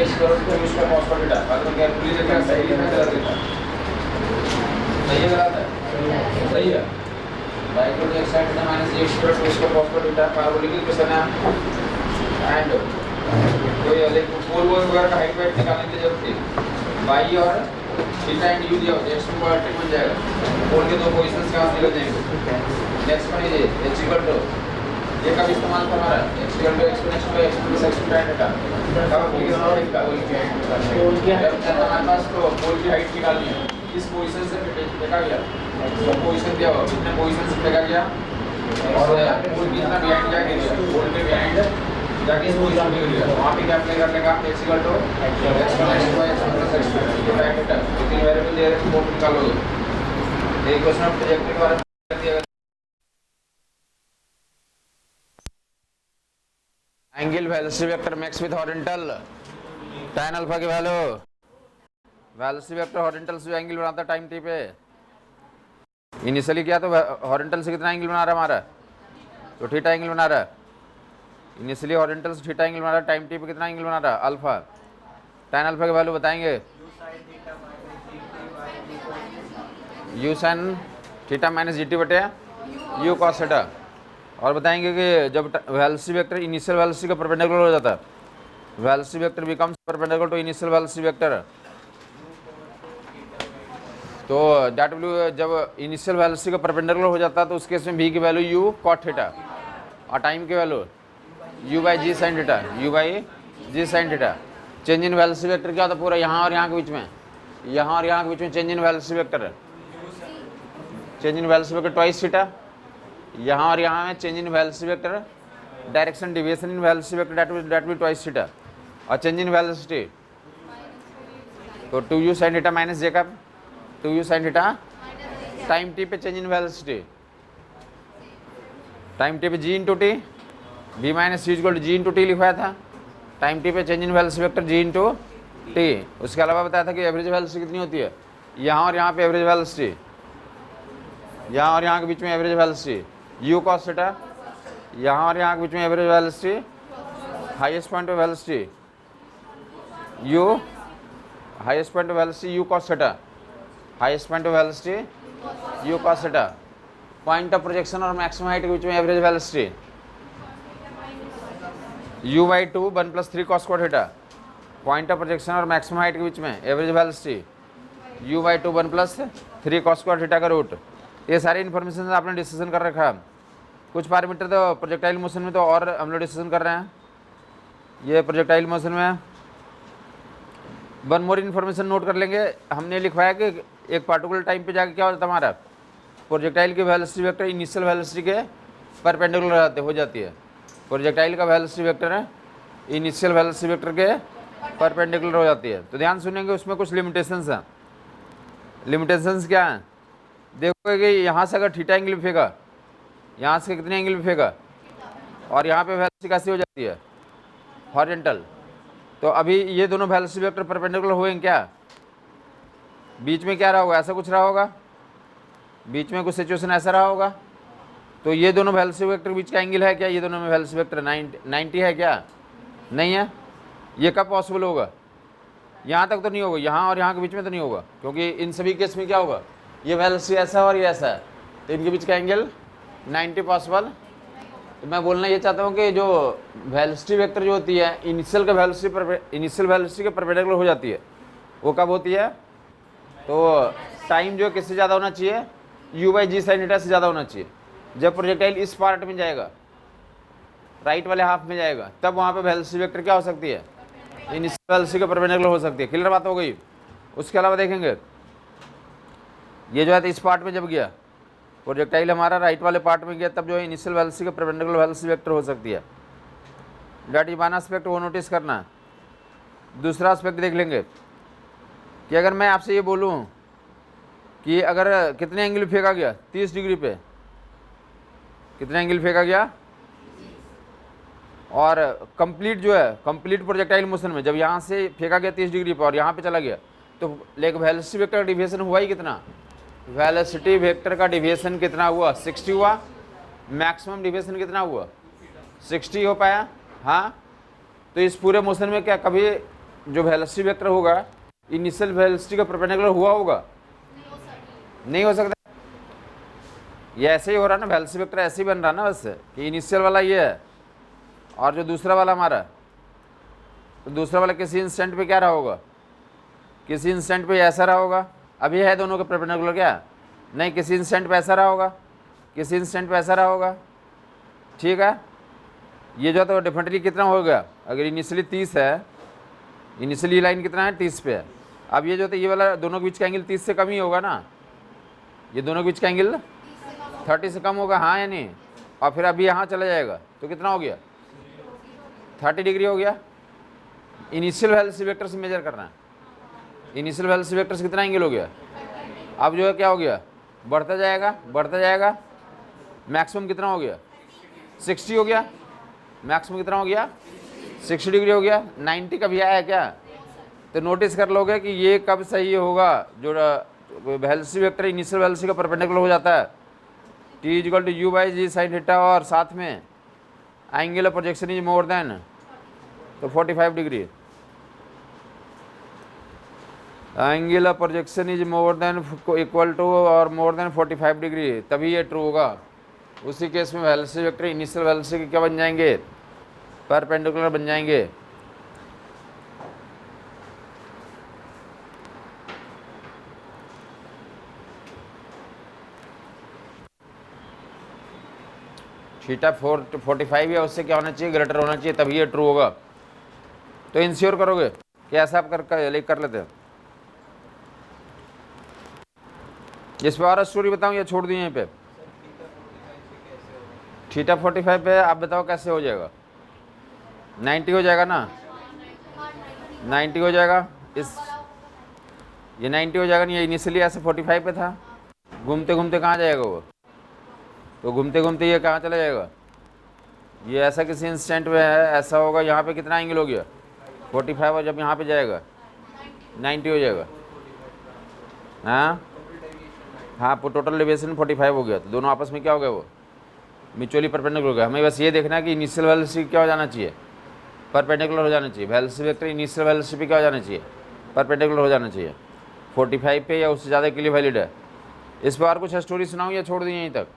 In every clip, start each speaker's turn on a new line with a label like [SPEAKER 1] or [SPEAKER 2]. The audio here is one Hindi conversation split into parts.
[SPEAKER 1] x करो तो उसका cos का थीटा बाद में कैलकुलेट करके सही है गलत है सही है गलत है सही है y को x sin theta minus x square तो उसका cos का थीटा पैराबोलिक इक्वेशन है एंड कोई अलग पोल वगैरह का हाइट वाइट निकालने की जरूरत थी y और थीटा एंड u दिया होता है x क्वाड्रेटिक बन जाएगा पोल के दो पोजीशंस कहां से निकल जाएंगे नेक्स्ट वन ये h इक्वल टू ये कब इस्तेमाल कर रहा है x equal to exponential by x plus x tan theta कब एप्लीकेशन होगा पोल की हाइट हमारे पास तो पोल की हाइट निकालनी है इस पोजीशन से देखा गया तो पोजीशन दिया हुआ कितने पोजीशन से देखा गया और पोल कितना बिहाइंड जाएगा पोल के बिहाइंड जाके इस पोजीशन पे गिरेगा तो वहां पे क्या अप्लाई कर लेगा x equal to exponential by x plus x ये tan थीटा तीन वेरिएबल दे रहे पोल निकालोगे ये क्वेश्चन ऑफ ट्रैजेक्टरी के बारे में दिया गया angle velocity vector max with horizontal tan alpha की वैल्यू वेलोसिटी वेक्टर हॉरिजॉन्टल से एंगल बनाता है टाइम टी पे इनिशियली क्या तो हॉरिजॉन्टल से कितना एंगल बना रहा है हमारा तो थीटा एंगल बना रहा है इनिशियली हॉरिजॉन्टल से थीटा एंगल बना रहा है टाइम टी पे कितना एंगल बना रहा है अल्फा tan अल्फा की वैल्यू बताएंगे u sin थीटा माइनस जी टी बटे u cos थीटा और बताएंगे कि जब वेलोसिटी वेक्टर इनिशियल वेलोसिटी का परपेंडिकुलर हो जाता है velocity vector becomes perpendicular to initial velocity vector तो दैट विल जब इनिशियल वेलोसिटी का परपेंडिकुलर हो जाता है तो उस केस में v की वैल्यू u cot थीटा और टाइम की value u by G sine theta u by G sine theta change in velocity vector क्या होता है पूरा यहाँ और यहाँ के बीच में यहाँ और यहाँ के बीच में change in velocity vector change in velocity vector twice theta यहाँ और यहाँ में change in velocity vector direction deviation in velocity vector that will twice theta और चेंज इन वेलोसिटी तो 2u sin theta minus j कब 2u sin theta time t पे change in velocity time t पे g into T v minus c equal to g into T लिखवाया था टाइम t पे change in velocity vector g into T उसके अलावा बताया था कि एवरेज वेलोसिटी कितनी होती है यहाँ और यहाँ पे एवरेज वेलोसिटी यहाँ और यहाँ के बीच में average velocity u cos theta यहाँ और यहाँ के बीच में average velocity highest point of velocity u highest point of velocity u cos theta highest point of velocity u cos theta point of projection और मैक्सिमम हाइट के बीच में average velocity u by 2 1 plus 3 cos square theta point of projection और मैक्सिमम हाइट के बीच में average velocity u by 2 1 plus 3 cos square theta का रूट ये सारी इन्फॉर्मेशन आपने डिस्कशन कर रखा है कुछ पैरामीटर तो प्रोजेक्टाइल मोशन में तो और हम लोग डिस्कशन कर रहे हैं ये प्रोजेक्टाइल मोशन में वन मोर इन्फॉर्मेशन नोट कर लेंगे हमने लिखवाया कि एक पार्टिकुलर टाइम पे जाके क्या होता है हमारा प्रोजेक्टाइल की वेलोसिटी वेक्टर इनिशियल वेलोसिटी के परपेंडिकुलर हो जाती है प्रोजेक्टाइल का वेलोसिटी वेक्टर है इनिशियल वेलोसिटी वेक्टर के परपेंडिकुलर हो जाती है तो ध्यान सुनेंगे उसमें कुछ लिमिटेशंस हैं लिमिटेशंस क्या हैं देखोगे कि यहाँ से अगर थीटा एंगल फेंका यहाँ से कितने एंगल फेंका और यहाँ पे वेलोसिटी कैसी हो जाती है हॉरिजॉन्टल तो अभी ये दोनों वेलोसिटी वेक्टर परपेंडिकुलर हुए क्या बीच में क्या रहा होगा ऐसा कुछ रहा होगा बीच में कुछ सिचुएशन ऐसा रहा होगा तो ये दोनों वेलोसिटी वेक्टर बीच का एंगल है क्या ये दोनों में वेलोसिटी वेक्टर 90 है क्या नहीं है ये कब पॉसिबल होगा यहाँ तक तो नहीं होगा यहाँ और यहाँ के बीच में तो नहीं होगा क्योंकि इन सभी केस में क्या होगा ये वेलोसिटी ऐसा है और ये ऐसा है तो इनके बीच का एंगल 90 पॉसिबल तो मैं बोलना ये चाहता हूँ कि जो वेलोसिटी वेक्टर जो होती है इनिशियल वेलोसिटी के परपेंडिकुलर हो जाती है वो कब होती है तो टाइम जो किससे ज़्यादा होना चाहिए u by G sine theta से ज़्यादा होना चाहिए जब प्रोजेक्टाइल इस पार्ट में जाएगा राइट वाले हाफ में जाएगा तब वहाँ पे वेलोसिटी वेक्टर क्या हो सकती है इनिशियल वेलोसिटी के परपेंडिकुलर हो सकती है क्लियर बात हो गई उसके अलावा देखेंगे ये जो है इस पार्ट में जब गया प्रोजेक्टाइल हमारा राइट वाले पार्ट में गया तब जो है इनिशियल वेलोसिटी के परपेंडिकुलर वेलोसिटी वेक्टर हो सकती है दैट इज वन एस्पेक्ट वो नोटिस करना है दूसरा एस्पेक्ट देख लेंगे कि अगर मैं आपसे ये बोलूँ कि अगर कितने एंगल फेंका गया 30 डिग्री पे कितने एंगल फेंका गया और कंप्लीट जो है कंप्लीट प्रोजेक्टाइल मोशन में जब यहाँ से फेंका गया 30 डिग्री पे और यहाँ पे चला गया तो लेकिन वेलोसिटी वेक्टर का डिविएशन हुआ ही कितना वेलोसिटी वेक्टर का डिविएशन कितना हुआ 60 हुआ मैक्सिमम डिविएशन कितना हुआ 60 हो पाया हाँ तो इस पूरे मोशन में क्या कभी जो वेलोसिटी वेक्टर होगा इनिशियल वेलोसिटी का परपेंडिकुलर हुआ होगा? नहीं हो सकता। ये ऐसे ही हो रहा ना, वेलोसिटी वेक्टर ऐसे ही बन रहा ना, बस कि इनिशियल वाला ये है और जो दूसरा वाला हमारा, तो दूसरा वाला किसी इंस्टेंट पे क्या रहा होगा, किसी इंस्टेंट पे ऐसा रहा होगा। अब ये है दोनों के परपेंडिकुलर क्या? नहीं, किसी इंस्टेंट पे ऐसा रहा होगा, किसी इंस्टेंट पे ऐसा रहा होगा। ठीक है, ये जो तो डेफिनेटली कितना हो गया, अगर इनिशियली 30 है, इनिशियली लाइन कितना है 30 पे है। अब ये जो तो ये वाला दोनों के बीच का एंगल 30 से कम ही होगा ना, ये दोनों के बीच का एंगल 30 से कम होगा, हाँ या नहीं? और फिर अभी यहाँ चला जाएगा तो कितना हो गया, 30 डिग्री हो गया। इनिशियल वेलोसिटी वेक्टर से मेजर करना है, इनिशियल वेलोसिटी वेक्टर से कितना एंगल हो गया। अब जो है क्या हो गया, बढ़ता जाएगा बढ़ता जाएगा, मैक्सिमम कितना हो गया 60 हो गया, मैक्सिमम कितना हो गया 60 डिग्री हो गया। 90 कभी आया है क्या? तो नोटिस कर लोगे कि ये कब सही होगा, जो वेलोसिटी वेक्टर इनिशियल वेलोसिटी का परपेंडिकुलर हो जाता है, T equal to U by G sine theta, और साथ में angle of projection is more than तो 45 degree, angle of projection is more than equal to और मोर देन 45 डिग्री, तभी ये ट्रू होगा। उसी केस में वेलोसिटी वेक्टर इनिशियल वेलोसिटी के क्या बन जाएंगे, परपेंडिकुलर बन जाएंगे। थीटा 45 या उससे क्या होना चाहिए, ग्रेटर होना चाहिए, तभी ये ट्रू होगा। तो इंश्योर करोगे कि ऐसा आप कर लेते हैं। इस पर और स्टोरी बताऊं या छोड़ दूं यहीं पे? थीटा 45 पे आप बताओ कैसे हो जाएगा, 90 हो जाएगा ना, 90 हो जाएगा, इस ये 90 हो जाएगा नहीं, ये इनिशियली ऐसे 45 पे था, घूमते घूमते कहाँ जाएगा वो, तो घूमते घूमते ये कहाँ चला जाएगा, ये ऐसा किसी इंस्टेंट में है, ऐसा होगा, यहाँ पे कितना एंगल हो गया 45, और जब यहाँ पे जाएगा 90 हो जाएगा। हाँ हाँ, टोटल डेविएशन 45 हो गया, तो दोनों आपस में क्या हो गया, वो म्यूचुअली परपेंडिकुलर हो गया। हमें बस ये देखना है कि इनिशियल वेलोसिटी क्या हो जाना चाहिए, परपेंडिकुलर हो जाना चाहिए। वेलोसिटी वेक्टर इनिशियल वेलोसिटी पे क्या हो जाना चाहिए, परपेंडिकुलर हो जाना चाहिए। 45 पे या उससे ज़्यादा के लिए वैलिड है। इस बार कुछ स्टोरी सुनाऊँ या छोड़ दी यहीं तक?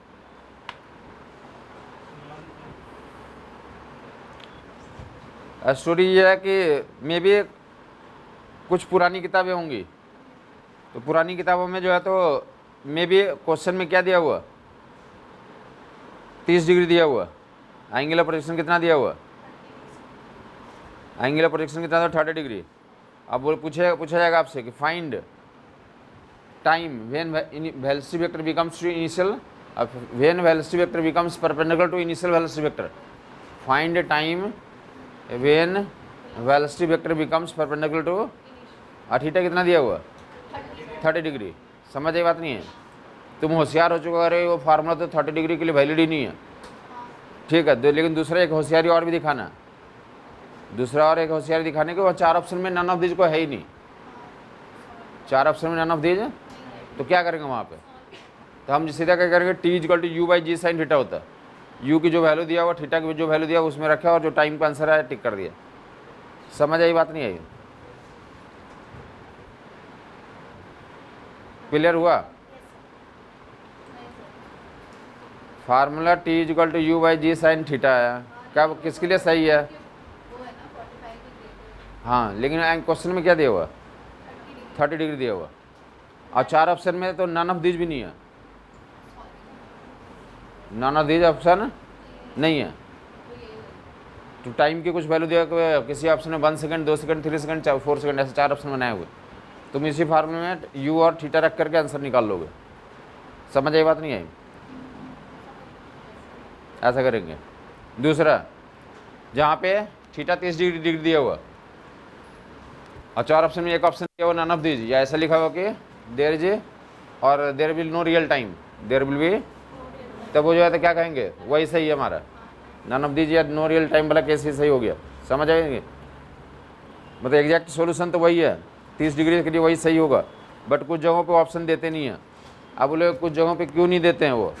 [SPEAKER 1] स्टोरी ये है कि मे बी कुछ पुरानी किताबें होंगी, तो पुरानी किताबों में जो है तो मे बी क्वेश्चन में क्या दिया हुआ, 30 डिग्री दिया हुआ, एंगल ऑफ प्रोजेक्शन कितना दिया हुआ, एंगल ऑफ प्रोजेक्शन कितना था 30 डिग्री। अब वो पूछा जाएगा आपसे कि find time when velocity vector becomes to initial, when velocity vector becomes perpendicular to initial velocity vector, find time when velocity vector becomes perpendicular to, theta कितना दिया हुआ 30 डिग्री। समझ आई बात नहीं है? तुम होशियार हो चुके, अरे वो फार्मूला तो 30 डिग्री के लिए वैलिड ही नहीं है। ठीक है, लेकिन दूसरा एक होशियारी और भी दिखाना, दूसरा और एक होशियारी दिखाने के, वो 4 ऑप्शन में नन ऑफ दीज को है ही नहीं, 4 ऑप्शन में नन ऑफ दीज, तो क्या करेंगे वहाँ पे? तो हम सीधा क्या करेंगे, T equal to U by G sine theta होता है, यू की जो वैल्यू दिया हुआ, थीटा की जो वैल्यू दिया उसमें रखा, और जो टाइम का आंसर है टिक कर दिया। समझ आई बात नहीं आई? क्लियर हुआ? Formula T equal to U by G sine theta है, क्या किसके लिए सही है? हाँ, लेकिन क्वेश्चन में क्या दिया हुआ, 30 डिग्री दिया हुआ, और 4 ऑप्शन में तो नन ऑफ दीज भी नहीं है, नन ऑफ दीज ऑप्शन नहीं है। तो टाइम की कुछ वैल्यू दिया, किसी ऑप्शन में 1 सेकंड, 2 सेकंड, 3 सेकंड, 4 सेकंड, ऐसे 4 ऑप्शन बनाए हुए, तुम इसी फार्मूले में यू और थीटा रख करके आंसर निकाल लोगे। समझ आई बात नहीं आई? ऐसा करेंगे। दूसरा, जहाँ पे थीटा 30 डिग्री दिया हुआ और 4 ऑप्शन में एक ऑप्शन दिया हुआ नन ऑफ दीज, या ऐसा लिखा हुआ कि देयर इज और there will no real time, there will be, तब वो जो है तो क्या कहेंगे, वही सही है हमारा, नन ऑफ दीज या नो रियल टाइम वाला केस ही सही हो गया। समझ आएंगे? मतलब एग्जैक्ट सॉल्यूशन तो वही है, 30 डिग्री के लिए वही सही होगा, बट कुछ जगहों पे ऑप्शन देते नहीं है। अब बोले कुछ जगहों पे क्यों नहीं देते हैं वो,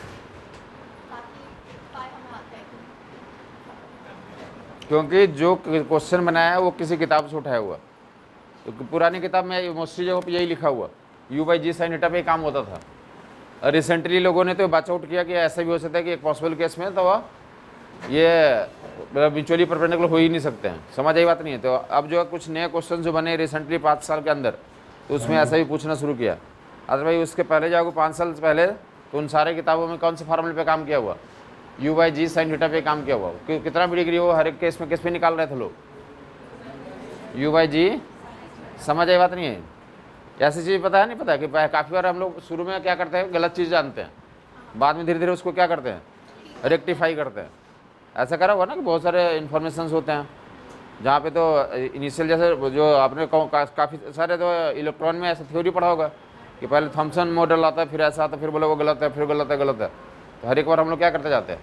[SPEAKER 1] क्योंकि जो क्वेश्चन बनाया है वो किसी किताब से उठाया हुआ, तो पुरानी किताब में मोस्टली जगह पे यही लिखा हुआ U by G sine theta पे काम होता था। और रिसेंटली लोगों ने तो बच आउट किया कि ऐसा भी हो सकता है कि एक पॉसिबल केस में तो ये म्यूचुअली परपेंडिकुलर हो ही नहीं सकते हैं। समझ आई बात नहीं है। तो अब जो कुछ नए क्वेश्चन जो बने रिसेंटली 5 साल के अंदर, तो उसमें ऐसा भी पूछना शुरू किया। अदरवाइज उसके पहले जाओगे 5 साल पहले, तो उन सारे किताबों में कौन से फार्मूले पे काम किया हुआ, U by G sine theta पे काम किया हुआ। कितना भी डिग्री हो हर एक केस में किस पे निकाल रहे थे लोग, यू बाई जी। समझ आई बात नहीं है। ऐसी चीज़ पता है नहीं पता कि काफ़ी बार हम लोग शुरू में क्या करते हैं, गलत चीज़ जानते हैं, बाद में धीरे धीरे उसको क्या करते हैं, रेक्टिफाई करते हैं। ऐसा करा हुआ ना कि बहुत सारे इन्फॉर्मेशन होते हैं जहाँ पे तो इनिशियल जैसे जो आपने काफ़ी सारे तो इलेक्ट्रॉन में ऐसा थ्योरी पढ़ा होगा कि पहले थॉमसन मॉडल आता है, फिर ऐसा आता है, फिर बोले वो गलत है, फिर गलत है, गलत है। तो हर एक बार हम लोग क्या करते जाते हैं,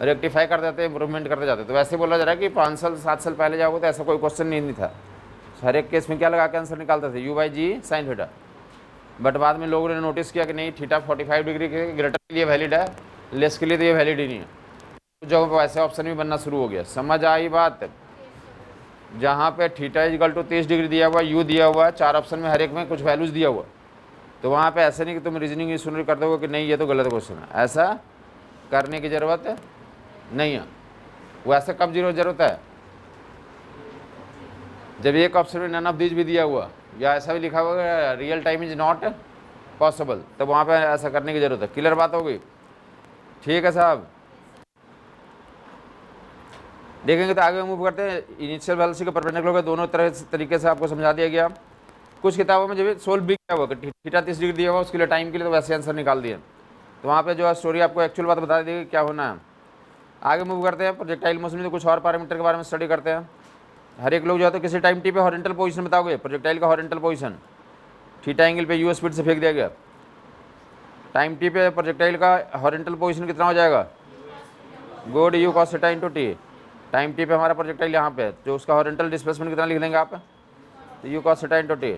[SPEAKER 1] रेक्टिफाई कर देते हैं, इंप्रूवमेंट करते जाते हैं। तो वैसे बोला जा रहा है कि 5 साल 7 साल पहले जाओगे तो ऐसा कोई क्वेश्चन नहीं था। हर एक केस में क्या लगा के आंसर निकालते थे, U by G sine theta. But बाद में लोगों ने नोटिस किया कि नहीं, थीटा 45 डिग्री के ग्रेटर के लिए वैलिड है, लेस के लिए तो ये वैलिड ही नहीं है। कुछ जगहों पर ऐसे ऑप्शन भी बनना शुरू हो गया। समझ आई बात। जहाँ पे थीटा इक्वल टू 30 डिग्री दिया हुआ, यू दिया हुआ, 4 ऑप्शन में हर एक में कुछ वैल्यूज दिया हुआ, तो वहाँ पे ऐसे नहीं कि तुम रीजनिंग सुन कर दोगे कि नहीं ये तो गलत क्वेश्चन है। ऐसा करने की ज़रूरत नहीं है। वो ऐसा कब ज़रूरत है, जब एक ऑप्शन में नन ऑफ दीज भी दिया हुआ या ऐसा भी लिखा हुआ real time is not possible, तब वहाँ पे ऐसा करने की ज़रूरत है। क्लियर बात हो गई। ठीक है साहब, देखेंगे तो आगे मूव करते हैं। इनिशियल वेलोसिटी के परपेंडिकुलर के दोनों तरह तरीके से आपको समझा दिया गया। कुछ किताबों में जब सोल्व भी किया हुआ कि थीटा 30 डिग्री दिया हुआ उसके लिए टाइम के लिए, तो वैसे आंसर निकाल दिए। तो वहाँ पे जो है स्टोरी आपको एक्चुअल बात बता देगी क्या होना है। आगे मूव करते हैं। प्रोजेक्टाइल मोशन में तो कुछ और पैरामीटर के बारे में स्टडी करते हैं। हर एक लोग जो है तो किसी टाइम टी पे हॉरिजॉन्टल पोजीशन बताओगे, प्रोजेक्टाइल का हॉरिजॉन्टल पोजीशन थीटा एंगल पे यू स्पीड से फेंक दिया गया। टाइम टी पे प्रोजेक्टाइल का हॉरिजॉन्टल पोजीशन कितना हो जाएगा, good you cos theta into T. Time T पे हमारा प्रोजेक्टाइल यहाँ पे, जो उसका हॉरिजॉन्टल डिस्प्लेसमेंट कितना लिख देंगे आप, तो you cos theta into T.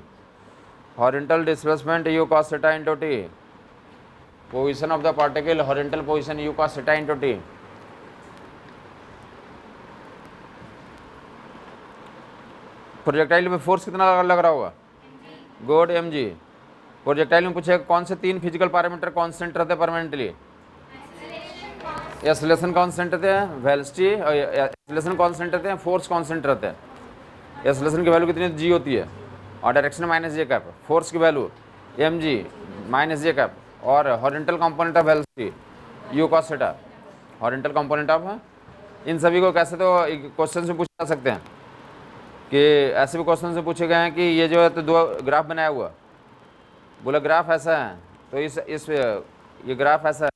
[SPEAKER 1] Horizontal displacement you cos theta into T, position of the particle horizontal position you cos theta into T. Projectile में फोर्स कितना लग रहा होगा, गुड एम जी। प्रोजेक्टाइल में पूछेगा कौन से 3 फिजिकल पैरामीटर कांस्टेंट रहते हैं परमानेंटली, एक्सेलरेशन कांस्टेंट रहते हैं, वेलोसिटी एक्सेलरेशन कांस्टेंट रहते हैं, फोर्स कांस्टेंट रहते हैं। एक्सेलरेशन की वैल्यू कितनी जी होती है और डायरेक्शन माइनस जे कैप, फोर्स की वैल्यू एम जी माइनस जे कैप, और horizontal component of velocity u cos theta, horizontal component of. इन सभी को कैसे तो क्वेश्चन से पूछा सकते हैं कि ऐसे भी क्वेश्चन से पूछे गए हैं कि ये जो है तो 2 ग्राफ बनाया हुआ, बोला ग्राफ ऐसा है तो इस ये ग्राफ ऐसा है,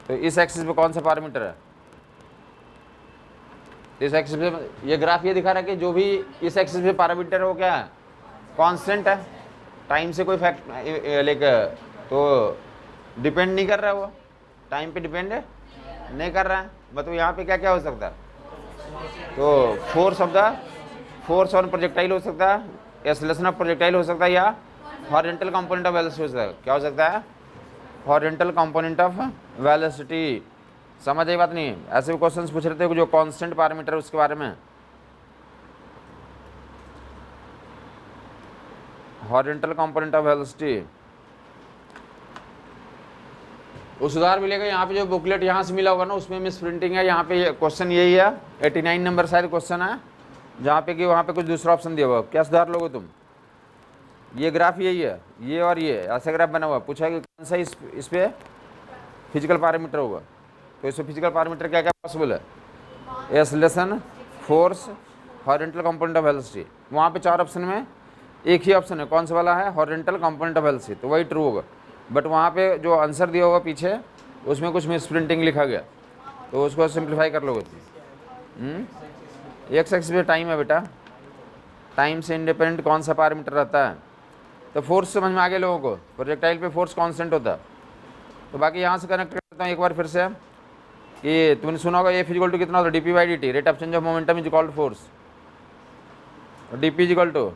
[SPEAKER 1] तो इस एक्सिस पे कौन सा पैरामीटर है, इस एक्सिस पे ये ग्राफ ये दिखा रहा है कि जो भी इस एक्सिस पे पैरामीटर है वो क्या है, कांस्टेंट है, टाइम से कोई फैक्ट लाइक तो डिपेंड नहीं कर रहा है, वो टाइम पे डिपेंड नहीं कर रहा है। मतलब यहाँ पे क्या क्या हो सकता है, तो फोर्स ऑन प्रोजेक्टाइल हो सकता है, एक्सेलरेशन ऑफ प्रोजेक्टाइल हो सकता है, या हॉरिजॉन्टल कंपोनेंट ऑफ वेलोसिटी हो सकता है। क्या हो सकता है, हॉरिजॉन्टल कंपोनेंट ऑफ वेलोसिटी। समझ आई बात नहीं। ऐसे भी क्वेश्चंस पूछ रहे थे जो कांस्टेंट पैरामीटर उसके बारे में, हॉरिजॉन्टल कंपोनेंट ऑफ वेलोसिटी। उस सुधार मिलेगा यहाँ पे, जो बुकलेट यहाँ से मिला होगा ना उसमें मिस प्रिंटिंग है। यहाँ पे क्वेश्चन यही है, 89 नंबर शायद क्वेश्चन है, जहाँ पे कि वहाँ पे कुछ दूसरा ऑप्शन दिया हुआ। क्या सुधार लोगे तुम, ये ग्राफ यही है, ये और ये ऐसा ग्राफ बना हुआ, पूछा कि कौन सा इस पे फिजिकल पैरामीटर होगा, तो इसमें फिजिकल पैरामीटर क्या क्या पॉसिबल है, acceleration, force, horizontal component of velocity. वहाँ पे 4 ऑप्शन में एक ही ऑप्शन है, कौन सा वाला है, हॉरिजॉन्टल कंपोनेंट ऑफ वेलोसिटी, तो वही ट्रू होगा। बट वहाँ पे जो आंसर दिया होगा पीछे उसमें कुछ मिस प्रिंटिंग लिखा गया, तो उसको सिंप्लीफाई कर लोगे। एक्स एक्सिस पे टाइम है बेटा, टाइम से इंडिपेंडेंट कौन सा पैरामीटर रहता है, तो फोर्स समझ में आ गया लोगों को, प्रोजेक्टाइल पे फोर्स कांस्टेंट होता है। तो बाकी यहाँ से कनेक्ट करता हूँ एक बार फिर से कि तुमने सुना होगा ए फिजिकल टू कितना होता है, DP by D T, rate of change of momentum is called force, DP equal to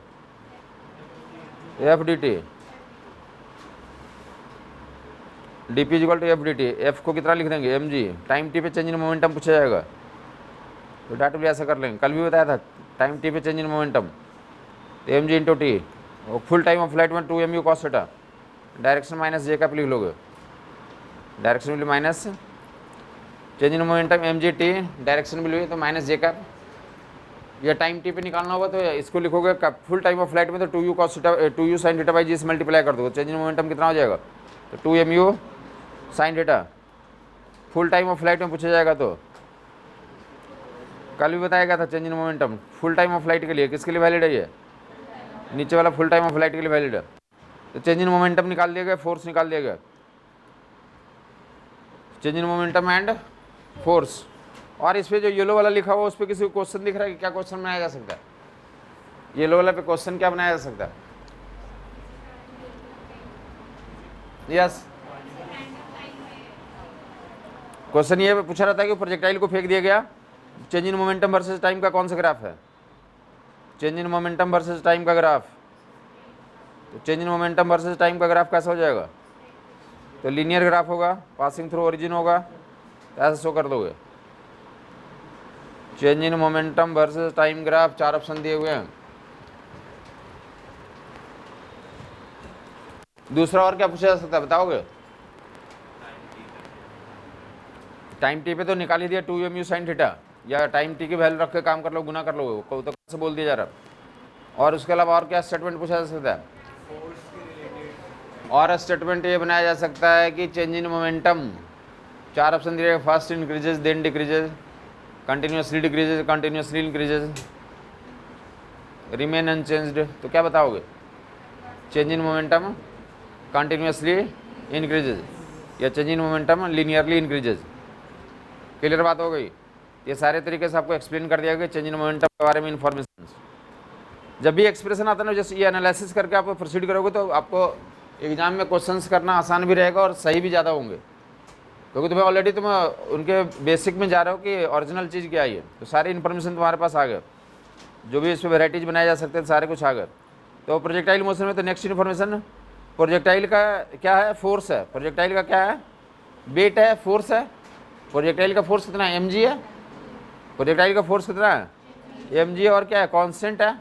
[SPEAKER 1] F D T, DP equal to F D T. F को कितना लिख देंगे, एम जी। टाइम टी पे चेंज इन मोमेंटम पूछा जाएगा, तो डाटा भी ऐसा कर लेंगे। कल भी बताया था टाइम टी पे चेंज इन मोमेंटम, तो m g into t, full time of flight में 2mu cos theta, direction minus जे कैप लिख लोगे, direction will minus change in momentum m g t, direction will भी तो माइनस जे कैप, या टाइम टी पे निकालना होगा तो इसको लिखोगे फुल टाइम ऑफ फ्लाइट में तो 2u cos theta 2u sin theta by g से मल्टीप्लाई कर दोगे, चेंज इन मोमेंटम कितना हो जाएगा, तो 2mu sin theta, full time of flight में पूछा जाएगा। तो कल भी बताया गया था change in momentum full time of flight के लिए किसके लिए वैलिड है, ये नीचे वाला फुल टाइम ऑफ फ्लाइट के लिए वैलिड है। तो चेंज इन मोमेंटम निकाल दिया गया, फोर्स निकाल दिया गया, change in momentum and force. और इस पे जो येलो वाला लिखा हुआ उस पर किसी को क्वेश्चन दिख रहा है कि क्या क्वेश्चन बनाया जा सकता है, येलो वाला पे क्वेश्चन क्या बनाया जा सकता है, यस क्वेश्चन ये पूछा रहता है कि प्रोजेक्टाइल को फेंक दिया गया, change in momentum versus time का कौन सा ग्राफ है, change in momentum versus time का ग्राफ, तो change in momentum versus time का ग्राफ कैसा हो जाएगा, तो लीनियर ग्राफ होगा, पासिंग थ्रू ओरिजिन होगा, तो ऐसा शो कर दोगे। Change in momentum versus time graph, 4 option दिए हुए हैं। दूसरा और क्या पूछा जा सकता है बताओगे, टाइम टी पे तो निकाल ही दिया 2mu sin थीटा, या टाइम टी की वैल्यू रख के काम कर लो, गुना कर लो, तो कैसे बोल दिया जा रहा। और उसके अलावा और क्या स्टेटमेंट पूछा जा सकता है, और स्टेटमेंट ये बनाया जा सकता है कि चेंज इन मोमेंटम, 4 ऑप्शन दिए, first increases then decreases, continuously decreases continuously increases, remain unchanged. तो क्या बताओगे, change in momentum continuously increases या change in momentum linearly increases. Clear बात हो गई। ये सारे तरीके से आपको एक्सप्लेन कर दिया गया चेंज इन मोमेंटम के बारे में इन्फॉर्मेशन। जब भी एक्सप्रेशन आता है ना, जैसे ये एनालिसिस करके आप प्रोसीड करोगे तो आपको एग्जाम में क्वेश्चंस करना आसान भी रहेगा और सही भी ज़्यादा होंगे, क्योंकि तुम्हें ऑलरेडी तुम उनके बेसिक में जा रहे हो कि ओरिजिनल चीज़ क्या है, तो सारी इन्फॉर्मेशन तुम्हारे पास आ गए, जो भी इस पर वेराइटीज बनाए जा सकते हैं सारे कुछ आ गए। तो प्रोजेक्टाइल मोशन में तो नेक्स्ट इन्फॉर्मेशन, प्रोजेक्टाइल का क्या है, फोर्स है, प्रोजेक्टाइल का क्या है, वेट है, फोर्स है। प्रोजेक्टाइल का फोर्स कितना है, mg है, प्रोजेक्टाइल का फोर्स कितना है, mg है, और क्या है, कांस्टेंट है।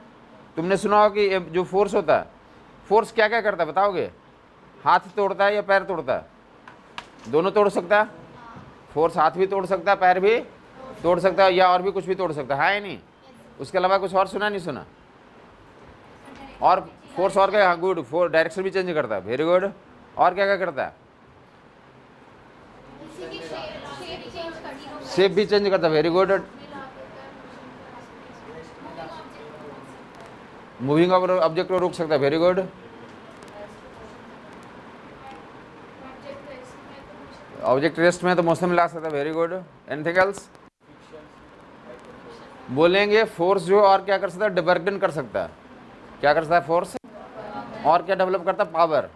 [SPEAKER 1] तुमने सुना हो कि जो फोर्स होता है, फोर्स क्या क्या करता है बताओगे, हाथ तोड़ता है या पैर तोड़ता है, दोनों तोड़ सकता है, फोर्स हाथ भी तोड़ सकता है, पैर भी तोड़ सकता है, या और भी कुछ भी तोड़ सकता है या नहीं, उसके अलावा कुछ और सुना नहीं सुना। और फोर्स और क्या, गुड, फोर्स डायरेक्शन भी चेंज करता है, वेरी गुड। और क्या क्या करता है, शेप भी चेंज करता है, वेरी गुड। मूविंग ऑब्जेक्ट को रोक सकता है, वेरी गुड। ऑब्जेक्ट रेस्ट में तो मोशन में ला सकता है, वेरी गुड। एनीथिंग एल्स बोलेंगे, फोर्स जो और क्या कर सकता है, डिवर्जन कर सकता है। क्या कर सकता है फोर्स, और क्या डेवलप करता है, पावर,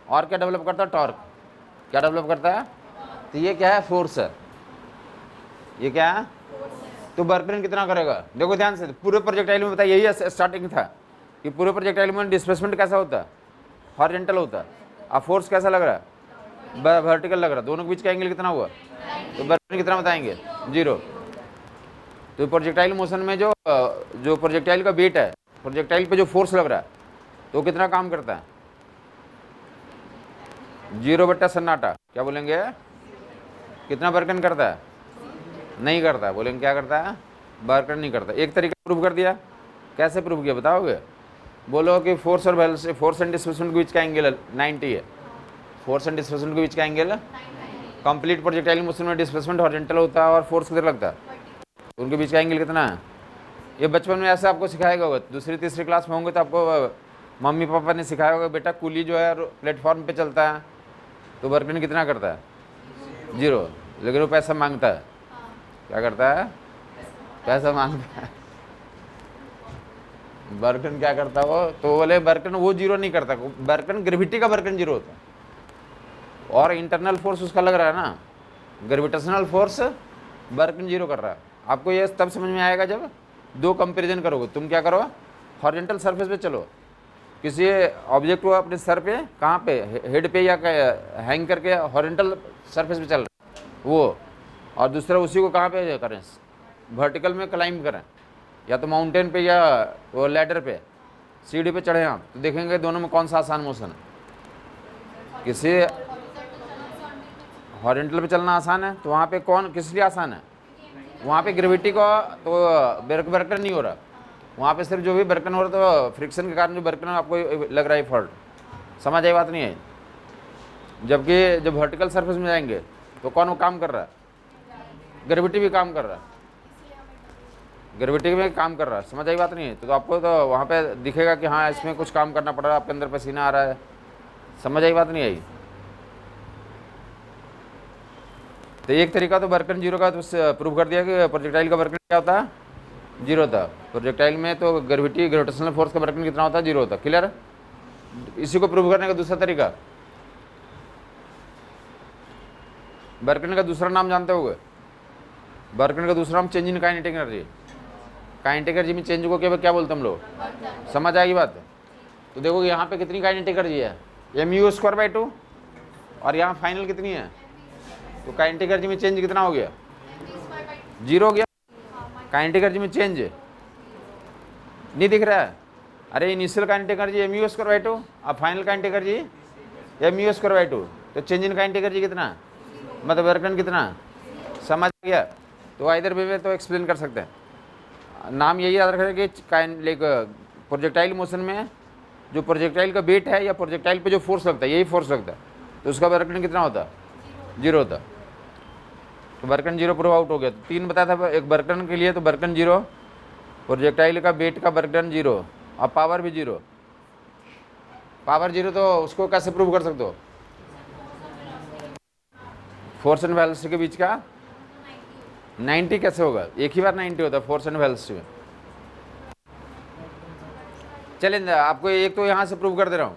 [SPEAKER 1] और क्या डेवलप करता है, टॉर्क, क्या डेवलप करता है। तो ये क्या है, फोर्स है, ये क्या है, तो वर्क कितना करेगा। देखो ध्यान से, पूरे प्रोजेक्टाइल में बताइए, यही स्टार्टिंग था कि पूरे प्रोजेक्टाइल में डिस्प्लेसमेंट कैसा होता है, हॉरिजॉन्टल होता है। अब फोर्स कैसा लग रहा है, वर्टिकल लग रहा है, दोनों के बीच का एंगल कितना हुआ, तो वर्क कितना बताएंगे, 0। तो प्रोजेक्टाइल मोशन में जो प्रोजेक्टाइल का वेट है, प्रोजेक्टाइल पे जो फोर्स लग रहा है, तो कितना काम करता है, 0/सन्नाटा। क्या बोलेंगे, कितना वर्कन करता है, नहीं करता, बोलेंगे क्या करता है, वर्कन नहीं करता। एक तरीका प्रूव कर दिया, कैसे प्रूव किया बताओगे, बोलो कि फोर्स और वेलोसिटी, फोर्स एंड डिस्प्लेसमेंट के बीच का एंगल 90 है, फोर्स एंड डिस्प्लेसमेंट के बीच का एंगल, कंप्लीट प्रोजेक्टाइल मोशन में डिस्प्लेसमेंट हॉरिजॉन्टल होता है और फोर्स किधर लगता है, उनके बीच का एंगल कितना है। ये बचपन में ऐसे आपको सिखाएगा होगा, दूसरी तीसरी क्लास में होंगे तो आपको मम्मी पापा ने सिखाया होगा, बेटा कुली जो है प्लेटफॉर्म पे चलता है तो वर्कन कितना करता है, 0, लेकिन वो पैसा मांगता है। क्या करता है, पैसा मांगता है। वर्कन क्या करता है वो, तो बोले वर्कन वो 0 नहीं करता, वर्कन ग्रेविटी का वर्कन 0 होता है, और इंटरनल फोर्स उसका लग रहा है ना, ग्रेविटेशनल फोर्स वर्कन 0 कर रहा है। आपको ये तब समझ में आएगा जब दो कंपैरिजन करोगे। तुम क्या करो, हॉरिजॉन्टल सरफेस पे चलो, किसी ऑब्जेक्ट को अपने सर पे, कहाँ पे, हेड पे या हैंग करके हॉरिजॉन्टल सरफेस पे चल रहा है वो, और दूसरा उसी को कहाँ पे करें, वर्टिकल में क्लाइंब करें, या तो माउंटेन पे या वो लैडर पे, सीढ़ी पे चढ़े आप तो देखेंगे दोनों में कौन सा आसान मोशन है। किसी हॉरिजॉन्टल पे चलना आसान है, तो वहाँ पे कौन किस लिए आसान है? वहाँ पे ग्रेविटी को तो बर्कन नहीं हो रहा, वहाँ पे सिर्फ जो भी बर्कन हो रहा तो फ्रिक्शन के कारण जो बर्कन आपको लग रहा है फॉल्ट। समझ आई बात नहीं है? जबकि जब वर्टिकल सरफेस में जाएंगे तो कौन वो काम कर रहा है? ग्रेविटी भी काम कर रहा है, ग्रेविटी में काम कर रहा है। समझ आई बात नहीं है? तो आपको तो वहाँ पे दिखेगा कि हाँ इसमें कुछ काम करना पड़ रहा है, आपके अंदर पसीना आ रहा है। समझ आई बात नहीं आई? तो एक तरीका तो बर्कन जीरो का तो प्रूव कर दिया कि प्रोजेक्टाइल का बर्कन क्या होता है? जीरो होता। प्रोजेक्टाइल में तो ग्रेविटी ग्रेविटेशनल फोर्स का बर्कन कितना होता है? जीरो होता। क्लियर? इसी को प्रूव करने का दूसरा तरीका, बर्कन का दूसरा नाम जानते होगे? बर्कन का दूसरा नाम change in kinetic energy. Kinetic energy में चेंज को क्या बोलते हम लोग? समझ आएगी बात? तो देखो यहाँ पे कितनी काइनेटिक एनर्जी है? mu²/2 और यहाँ फाइनल कितनी है? तो काइनेटिक एनर्जी में चेंज कितना हो गया? जीरो हो गया। काइनेटिक एनर्जी में चेंज नहीं दिख रहा है? अरे इनिशियल काइनेटिक एनर्जी mu²/2 और फाइनल काइनेटिक एनर्जी mu²/2, तो चेंज इन काइनेटिक एनर्जी कितना? मतलब बर्कन कितना? समझ गया? तो इधर भी तो एक्सप्लेन कर सकते हैं। नाम यही याद रखें कि प्रोजेक्टाइल मोशन में जो प्रोजेक्टाइल का वेट है या प्रोजेक्टाइल पे जो फोर्स लगता है, यही फोर्स लगता है, तो उसका बर्कन कितना होता? जीरो होता। तो बर्कन जीरो प्रूव आउट हो गया। तो 3 बताया था एक बर्कन के लिए, तो बर्कन जीरो, प्रोजेक्टाइल का वेट का बर्कन जीरो और पावर भी जीरो। पावर जीरो तो उसको कैसे प्रूव कर सकते हो? फोर्स एंड वेलोसिटी के बीच का 90 कैसे होगा? एक ही बार 90 होता है फोर्स एंड वेलोसिटी में। चलिए आपको एक तो यहाँ से प्रूव कर दे रहा हूँ।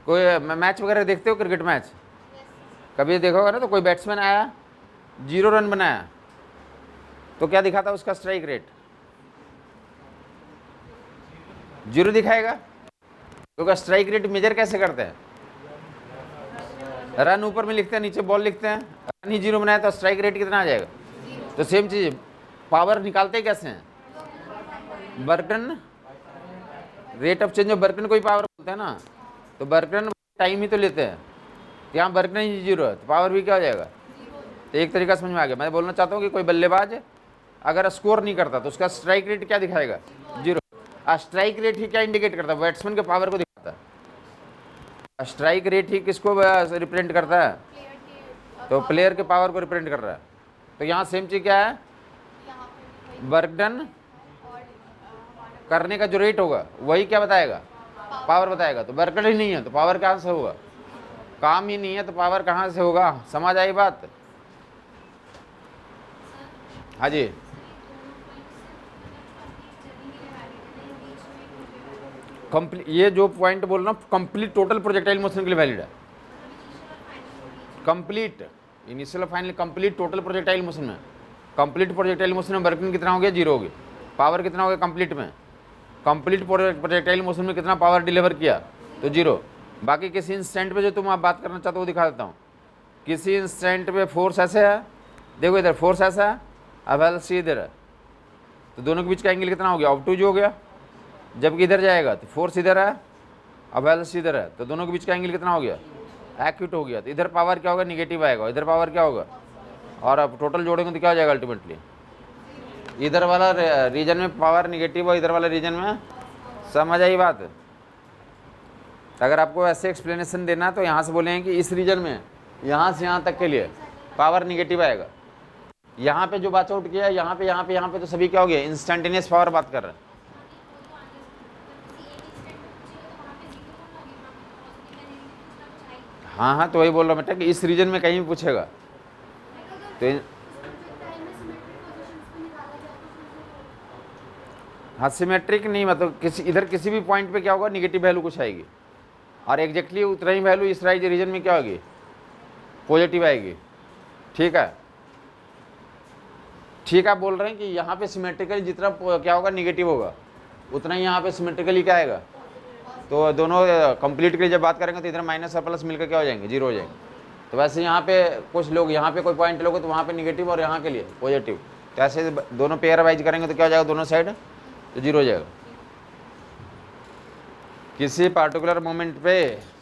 [SPEAKER 1] कोई मैच वगैरह देखते हो, क्रिकेट मैच कभी देखा होगा ना? तो कोई बैट्समैन आया 0 रन बनाया तो क्या दिखाता है उसका स्ट्राइक रेट? 0 दिखाएगा। तो स्ट्राइक रेट मेजर कैसे करते हैं? रन ऊपर में लिखते हैं, नीचे बॉल लिखते हैं। रन ही 0 बनाया तो स्ट्राइक रेट कितना आ जाएगा? तो सेम चीज पावर निकालते कैसे हैं? Birken rate of change of Birken कोई पावर बोलते हैं ना, तो बर्कन टाइम ही तो लेते हैं। यहाँ बर्कन ही 0 है तो पावर भी क्या हो जाएगा? तो एक तरीका समझ में आ गया। मैं बोलना चाहता हूँ कि कोई बल्लेबाज अगर स्कोर नहीं करता तो उसका स्ट्राइक रेट क्या दिखाएगा? 0। स्ट्राइक रेट ही क्या इंडिकेट करता है? बैट्समैन के पावर को दिखाता है। स्ट्राइक रेट ही किसको रिप्रेजेंट करता है? तो प्लेयर के पावर को रिप्रेजेंट कर रहा है। तो यहाँ सेम चीज क्या है? वर्क डन करने का जो रेट होगा वही क्या बताएगा? पावर बताएगा। तो वर्क डन ही नहीं है तो पावर कहाँ से होगा? काम ही नहीं है तो पावर कहाँ से होगा? समझ आई बात? हाँ जी। ये जो पॉइंट बोल रहा हूँ कंप्लीट टोटल प्रोजेक्टाइल मोशन के लिए वैलिड है। Complete initial final complete total projectile motion में, कंप्लीट प्रोजेक्टाइल मोशन में वर्किंग कितना हो गया? 0 हो गया। पावर कितना हो गया कंप्लीट में? कंप्लीट प्रोजेक्टाइल मोशन में कितना पावर डिलीवर किया? तो 0। बाकी किसी इंस्टेंट पे जो तुम आप बात करना चाहते हो वो दिखा देता हूँ। किसी इंस्टेंट पे फोर्स ऐसे है, देखो इधर फोर्स ऐसा है, अब वेलोसिटी इधर है, तो दोनों के बीच का एंगल कितना हो गया? ऑब्टूज हो गया। जबकि इधर जाएगा तो फोर्स इधर है, अब वेलोसिटी इधर है, तो दोनों के बीच का एंगल कितना हो गया? एक्यूट हो गया। तो इधर पावर क्या होगा? निगेटिव आएगा। इधर पावर क्या होगा? और अब टोटल जोड़ेंगे तो क्या हो जाएगा अल्टीमेटली? इधर वाला रीजन में पावर निगेटिव और इधर वाला रीजन में, समझ आई बात? अगर आपको ऐसे एक्सप्लेनेशन देना है तो यहाँ से बोलेंगे कि इस रीजन में यहाँ से यहाँ तक के लिए पावर निगेटिव आएगा। यहाँ पे जो बात आउट किया है यहाँ पे तो सभी क्या हो गया? इंस्टेंटेनियस पावर बात कर रहे हैं। हाँ तो वही बोल रहा हूँ बेटा कि इस रीजन में कहीं भी पूछेगा तो हाँ सिमेट्रिक नहीं, मतलब इधर किसी भी पॉइंट पे क्या होगा? निगेटिव वैल्यू कुछ आएगी और एग्जैक्टली उतना ही वैल्यू इस राइट रीजन में क्या होगी? पॉजिटिव आएगी। ठीक है, ठीक है। बोल रहे हैं कि यहाँ पे सिमेट्रिकली जितना क्या होगा? निगेटिव होगा, उतना ही यहाँ पे सिमेट्रिकली क्या आएगा? तो दोनों कंप्लीट के लिए जब बात करेंगे तो इधर माइनस और प्लस मिलकर क्या हो जाएंगे? 0 हो जाएंगे। तो वैसे यहाँ पे कुछ लोग यहाँ पे कोई पॉइंट लोगे तो वहाँ पे निगेटिव और यहाँ के लिए पॉजिटिव, तो ऐसे दोनों पेयर वाइज करेंगे तो क्या हो जाएगा? दोनों साइड तो 0 हो जाएगा। किसी पार्टिकुलर मोमेंट पे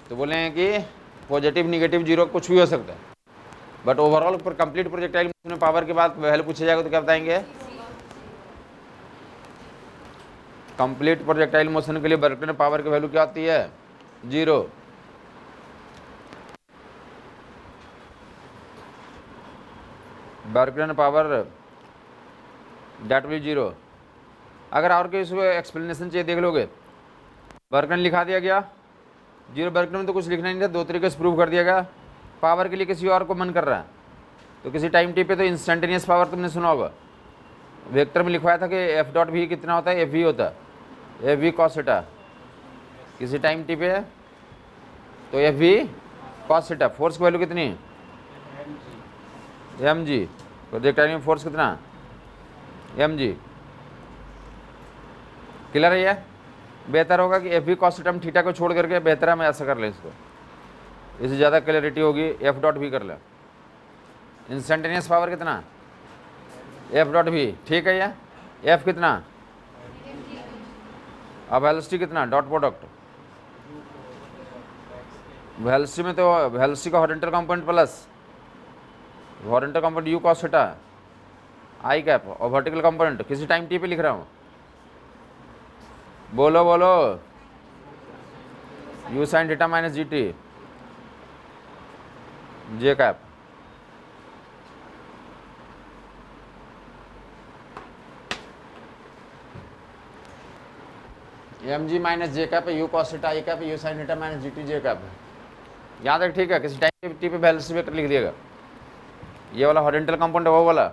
[SPEAKER 1] तो बोले हैं कि पॉजिटिव निगेटिव जीरो कुछ भी हो सकता है, बट ओवरऑल पर कंप्लीट प्रोजेक्टाइल मोशन में पावर के बाद वैल्यू पूछा जाएगा तो क्या बताएंगे? कंप्लीट प्रोजेक्टाइल मोशन के लिए वर्क डन पावर की वैल्यू क्या आती है? 0। Work done power that will 0। अगर और कोई इसको एक्सप्लेनेशन चाहिए देख लोगे, वर्क डन लिखा दिया गया, 0 वर्क डन में तो कुछ लिखना नहीं था, 2 तरीके से प्रूव कर दिया गया। पावर के लिए किसी और को मन कर रहा है तो किसी टाइम टी पे तो इंस्टेंटेनियस पावर तुमने सुना होगा, वेक्टर में लिखवाया था कि एफ डॉट वी कितना होता है? एफ वी होता है, एफ वी कॉस थीटा। किसी टाइम टी पे है तो F V cos theta. Force की वैल्यू कितनी? M G. प्रोजेक्टाइल में फोर्स कितना? M G. क्लियर है? ये बेहतर होगा कि F V cos theta theta को छोड़ करके बेहतर है मैं ऐसा कर लें, इसको इससे ज़्यादा क्लियरिटी होगी। एफ डॉट भी कर लें। इंस्टेंटेनियस पावर कितना? एफ डॉट भी। ठीक है। ये एफ कितना? अब वेलोसिटी कितना? Dot product. वेलोसिटी में तो वेलोसिटी का horizontal component plus horizontal component U cos theta I cap, और वर्टिकल कंपोनेंट किसी टाइम टी पे लिख रहा हूँ। बोलो बोलो। U sine theta minus G T J cap. M ji minus J cap U cos theta I cap U sine theta minus G T J cap. याद रख, ठीक है? किसी टाइम टी पे वेलोसिटी वेक्टर लिख दिएगा। ये वाला हॉरिजॉन्टल कंपोनेंट वो वाला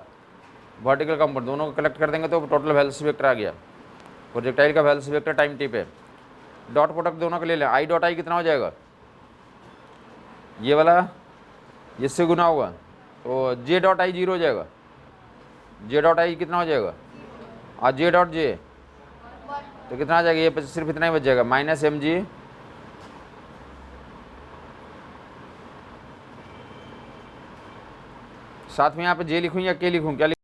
[SPEAKER 1] वर्टिकल कंपोनेंट, दोनों को कलेक्ट कर देंगे तो टोटल वेलोसिटी वेक्टर आ गया। प्रोजेक्टाइल का वेलोसिटी वेक्टर टाइम टी पे। डॉट प्रोडक्ट दोनों का ले लें। आई डॉट आई कितना हो जाएगा? ये वाला इससे गुना होगा तो जे डॉट आई 0 हो जाएगा। जे डॉट आई कितना हो जाएगा? और जे डॉट जे तो कितना आ जाएगा? ये सिर्फ इतना ही बच जाएगा, माइनस एम जी साथ में यहाँ पे जे लिखूँ या के लिखूँ? क्या लिखूँ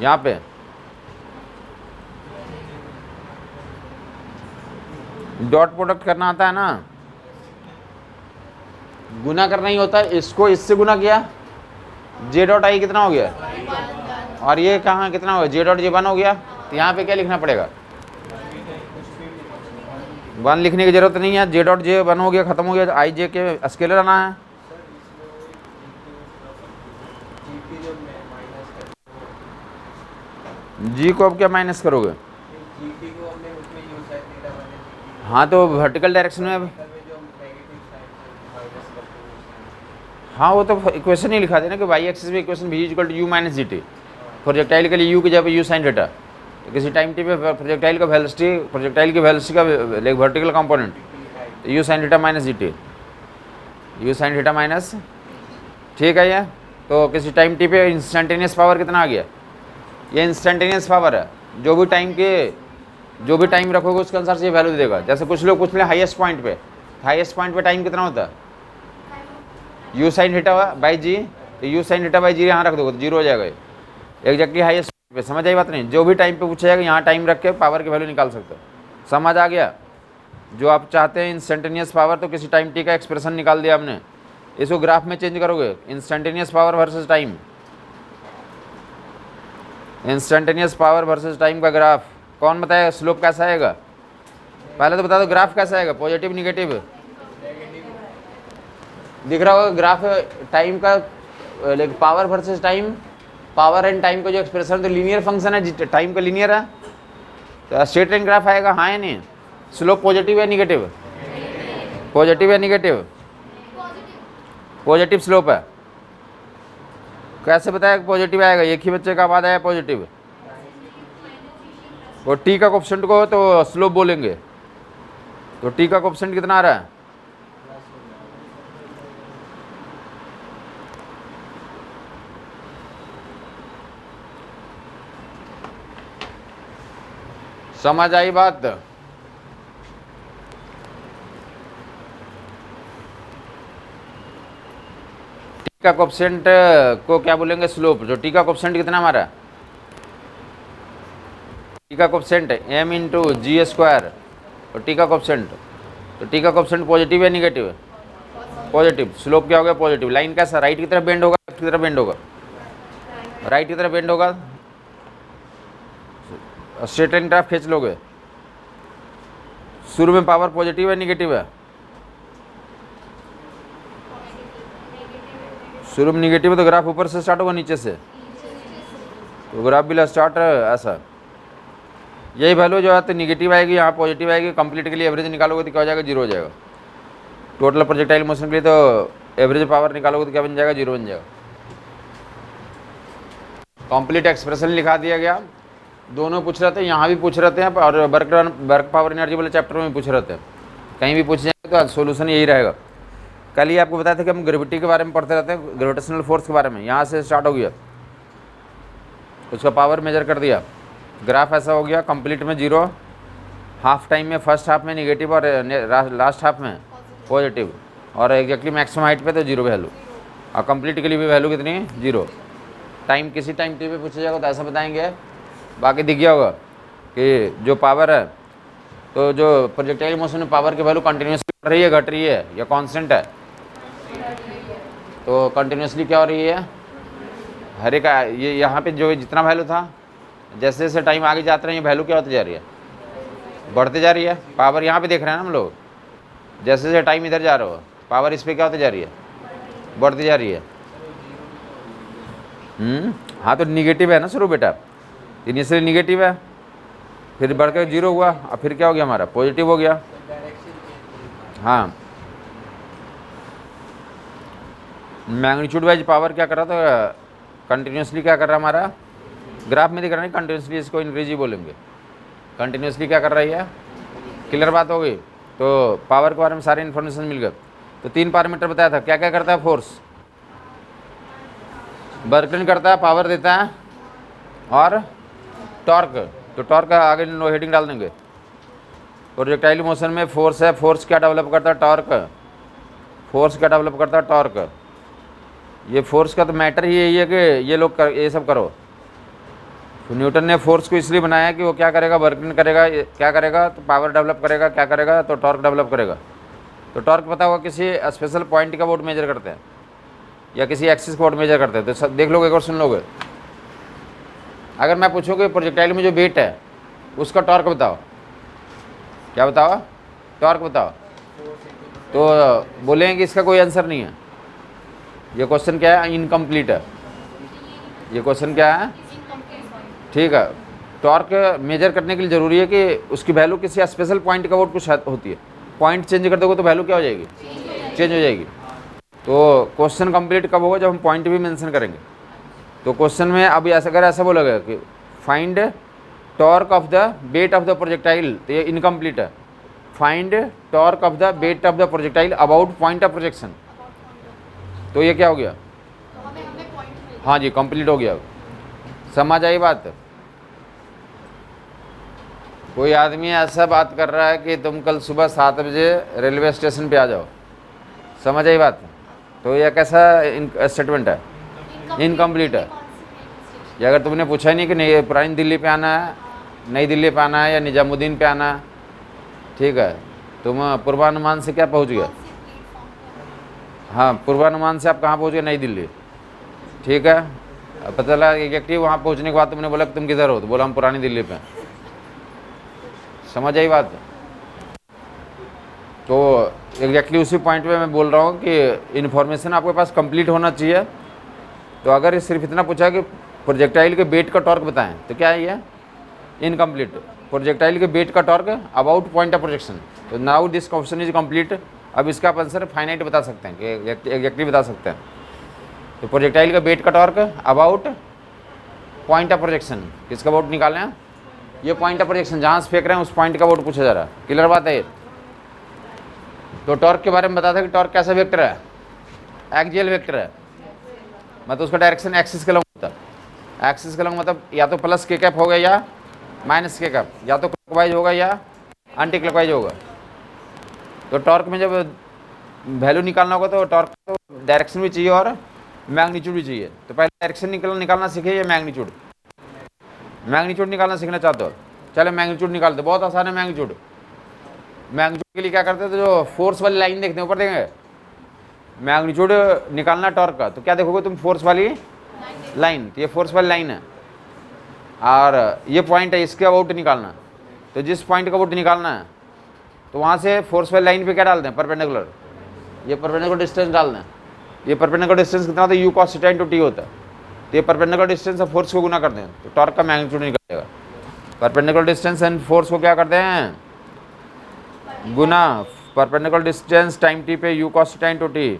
[SPEAKER 1] यहाँ पे? डॉट प्रोडक्ट करना आता है ना, गुना करना ही होता है। इसको इससे गुना किया, जे डॉट आई कितना हो गया? और ये कहाँ कितना हो गया? जे डॉट जे 1 हो गया। तो यहाँ पे क्या लिखना पड़ेगा? 1 लिखने की जरूरत नहीं है। जे डॉट जे 1 हो गया, खत्म हो गया। आई जे के स्केलर आना है। जी को अब क्या माइनस करोगे? हाँ तो वर्टिकल डायरेक्शन में, हाँ वो तो इक्वेशन ही लिखा देना कि वाई एक्सिस में इक्वेशन भी equal to U minus ji T. Projectile के लिए यू की जगह यू साइन थीटा। तो किसी टाइम टी पे प्रोजेक्टाइल का वेलोसिटी, प्रोजेक्टाइल की वेलोसिटी का vertical component you sine theta minus ji T, you sine theta minus. ठीक है। ये तो किसी टाइम टी पे इंस्टेंटेनियस पावर कितना आ गया? ये इंस्टेंटेनियस पावर है। जो भी टाइम रखोगे उसके अनुसार से वैल्यू देगा। जैसे कुछ लोग पूछ ले हाईएस्ट पॉइंट पे टाइम कितना होता है? You sine theta by G, तो यू साइन थीटा बाई जी यहाँ रख दोगे तो 0 हो जाएगा एग्जैक्टली हाईएस्ट पे। समझ आई बात नहीं? जो भी टाइम पे पूछा जाएगा यहाँ टाइम रख के पावर की वैल्यू निकाल सकते हो। समझ आ गया? जो आप चाहते हैं इंस्टेंटेनियस पावर, तो किसी टाइम टी का एक्सप्रेशन निकाल दिया हमने, इसको ग्राफ में चेंज करोगे। Instantaneous power versus time, instantaneous power versus time का ग्राफ कौन बताएगा? स्लोप कैसा आएगा? पहले तो बता दो ग्राफ कैसा आएगा, पॉजिटिव निगेटिव? दिख रहा होगा ग्राफ टाइम का, power versus time, power and time का जो एक्सप्रेशन तो लीनियर फंक्शन है, टाइम का लीनियर है, तो स्ट्रेट लाइन ग्राफ आएगा। हाँ या नहीं? स्लोप पॉजिटिव है निगेटिव? पॉजिटिव है निगेटिव? पॉजिटिव स्लोप है। कैसे बताया पॉजिटिव आएगा? एक ही बच्चे का बाद आया पॉजिटिव, और टी का कोएफिशिएंट को तो स्लोप बोलेंगे। तो टी का कोएफिशिएंट कितना आ रहा है? समझ आई बात? टी का कोएफिशिएंट को क्या बोलेंगे? स्लोप। जो टी का कोएफिशिएंट कितना हमारा? टी का कोएफिशिएंट m इंटू जी स्क्वायर और टी का कोएफिशिएंट, तो टी का कोएफिशिएंट पॉजिटिव है निगेटिव है? पॉजिटिव। स्लोप क्या हो गया? पॉजिटिव। लाइन कैसा? राइट की तरफ बेंड होगा, लेफ्ट की तरफ बेंड होगा? राइट की तरफ बेंड होगा। स्ट्रेट लाइन ग्राफ खींच लोगे, शुरू में पावर पॉजिटिव है निगेटिव है? शुरू में निगेटिव है तो ग्राफ ऊपर से स्टार्ट होगा नीचे से? तो ग्राफ भी स्टार्ट ऐसा, यही वैल्यू जो है तो निगेटिव आएगी, यहाँ पॉजिटिव आएगी। कंप्लीट के लिए एवरेज निकालोगे तो क्या हो जाएगा? जीरो हो जाएगा। टोटल प्रोजेक्टाइल मोशन के लिए तो एवरेज पावर निकालोगे तो क्या बन जाएगा? जीरो बन जाएगा। कंप्लीट एक्सप्रेशन लिखा दिया गया। दोनों पूछ रहे थे, यहाँ भी पूछ रहे थे और वर्क पावर एनर्जी वाले चैप्टर में पूछ रहे थे, कहीं भी पूछ जाएंगे तो सोल्यूशन यही रहेगा। कल ही आपको बताया था कि हम ग्रेविटी के बारे में पढ़ते रहते हैं, ग्रेविटेशनल फोर्स के बारे में। यहाँ से स्टार्ट हो गया, उसका पावर मेजर कर दिया, ग्राफ ऐसा हो गया। कंप्लीट में जीरो, हाफ टाइम में फर्स्ट हाफ में निगेटिव और लास्ट हाफ में पॉजिटिव, और एग्जैक्टली मैक्सिमम हाइट पे तो जीरो वैल्यू, और कंप्लीट के लिए भी वैल्यू कितनी? जीरो। टाइम किसी टाइम टी पे पूछा जाएगा तो ऐसा बताएंगे। बाकी दिख गया होगा कि जो पावर है, तो जो प्रोजेक्टाइल मोशन में पावर की वैल्यू कंटिन्यूसली बढ़ रही है, घट रही है या कांस्टेंट है? तो कंटिन्यूसली क्या हो रही है? हर एक ये यहाँ पे जो जितना वैल्यू था, जैसे जैसे टाइम आगे जाते रहे ये वैल्यू क्या होती जा रही है? बढ़ते जा रही है। पावर यहाँ पे देख रहे हैं ना हम लोग, जैसे जैसे टाइम इधर जा रहा हो पावर इस पर क्या होती जा रही है? बढ़ती जा रही है। हाँ, तो निगेटिव है ना शुरू बेटा, इनिशियली निगेटिव है, फिर बढ़ कर जीरो हुआ, और फिर क्या हो गया हमारा? पॉजिटिव हो गया। हाँ, मैग्नीट्यूड वाइज पावर क्या कर रहा था? कंटिन्यूसली क्या कर रहा है हमारा? ग्राफ में दिख रहा है कंटिन्यूसली, इसको इंक्रीज ही बोलेंगे। कंटिन्यूसली क्या कर रही है? क्लियर बात हो गई। तो पावर के बारे में सारी इन्फॉर्मेशन मिल गई। तो 3 पैरामीटर बताया था, क्या क्या करता है? फोर्स, वर्क डन करता है, पावर देता है, और टॉर्क। तो टॉर्क का आगे हेडिंग डाल देंगे। प्रोजेक्टाइल मोशन में फोर्स है, फोर्स क्या डेवलप करता है? टॉर्क। फोर्स क्या डेवलप करता है? टॉर्क। ये फोर्स का तो मैटर ही यही है कि ये लोग ये सब करो। तो न्यूटन ने फोर्स को इसलिए बनाया कि वो क्या करेगा? वर्क डन करेगा, क्या करेगा? तो पावर डेवलप करेगा, क्या करेगा? तो टॉर्क डेवलप करेगा। तो टॉर्क पता होगा किसी स्पेशल पॉइंट का वोट मेजर करते हैं, या किसी एक्सिस को वोट मेजर करते हैं। तो देख लोगे, एक और सुन लोगे। अगर मैं पूछूँ प्रोजेक्टाइल में जो वेट है उसका टॉर्क बताओ, क्या बताओ? टॉर्क बताओ, तो बोलेंगे कि इसका कोई आंसर नहीं है। ये क्वेश्चन क्या है? इनकम्प्लीट है। ये क्वेश्चन क्या है? ठीक है। टॉर्क मेजर करने के लिए ज़रूरी है कि उसकी वैल्यू किसी स्पेशल पॉइंट का वोट कुछ होती है। पॉइंट चेंज कर दोगे तो वैल्यू क्या हो जाएगी? चेंज हो जाएगी। तो क्वेश्चन कंप्लीट कब होगा? जब हम पॉइंट भी मेंशन करेंगे। तो क्वेश्चन में अब ऐसा अगर ऐसा बोलोगे कि find torque of the weight of the projectile, तो ये इनकम्प्लीट है। Find torque of the weight of the projectile about point of projection, तो ये क्या हो गया? हाँ जी, कंप्लीट हो गया। समझ आई बात? कोई आदमी ऐसा बात कर रहा है कि तुम कल सुबह 7 बजे रेलवे स्टेशन पे आ जाओ, समझ आई बात? तो ये कैसा स्टेटमेंट है? इनकम्प्लीट है। ये अगर तुमने पूछा ही नहीं कि नहीं पुरानी दिल्ली पे आना है, नई दिल्ली पे आना है, या निजामुद्दीन पे आना है, ठीक है, तुम पूर्वानुमान से क्या पहुंच गए? हाँ, पूर्वानुमान से आप कहाँ पहुँच गए? नई दिल्ली, ठीक है। पता चला एग्जैक्टली वहाँ पहुँचने के बाद तुमने बोला कि तुम किधर हो, तो बोला हम पुरानी दिल्ली पे। समझ आई बात? तो एग्जैक्टली उसी पॉइंट पे मैं बोल रहा हूँ कि इन्फॉर्मेशन आपके पास कंप्लीट होना चाहिए। तो अगर ये सिर्फ इतना पूछा कि प्रोजेक्टाइल के वेट का टॉर्क बताएं, तो क्या है ये? इनकम्प्लीट। प्रोजेक्टाइल के वेट का torque about point of projection, तो now this question is complete. अब इसका आप आंसर फाइनाइट बता सकते हैं कि एग्जैक्टली बता सकते हैं। तो प्रोजेक्टाइल का वेट का torque about point of projection, किसका वोट निकालना है? ये पॉइंट ऑफ प्रोजेक्शन जहाँ से फेंक रहे हैं उस पॉइंट का वोट पूछा जा रहा है। क्लियर बात है ये? तो टॉर्क के बारे में बता था कि टॉर्क कैसा वेक्टर है? एक्सियल वेक्टर है, मतलब उसका डायरेक्शन एक्सिस के लंबवत है। एक्सिस के लंबवत मतलब या तो प्लस के कैप होगा या माइनस के कैप, या तो क्लॉकवाइज होगा या एंटी क्लॉकवाइज होगा। तो टॉर्क में जब वैल्यू निकालना होगा तो टॉर्क तो डायरेक्शन भी चाहिए और मैग्नीट्यूड भी चाहिए। तो पहले डायरेक्शन निकालना सीखिए या मैग्नीट्यूड? मैग्नीट्यूड निकालना सीखना चाहते हो? चलो मैग्नीट्यूड निकाल दो, बहुत आसान है मैग्नीट्यूड। मैग्नीट्यूड के लिए क्या करते हैं, तो जो फोर्स वाली लाइन देखते हैं ऊपर देखेंगे, मैग्नीट्यूड निकालना टॉर्क का, तो क्या देखोगे तुम, फोर्स वाली लाइन। तो ये फोर्स वाली लाइन है और ये पॉइंट है, इसके अबाउट निकालना। तो जिस पॉइंट का अबाउट निकालना है तो वहाँ से फोर्स वाली लाइन पे क्या डालते हैं, परपेंडिकुलर, ये परपेंडिकुलर डिस्टेंस डालना है। ये परपेंडिकुलर डिस्टेंस कितना होता है, you cos theta into T होता है। तो ये परपेंडिकुलर डिस्टेंस और फोर्स को गुना करते हैं तो टॉर्क का मैग्नीट्यूड निकलेगा। परपेंडिकुलर डिस्टेंस एंड फोर्स को क्या करते हैं, गुना परपेंडिकुलर डिस्टेंस टाइम टी पे U cos theta into T.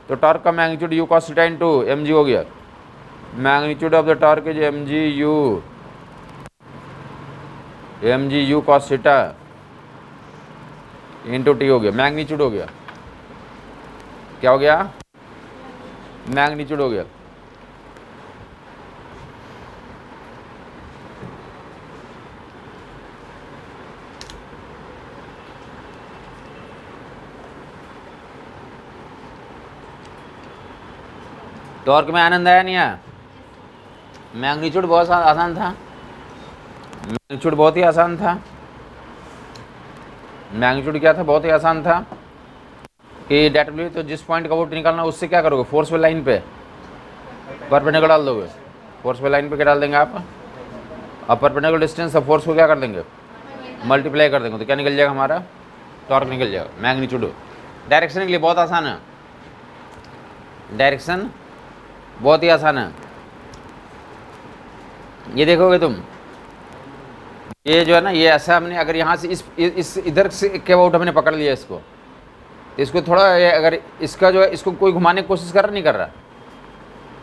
[SPEAKER 1] तो टॉर्क का magnitude U cos theta into M G हो गया। Magnitude of the torque is M ji you cos theta into T हो गया, मैग्नीट्यूड हो गया। क्या हो गया, मैग्नीट्यूड हो गया। टॉर्क में आनंद आया नहीं आया, मैग्नीट्यूड बहुत आसान था, मैग्नीट्यूड बहुत ही आसान था। मैग्नीट्यूड क्या था, बहुत ही आसान था कि डेट डब्ल्यू, तो जिस पॉइंट का वोट निकालना उससे क्या करोगे, फोर्स वाली लाइन पे परपेंडिकुलर डाल दोगे। फोर्स वाली लाइन पे क्या डाल देंगे आप, अब परपेंडिकुलर डिस्टेंस और फोर्स को क्या कर देंगे, मल्टीप्लाई कर देंगे। तो क्या निकल जाएगा हमारा, टॉर्क निकल जाएगा, मैग्नीट्यूड। डायरेक्शन के लिए बहुत आसान है, डायरेक्शन बहुत ही आसान है। ये देखोगे तुम, ये जो है ना, ये ऐसा हमने अगर यहाँ से इस इधर से के अबाउट हमने पकड़ लिया इसको, तो इसको थोड़ा अगर इसका जो है, इसको कोई घुमाने की कोशिश कर रहा नहीं कर रहा,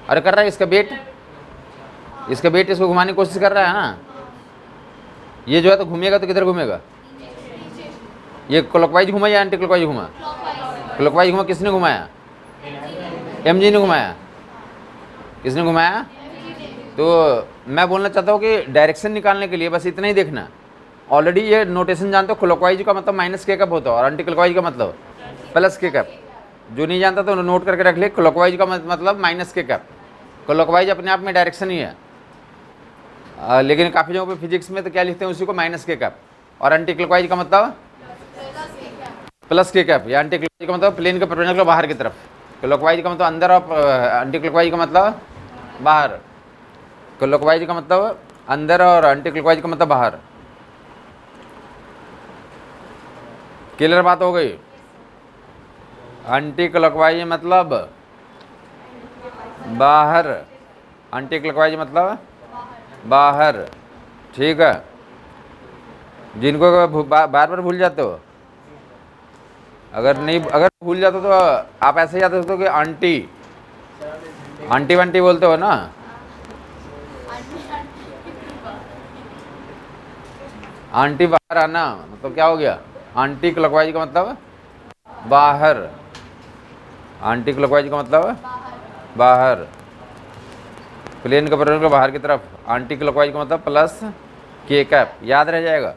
[SPEAKER 1] अरे कर रहा है, इसका वेट इसको घुमाने की कोशिश कर रहा है ना, ये जो है तो घूमेगा, तो किधर घूमेगा, ये क्लॉकवाइज घुमा या एंटी क्लॉकवाइज घुमा, क्लॉकवाइज घुमा। किसने घुमाया, एम जी ने घुमाया। किसने घुमाया, तो मैं बोलना चाहता हूँ कि डायरेक्शन निकालने के लिए बस इतना ही देखना, ऑलरेडी ये नोटेशन जानते हो, क्लॉकवाइज का मतलब माइनस के कप होता है और एंटी क्लॉकवाइज का मतलब प्लस के कप। जो नहीं जानता तो नोट करके रख ले, क्लॉकवाइज का मतलब माइनस के कप। क्लॉकवाइज अपने आप में डायरेक्शन ही है, लेकिन काफ़ी जगहों पे फिजिक्स में तो क्या लिखते हैं उसी को, माइनस के कप। और एंटी क्लॉकवाइज का मतलब प्लस के कप, या एंटी क्लॉकवाइज का मतलब प्लेन के परपेंडिकुलर बाहर की तरफ। क्लॉकवाइज का मतलब अंदर और एंटी क्लॉकवाइज का मतलब बाहर। क्लॉकवाइज का मतलब अंदर और एंटी क्लॉकवाइज का मतलब बाहर। क्लियर बात हो गई। एंटी क्लॉकवाइज मतलब बाहर, एंटी क्लॉकवाइज मतलब बाहर, ठीक है। जिनको बार बार भूल जाते हो, अगर भूल जाते हो तो आप ऐसे याद रखते हो कि आंटी वंटी बोलते हो ना, आंटी बाहर आना मतलब क्या हो गया, आंटी क्लॉकवाइज का मतलब बाहर, आंटी क्लॉकवाइज का मतलब बाहर, प्लेन का परपेंडिकुलर बाहर की तरफ। आंटी क्लॉकवाइज का मतलब प्लस के कैप, याद रह जाएगा।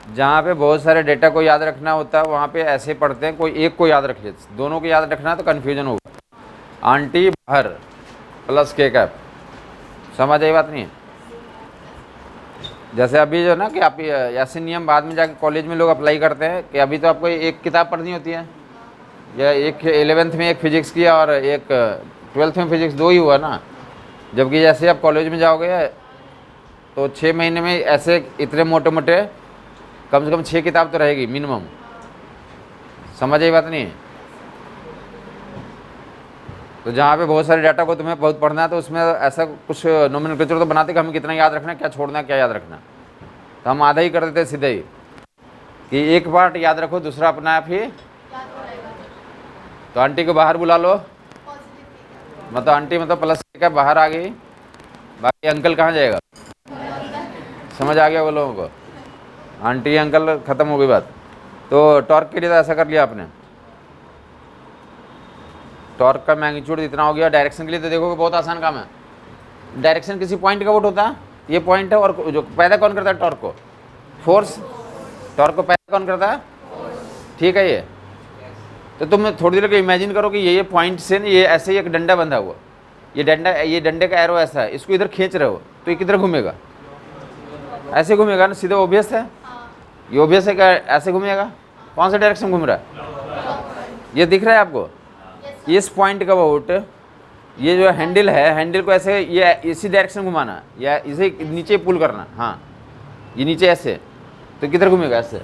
[SPEAKER 1] जहाँ पे बहुत सारे डेटा को याद रखना होता है वहाँ पे ऐसे पढ़ते हैं, कोई एक को याद रख ले, दोनों को याद रखना तो कन्फ्यूजन होगा। आंटी बाहर प्लस के कैप, समझ आई बात नहीं। जैसे अभी जो ना कि आप ऐसे नियम बाद में जाके कॉलेज में लोग अप्लाई करते हैं कि अभी तो आपको एक किताब पढ़नी होती है, या एक 11th में एक फिजिक्स की और एक 12th में फिजिक्स, दो ही हुआ ना। जबकि जैसे आप कॉलेज में जाओगे तो 6 महीने में ऐसे इतने मोटे मोटे कम से कम 6 किताब तो रहेगी मिनिमम, समझ आई बात नहीं। तो जहाँ पे बहुत सारे डाटा को तुम्हें बहुत पढ़ना है तो उसमें ऐसा कुछ नोमेनक्लेचर तो बनाते कि हमें कितना याद रखना है, क्या छोड़ना है, क्या याद रखना है। तो हम आधा ही कर देते सीधे ही कि एक पार्ट याद रखो, दूसरा अपना आप ही। तो आंटी को बाहर बुला लो, मतलब आंटी मतलब प्लस क्या बाहर आ गई, बाकी अंकल कहाँ जाएगा, समझ आ गया वो लोगों को। आंटी अंकल ख़त्म हो गई बात। तो टॉर्क के लिए तो ऐसा कर लिया आपने, टॉर्क का मैग्नीट्यूड इतना हो गया। डायरेक्शन के लिए तो देखोगे बहुत आसान काम है। डायरेक्शन किसी पॉइंट का वोट होता है, ये पॉइंट है, और जो पैदा कौन करता है टॉर्क को, फोर्स। टॉर्क को पैदा कौन करता है, ठीक है। ये तो तुम थोड़ी देर को इमेजिन करो कि ये पॉइंट से ना ये ऐसे ही एक डंडा बंधा हुआ, ये डंडे का एरो ऐसा है, इसको इधर खींच रहे हो तो ये किधर घूमेगा, ऐसे घूमेगा ना, सीधे ऑब्वियस है। ये ओबियस है क्या ऐसे घूमेगा, कौन सा डायरेक्शन घूम रहा है, ये दिख रहा है आपको, इस पॉइंट का अबाउट ये जो हैंडल है, हैंडल को ऐसे ये इसी डायरेक्शन घुमाना या इसे नीचे पुल करना, हाँ ये नीचे ऐसे, तो किधर घूमेगा ऐसे,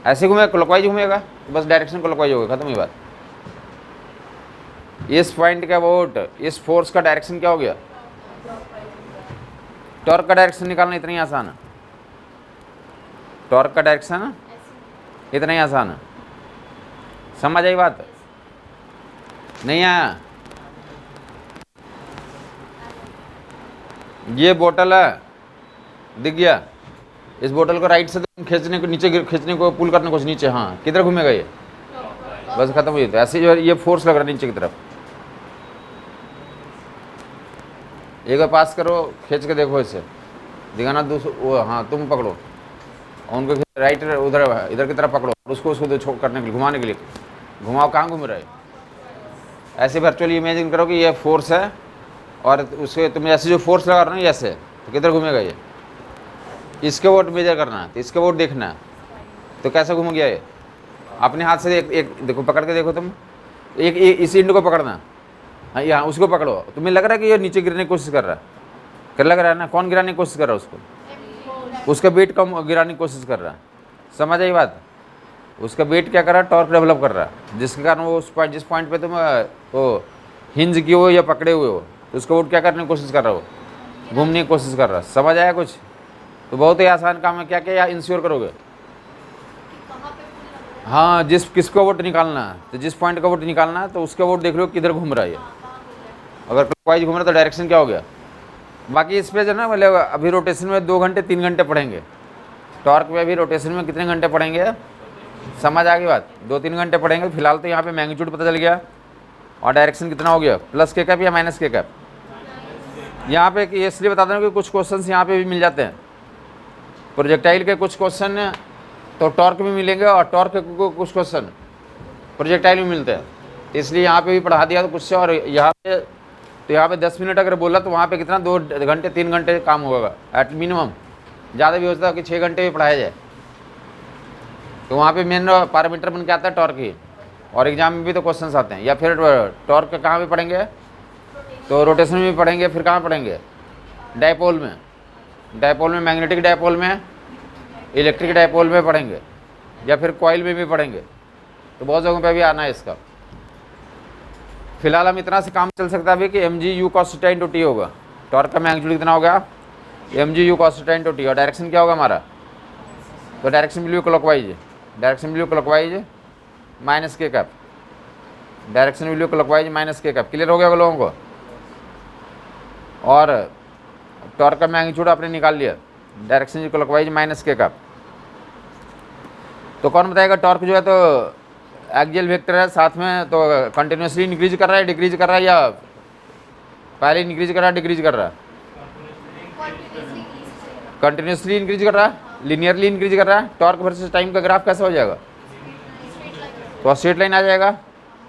[SPEAKER 1] ऐसे घूमेगा, क्लॉकवाइज घूमेगा, तो बस डायरेक्शन क्लॉकवाइज होगा, खत्म ही बात। इस पॉइंट का अबाउट इस फोर्स का डायरेक्शन क्या हो गया, टॉर्क का डायरेक्शन निकालना इतना ही आसान है, टॉर्क का डायरेक्शन इतना ही आसान है, समझ आई बात, नहीं आया। ये बोतल है, दिख गया, इस बोतल को राइट से तुम खींचने को, नीचे खींचने को, पुल करने को नीचे, हाँ किधर घूमेगा ये, बस खत्म हो जाता है। ऐसे जो ये फोर्स लग रहा है नीचे की तरफ, एक बार पास करो, खींच के देखो इसे, दिखाना दूसरे वो, हाँ तुम पकड़ो उनको, राइट उधर इधर की तरफ पकड़ो, उसको उसको छोड़ करने के लिए, घुमाने के लिए, घुमाओ, कहाँ घूम रहे, ऐसे वर्चुअली इमेजिन करो कि ये फोर्स है और उसके तुम ऐसे जो फोर्स लगा रहे हो ऐसे, तो किधर घूमेगा ये, इसके वोट मेजर करना है, तो इसके वोट देखना है, तो कैसे घूम गया ये, अपने हाथ से एक देखो, पकड़ के देखो तुम, एक इस इंड को पकड़ना, हाँ यहाँ उसको पकड़ो, तुम्हें लग रहा है कि ये नीचे गिरने की कोशिश कर रहा है, क्या लग रहा है ना, कौन गिराने की कोशिश कर रहा है उसको, उसका वेट कम गिराने की कोशिश कर रहा है, समझ आई बात, उसका वेट क्या कर रहा है, टॉर्क डेवलप कर रहा है, जिसके कारण वो उस पॉइंट, जिस पॉइंट पे तुम वो हिंज किए हो या पकड़े हुए हो, तो उसका वेट क्या करने की कोशिश कर रहा हो, घूमने की कोशिश कर रहा है, समझ आया कुछ, तो बहुत ही आसान काम है, क्या क्या इंश्योर करोगे, हाँ जिस किसका वोट निकालना है, तो जिस पॉइंट का वोट निकालना है, तो उसका वोट देख लो किधर घूम रहा है ये, अगर क्लॉकवाइज घूम रहा है तो डायरेक्शन क्या हो गया। बाकी इस पे जो ना मतलब अभी रोटेशन में 2 घंटे 3 घंटे पढ़ेंगे, टॉर्क में अभी रोटेशन में कितने घंटे पढ़ेंगे, समझ आ गई बात, 2-3 घंटे पढ़ेंगे। फिलहाल तो यहाँ पे मैग्नीट्यूड पता चल गया और डायरेक्शन कितना हो गया, प्लस के कैप या माइनस के कैप। यहाँ पे ये इसलिए बता दें कि कुछ क्वेश्चन यहाँ पे भी मिल जाते हैं, प्रोजेक्टाइल के कुछ क्वेश्चन तो टॉर्क में मिलेंगे और टॉर्क के कुछ क्वेश्चन प्रोजेक्टाइल में मिलते हैं, इसलिए यहाँ पे भी पढ़ा दिया तो कुछ से। और यहाँ पे तो यहाँ पे 10 मिनट अगर बोला तो वहाँ पे कितना 2 घंटे 3 घंटे काम होगा एट मिनिमम, ज़्यादा भी हो सकता है कि 6 घंटे भी पढ़ाया जाए। तो वहाँ पे मेन पैरामीटर बन के आता है टॉर्क ही, और एग्जाम में भी तो क्वेश्चन आते हैं। या फिर टॉर्क कहाँ भी पढ़ेंगे, तो रोटेशन में भी पढ़ेंगे, फिर कहाँ पढ़ेंगे, डायपोल में, डायपोल में, मैग्नेटिक डायपोल में, इलेक्ट्रिक डायपोल में पढ़ेंगे, या फिर कॉइल में भी पढ़ेंगे, तो बहुत जगहों पे भी आना है इसका। फिलहाल हम इतना से काम चल सकता है अभी कि m ji you cos theta into t होगा, टॉर्क का मैग्नीट्यूड कितना होगा, m ji you cos theta into t, और डायरेक्शन क्या होगा हमारा, तो direction blue clockwise, direction blue clockwise minus k cap, direction blue clockwise minus k cap. Clear हो गया लोगों को। और टॉर्क का मैग्नीट्यूड आपने निकाल लिया, direction clockwise minus k cap. तो कौन बताएगा टॉर्क जो है तो एक्सियल वेक्टर है, साथ में तो कंटिन्यूसली इंक्रीज कर रहा है, डिक्रीज कर रहा है, या पहले इंक्रीज कर रहा है, डिक्रीज कर रहा है, कंटिन्यूसली इंक्रीज कर रहा है, लीनियरली इंक्रीज कर रहा है। टॉर्क वर्सेस टाइम का ग्राफ कैसा हो जाएगा, तो स्ट्रेट लाइन आ जाएगा,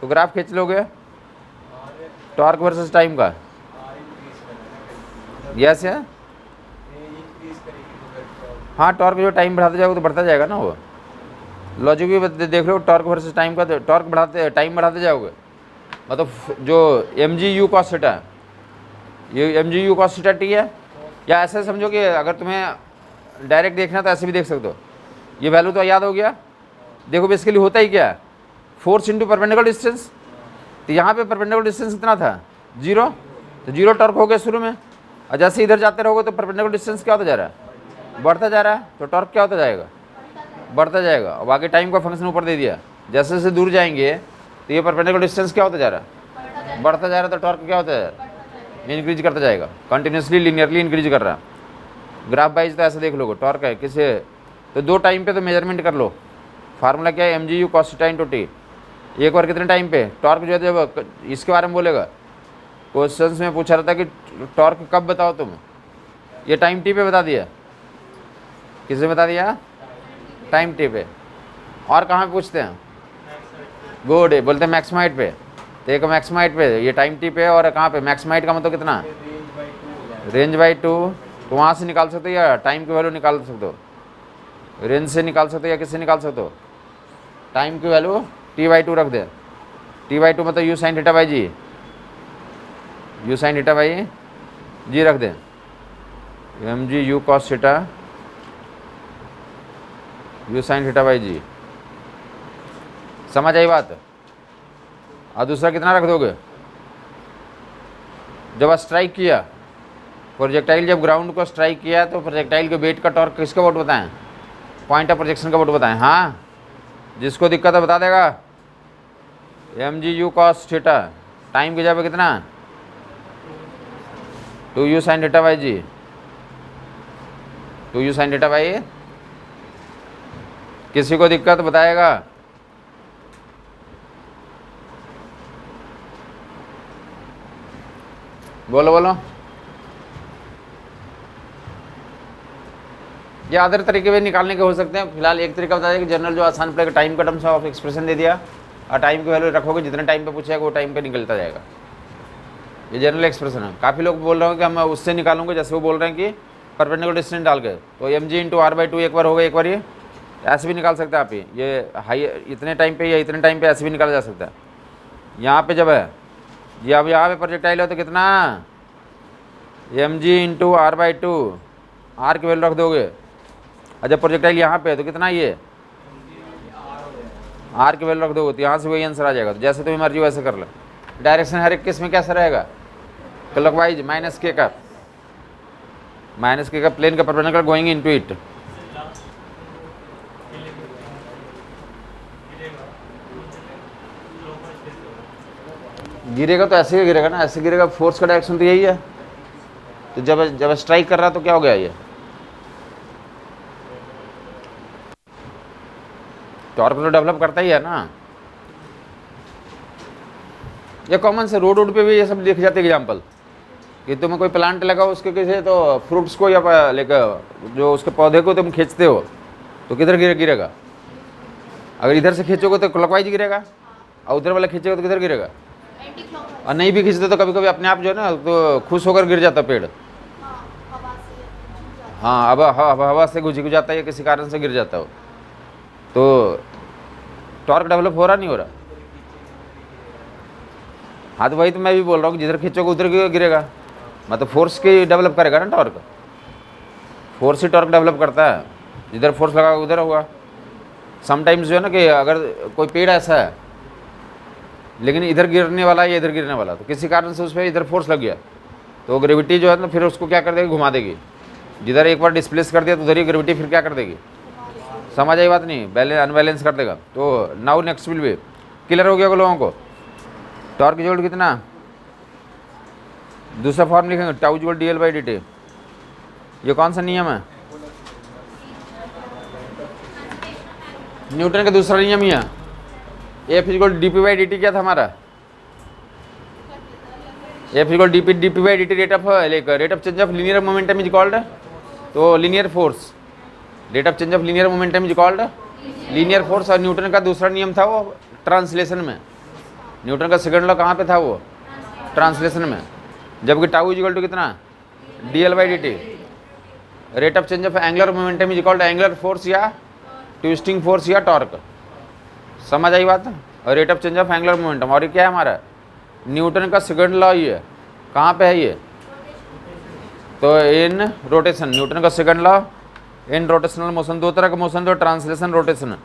[SPEAKER 1] तो ग्राफ खींच लोगे टॉर्क वर्सेस टाइम का, यस है, हाँ टॉर्क जो टाइम बढ़ाते जाओगे तो बढ़ता जाएगा ना, वो लॉजिक भी देख लो, टॉर्क वर्सेस टाइम का, तो टॉर्क बढ़ाते टाइम बढ़ाते जाओगे, मतलब जो m ji you cos theta, ये M G you cos theta t है। या ऐसे समझो कि अगर तुम्हें डायरेक्ट देखना तो ऐसे भी देख सकते हो, ये वैल्यू तो याद हो गया। देखो बेसिकली होता ही क्या है, फोर्स इंटू परपेंडिकुलर डिस्टेंस, तो यहाँ पे परपेंडिकुलर डिस्टेंस कितना था 0, तो 0 टॉर्क हो गया शुरू में, और जैसे इधर जाते रहोगे तो परपेंडिकुलर डिस्टेंस क्या होता जा रहा है, बढ़ता जा रहा है, तो टॉर्क क्या होता जाएगा, बढ़ता जाएगा। और बाकी टाइम का फंक्शन ऊपर दे दिया, जैसे जैसे दूर जाएंगे तो ये परपेंडिकुलर डिस्टेंस क्या होता जा रहा है, बढ़ता जा रहा है, तो टॉर्क क्या होता है, इंक्रीज करता जाएगा, कंटिन्यूसली लीनियरली इंक्रीज कर रहा है। ग्राफ वाइज तो ऐसे देख लोगे टॉर्क है किसे, तो 2 टाइम पे तो मेजरमेंट कर लो। फार्मूला क्या है, M ji you cos theta into T. एक बार कितने टाइम पे टॉर्क जो है, जब इसके बारे में बोलेगा, क्वेश्चंस में पूछा रहता कि टॉर्क कब बताओ तुम, ये टाइम टी पे बता दिया, किसे बता दिया, टाइम टी पे। और कहाँ पे पूछते हैं, गुड, बोलते हैं मैक्सिमम हाइट पे, तो एक मैक्सिमम हाइट पे, ये टाइम टी पे, और कहाँ पे मैक्सिमम हाइट का मतलब कितना, रेंज बाई 2, तो वहाँ से निकाल सकते हो, या टाइम की वैल्यू निकाल सकते हो। रेंज से निकाल सकते हो या किससे निकाल सकते हो? टाइम की वैल्यू t/2 रख दे। t/2 मतलब u sin theta by g, u sin theta by g रख दे। mg u cos theta u sin theta by g. समझ आई बात? और दूसरा कितना रख दोगे? जब स्ट्राइक किया प्रोजेक्टाइल, जब ग्राउंड को स्ट्राइक किया तो प्रोजेक्टाइल के वेट का टॉर्क किसका वोट बताएं? पॉइंट ऑफ प्रोजेक्शन का वोट बताएं। हाँ, जिसको दिक्कत है बता देगा। mg u cos theta time की जगह कितना? 2u sin theta by G, 2u sin theta by. किसी को दिक्कत बताएगा? बोलो बोलो। ये अदर तरीके भी निकालने के हो सकते हैं। फिलहाल एक तरीका बता दें कि जनरल जो आसान पड़ेगा, टाइम का टर्म्स ऑफ एक्सप्रेशन दे दिया और टाइम की वैल्यू रखोगे, जितने टाइम पे पूछेगा वो टाइम पे निकलता जाएगा। ये जनरल एक्सप्रेशन है। काफ़ी लोग बोल रहे हो कि हम उससे निकालूंगे, जैसे वो बोल रहे हैं कि परपेंडिकुलर डिस्टेंस डाल के, तो mg इंटू r/2 एक बार होगा, एक बार ये ऐसे भी निकाल सकते हैं आप। ये हाई इतने टाइम पे या इतने टाइम पे ऐसे भी निकाला जा सकता है। यहाँ पे जब है ये, अब यहाँ पे प्रोजेक्टाइल हो तो कितना mg इंटू r/2, r की वैल्यू रख दोगे। और जब प्रोजेक्टाइल यहाँ पे है तो कितना ये r की वैल्यू रख दोगे, तो यहाँ से वही आंसर आ जाएगा। तो जैसे तुम्हें मर्जी वैसे कर लो। डायरेक्शन हर एक केस में कैसा रहेगा? क्लॉकवाइज, माइनस के का प्लेन का परपेंडिकुलर गोइंग इनटू इट। गिरेगा तो ऐसे ही गिरेगा ना, ऐसे गिरेगा। फोर्स का डायरेक्शन तो यही है। तो जब स्ट्राइक कर रहा तो क्या हो गया? ये टॉर्क तो डेवलप करता ही है ना। ये कॉमन से रोड पे भी ये सब लिख जाते एग्जाम्पल कि तुम्हें कोई प्लांट लगाओ, उसके किसी तो फ्रूट्स को या लेकर जो उसके पौधे को तुम खींचते हो तो किधर गिरेगा? अगर इधर से खींचोगे तो क्लॉकवाइज गिरेगा, और उधर वाला खींचोगे तो किधर गिरेगा? और नहीं भी खींचते तो कभी कभी अपने आप जो है ना तो खुश होकर गिर जाता पेड़। हाँ, अब हवा से घुस जाता है या किसी कारण से गिर जाता हो। तो टॉर्क डेवलप हो रहा नहीं हो रहा? हाँ, तो वही तो मैं भी बोल रहा हूँ कि जिधर खींचोगे उधर गिरेगा। मतलब फोर्स की डेवलप करेगा ना टॉर्क, फोर्स ही टॉर्क डेवलप करता है। जिधर फोर्स लगा उधर होगा। समटाइम्स जो है ना कि अगर कोई पेड़ ऐसा है लेकिन इधर गिरने वाला है या इधर गिरने वाला, तो किसी कारण से उस पर इधर फोर्स लग गया तो ग्रेविटी जो है ना फिर उसको क्या कर देगी? घुमा देगी। जिधर एक बार डिस्प्लेस कर दिया तो उधर ही ग्रेविटी फिर क्या कर देगी? समझ आई बात? नहीं, बैलेंस अनबैलेंस कर देगा। तो now next will be clear हो गया लोगों को? टॉर्क इक्वल कितना? दूसरा फॉर्म लिखेंगे, टाउ इक्वल dl/dt। ये कौन सा नियम है? न्यूटन का दूसरा नियम ही है। F इक्वल dp/dt क्या था हमारा? F equal dp/dt rate of change of linear momentum is called, तो linear force, rate of change of linear momentum is called linear force. और न्यूटन का दूसरा नियम था वो ट्रांसलेशन में। न्यूटन का सेकंड लॉ कहाँ पे था? वो ट्रांसलेशन में। जबकि टाउ इज इक्वल टू कितना? dl/dt। Rate of change of angular momentum is called angular force या ट्विस्टिंग फोर्स या टॉर्क। समझ आई बात? और rate of change of angular momentum, और ये क्या है हमारा? न्यूटन का सेकंड लॉ ही है। कहाँ पे है ये? तो इन रोटेशन, न्यूटन का second law in rotational motion. दो तरह का मोशन, तो ट्रांसलेशन, रोटेशन,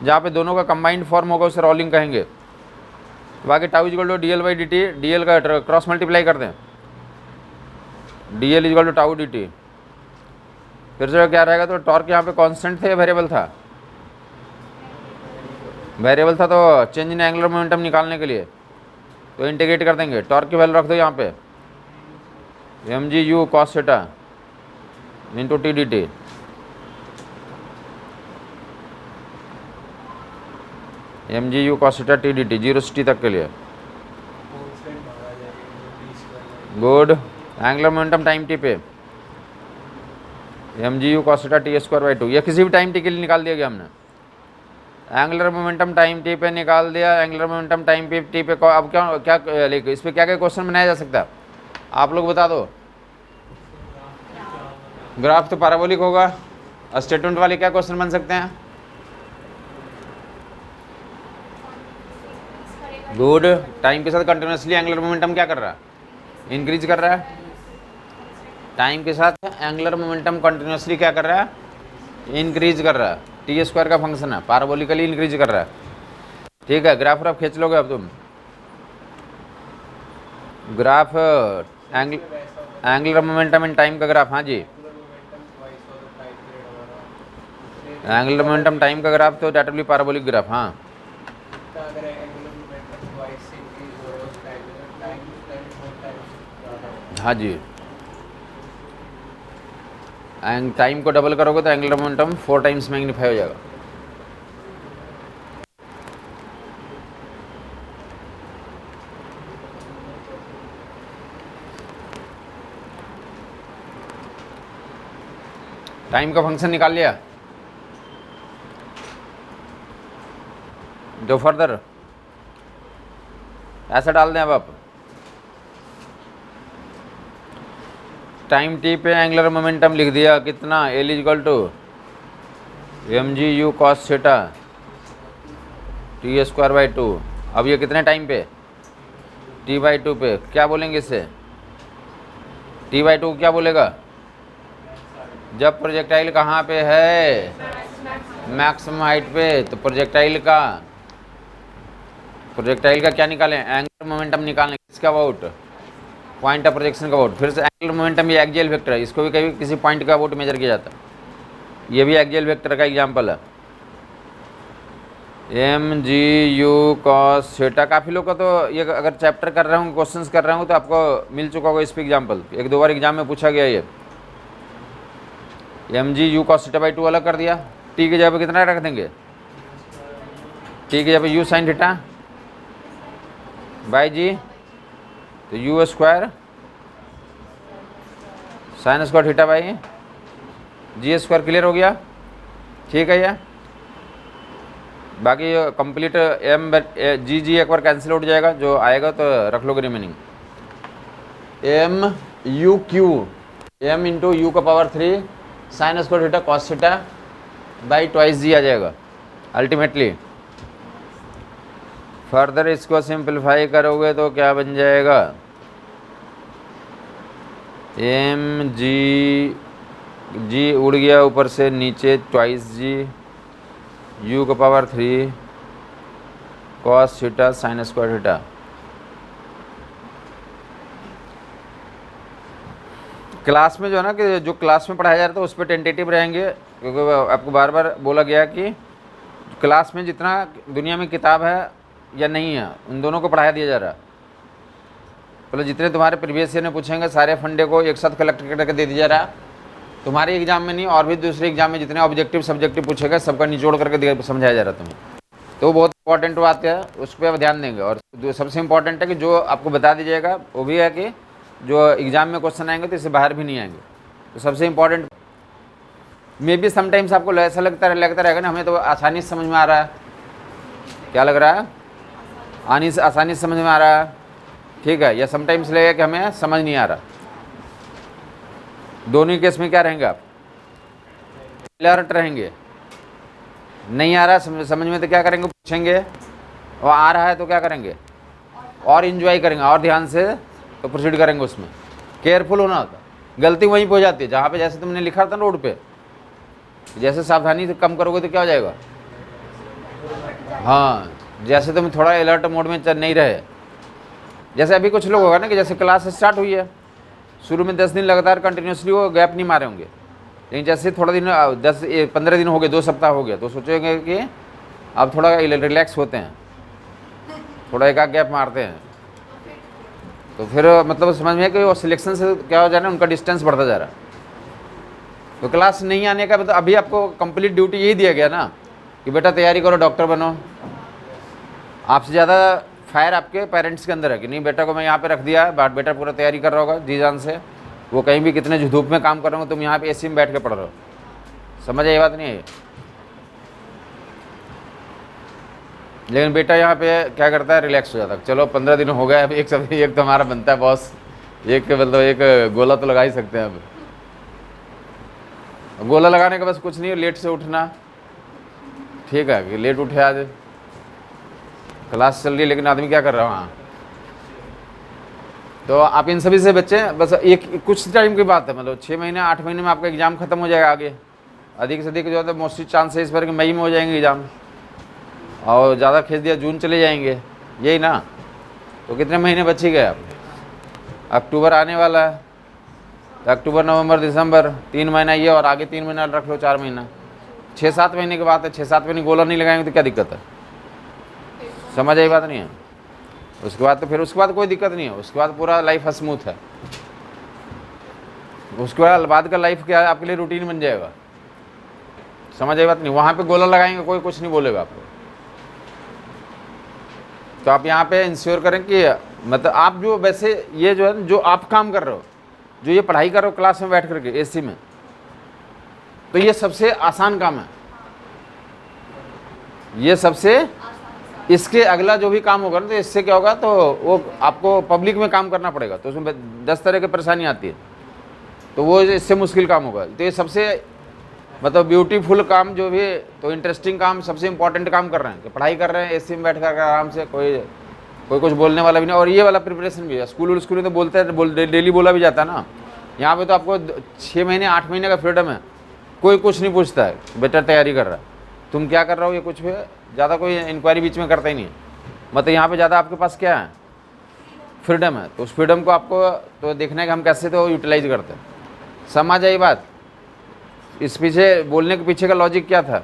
[SPEAKER 1] जहाँ पे दोनों का कंबाइंड फॉर्म होगा उसे रोलिंग कहेंगे। बाकी tau is equal to dl/dt, dl का क्रॉस मल्टीप्लाई कर दें, dl is equal to tau dt। फिर जो क्या रहेगा? तो टॉर्क यहाँ पे कांस्टेंट थे, वेरिएबल था? वेरिएबल था। तो चेंज इन एंगुलर मोमेंटम निकालने के लिए तो इंटीग्रेट कर देंगे। टॉर्क की वैल्यू रख दो यहाँ पे mg u cos theta into T D T. mg u cos theta T D T 0 से t तक के लिए। Good. Angular momentum time t पे mg u cos theta t²/2, या किसी भी टाइम t के लिए निकाल दिया गया हमने। एंगुलर मोमेंटम टाइम t पे निकाल दिया। एंगुलर मोमेंटम टाइम पे t पे अब क्या लिखो? इस पे क्या क्या क्वेश्चन बनाया जा सकता है? आप लोग बता दो। ग्राफ तो पैराबोलिक होगा, स्टेटमेंट वाले क्या क्वेश्चन बन सकते हैं? गुड। टाइम के साथ कंटिन्यूसली एंगुलर मोमेंटम क्या कर रहा है? इंक्रीज कर रहा है। टाइम के साथ एंगुलर मोमेंटम कंटिन्यूसली क्या कर रहा है? इंक्रीज कर रहा है। टी स्क्वायर का फंक्शन है, पाराबोलिकली इंक्रीज कर रहा है। ठीक है, ग्राफ आप खींच लोगे अब तुम, graph angular momentum in time का ग्राफ। हाँ जी, एंगुलर मोमेंटम टाइम का ग्राफ तो that will be parabolic graph. हाँ हाँ जी, टाइम को डबल करोगे तो एंगुलर मोमेंटम 4 टाइम्स मैग्नीफाई हो जाएगा। टाइम का फंक्शन निकाल लिया? जो फर्दर ऐसा डाल दें अब आप, टाइम टी पे एंगुलर मोमेंटम लिख दिया कितना, L is equal to M ji you cos theta T square by 2। अब ये कितने टाइम पे? टी बाई 2 पे। क्या बोलेंगे इसे? टी बाई 2 क्या बोलेगा? जब प्रोजेक्टाइल कहाँ पे है? मैक्सिमम हाइट पे। तो प्रोजेक्टाइल का क्या निकालें? एंगुलर मोमेंटम निकालें। किसका अबाउट? पॉइंट ऑफ प्रोजेक्शन का अबाउट। फिर से एंगुलर मोमेंटम ये एक्सियल वेक्टर है, इसको भी कभी किसी पॉइंट का अबाउट मेजर किया जाता है। ये भी एक्सियल वेक्टर का एग्जांपल है। M ji you cos theta. काफ़ी लोग का तो ये अगर चैप्टर कर रहा हूँ, क्वेश्चंस कर रहा हूँ तो आपको मिल चुका होगा इस पर एग्जाम्पल, 1-2 बार एग्जाम में पूछा गया ये। M G you cos theta by 2 अलग कर दिया, टी की जगह पे कितना रख देंगे? टी की जगह पे U sine theta by G, तो U square sine square theta by G square. Clear हो गया? ठीक है। ये बाकी कंप्लीट एम जी जी एक बार कैंसिल हो जाएगा, जो आएगा तो रख लोगे remaining. M u q, m into u का power 3 sine square theta cos theta by twice g आ जाएगा अल्टीमेटली। फर्दर इसको सिंप्लीफाई करोगे तो क्या बन जाएगा? एम जी उड़ गया ऊपर से नीचे, ट्वाइस जी यू का power 3 cos theta sine square theta. Class में जो है ना, कि जो क्लास में पढ़ाया जा रहा था उस पर टेंटेटिव रहेंगे, क्योंकि आपको बार बार बोला गया कि क्लास में जितना दुनिया में किताब है या नहीं है, उन दोनों को पढ़ाया दिया जा रहा है। मतलब जितने तुम्हारे प्रीवियस ईयर में पूछेंगे सारे फंडे को एक साथ कलेक्ट करके दे दिया जा रहा है। तुम्हारे एग्जाम में नहीं, और भी दूसरे एग्जाम में जितने ऑब्जेक्टिव सब्जेक्टिव पूछेगा सबका निचोड़ करके समझाया जा रहा है तुम्हें। तो बहुत इंपॉर्टेंट बात है, उस पर ध्यान देंगे। और सबसे इंपॉर्टेंट है कि जो आपको बता दीजिएगा वो भी है कि जो एग्जाम में क्वेश्चन आएंगे तो इससे बाहर भी नहीं आएंगे। तो सबसे इंपॉर्टेंट मे बी समटाइम्स आपको ऐसा लगता रहेगा ना, हमें तो आसानी से समझ में आ रहा है। क्या लग रहा है? आसानी से समझ में आ रहा है, ठीक है। या समटाइम्स लगेगा कि हमें समझ नहीं आ रहा। दोनों ही केस में क्या रहेंगे आप? अलर्ट रहेंगे। नहीं आ रहा समझ में तो क्या करेंगे? पूछेंगे। और आ रहा है तो क्या करेंगे? और इन्जॉय करेंगे, और ध्यान से तो प्रोसीड करेंगे। उसमें केयरफुल होना होता है। गलती वहीं पे हो जाती है जहाँ पे जैसे तुमने लिखा था रोड पे, जैसे सावधानी से कम करोगे तो क्या हो जाएगा? हाँ, जैसे तुम थोड़ा अलर्ट मोड में नहीं रहे। जैसे अभी कुछ लोग होगा ना कि जैसे क्लास स्टार्ट हुई है, शुरू में 10 दिन लगातार कंटिन्यूसली वो गैप नहीं मारे होंगे, लेकिन जैसे थोड़ा दिन 10-15 दिन हो गए, 2 सप्ताह हो गया, तो सोचेंगे कि अब थोड़ा रिलैक्स होते हैं, थोड़ा एक आध गैप मारते हैं। तो फिर मतलब समझ में कि वो सिलेक्शन से क्या हो जा रहा है, उनका डिस्टेंस बढ़ता जा रहा है। तो क्लास नहीं आने का मतलब अभी आपको कंप्लीट ड्यूटी यही दिया गया ना कि बेटा तैयारी करो, डॉक्टर बनो। आपसे ज़्यादा फायर आपके पेरेंट्स के अंदर है कि नहीं, बेटा को मैं यहाँ पे रख दिया है, बाट बेटा पूरा तैयारी कर रहा होगा जी जान से, वो कहीं भी कितने धूप में काम कर रहे हो, तुम यहाँ पे एसी में बैठ के पढ़ रहे हो। समझ ये बात नहीं है? लेकिन बेटा यहाँ पे क्या करता है? रिलैक्स हो जाता है। चलो 15 दिन हो गया, अब एक तो हमारा बनता है बॉस, एक मतलब एक गोला तो लगा ही सकते हैं अब। गोला लगाने का बस कुछ नहीं है, लेट से उठना, ठीक है, कि लेट उठे आज, क्लास चल रही है लेकिन आदमी क्या कर रहा है वहाँ। तो आप इन सभी से बचें। बस एक कुछ टाइम की बात है, मतलब 6 महीने 8 महीने में आपका एग्ज़ाम खत्म हो जाएगा। आगे अधिक से अधिक जो है मोस्टली चांस है इस बार कि मई में हो जाएंगे एग्ज़ाम, और ज़्यादा खींच दिया जून चले जाएंगे, यही ना। तो कितने महीने बच ही गए आप, अक्टूबर आने वाला है, तो अक्टूबर नवंबर दिसंबर 3 महीना ये, और आगे 3 महीना रख लो, 4 महीना, 6-7 महीने की बात है। 6-7 महीने गोला नहीं लगाएंगे तो क्या दिक्कत है, समझ आई बात नहीं है। उसके बाद तो फिर उसके बाद कोई दिक्कत नहीं है, उसके बाद पूरा लाइफ स्मूथ है। उसके बाद का लाइफ क्या है, आपके लिए रूटीन बन जाएगा, समझ आई बात नहीं। वहाँ पे गोला लगाएंगे कोई कुछ नहीं बोलेगा आपको। तो आप यहाँ पे इंश्योर करें कि मतलब आप जो वैसे ये जो है जो आप काम कर रहे हो, जो ये पढ़ाई कर रहे हो क्लास में बैठ करके एसी में, तो ये सबसे आसान काम है, ये सबसे, इसके अगला जो भी काम होगा ना, तो इससे क्या होगा, तो वो आपको पब्लिक में काम करना पड़ेगा, तो उसमें 10 तरह की परेशानी आती है, तो वो इससे मुश्किल काम होगा। तो ये सबसे मतलब ब्यूटीफुल काम जो भी, तो इंटरेस्टिंग काम, सबसे इंपॉर्टेंट काम कर रहे हैं, कि पढ़ाई कर रहे हैं एसी में बैठ कर आराम से, कोई कुछ बोलने वाला भी नहीं। और ये वाला प्रिपरेशन भी है, स्कूल में तो बोलते हैं, डेली बोला भी जाता है ना। यहाँ पे तो आपको 6 महीने 8 महीने का फ्रीडम है, कोई कुछ नहीं पूछता है, बेटा तैयारी कर रहा है, तुम क्या कर रहे हो, ये कुछ भी ज़्यादा कोई इंक्वायरी बीच में करता ही नहीं है। मतलब यहाँ पे ज़्यादा आपके पास क्या है, फ्रीडम है। तो उस फ्रीडम को आपको तो देखना है कि हम कैसे तो यूटिलाइज करते हैं। समझ आई बात। इस पीछे बोलने के पीछे का लॉजिक क्या था,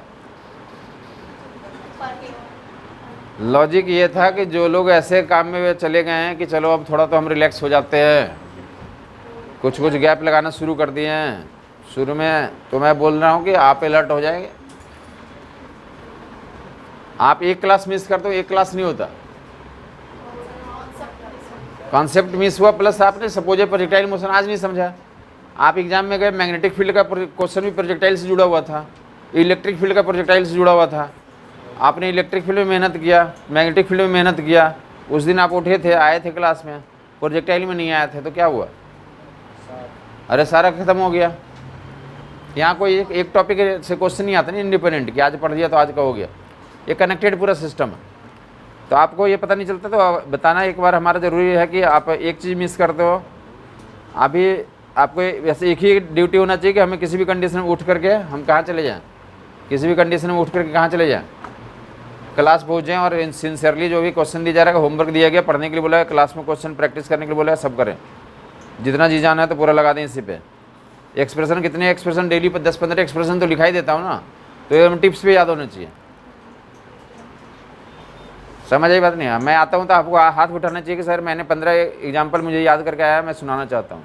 [SPEAKER 1] लॉजिक ये था कि जो लोग ऐसे काम में चले गए हैं कि चलो अब थोड़ा तो हम रिलैक्स हो जाते हैं, कुछ गैप लगाना शुरू कर दिए हैं शुरू में, तो मैं बोल रहा हूँ कि आप अलर्ट हो जाएंगे। आप एक क्लास मिस करते हो, एक क्लास नहीं होता, कॉन्सेप्ट मिस हुआ, प्लस आपने सपोज प्रोजेक्टाइल मोशन आज नहीं समझा। आप एग्जाम में गए, मैग्नेटिक फील्ड का क्वेश्चन भी प्रोजेक्टाइल से जुड़ा हुआ था, इलेक्ट्रिक फील्ड का प्रोजेक्टाइल से जुड़ा हुआ था, आपने इलेक्ट्रिक फील्ड में मेहनत किया, मैग्नेटिक फील्ड में मेहनत किया, उस दिन आप उठे थे, आए थे क्लास में, प्रोजेक्टाइल में नहीं आए थे, तो क्या हुआ, अरे सारा खत्म हो गया। यहाँ कोई एक टॉपिक से क्वेश्चन नहीं आता नहीं इंडिपेंडेंट कि आज पढ़ दिया तो आज का हो गया, ये कनेक्टेड पूरा सिस्टम है। तो आपको ये पता नहीं चलता, तो बताना एक बार हमारा ज़रूरी है कि आप एक चीज़ मिस करते हो। अभी आपको वैसे एक ही ड्यूटी होना चाहिए कि हमें किसी भी कंडीशन में उठ करके हम कहाँ चले जाएँ, किसी भी कंडीशन में उठ करके कहाँ चले जाएँ, क्लास पहुँच जाएँ, और सिंसियरली जो भी क्वेश्चन दिया जा रहा है, होमवर्क दिया गया, पढ़ने के लिए बोला है, क्लास में क्वेश्चन प्रैक्टिस करने के लिए बोला है, सब करें, जितना जी जाना है तो पूरा लगा दें इसी पे। एक्सप्रेशन कितने एक्सप्रेशन डेली पर 10-15 एक्सप्रेशन तो लिखाई देता हूँ ना, तो ये टिप्स भी याद होना चाहिए। समझ आई बात नहीं है। मैं आता हूँ तो आपको हाथ उठाना चाहिए कि सर मैंने 15 एग्जाम्पल मुझे याद करके आया, मैं सुनाना चाहता हूँ।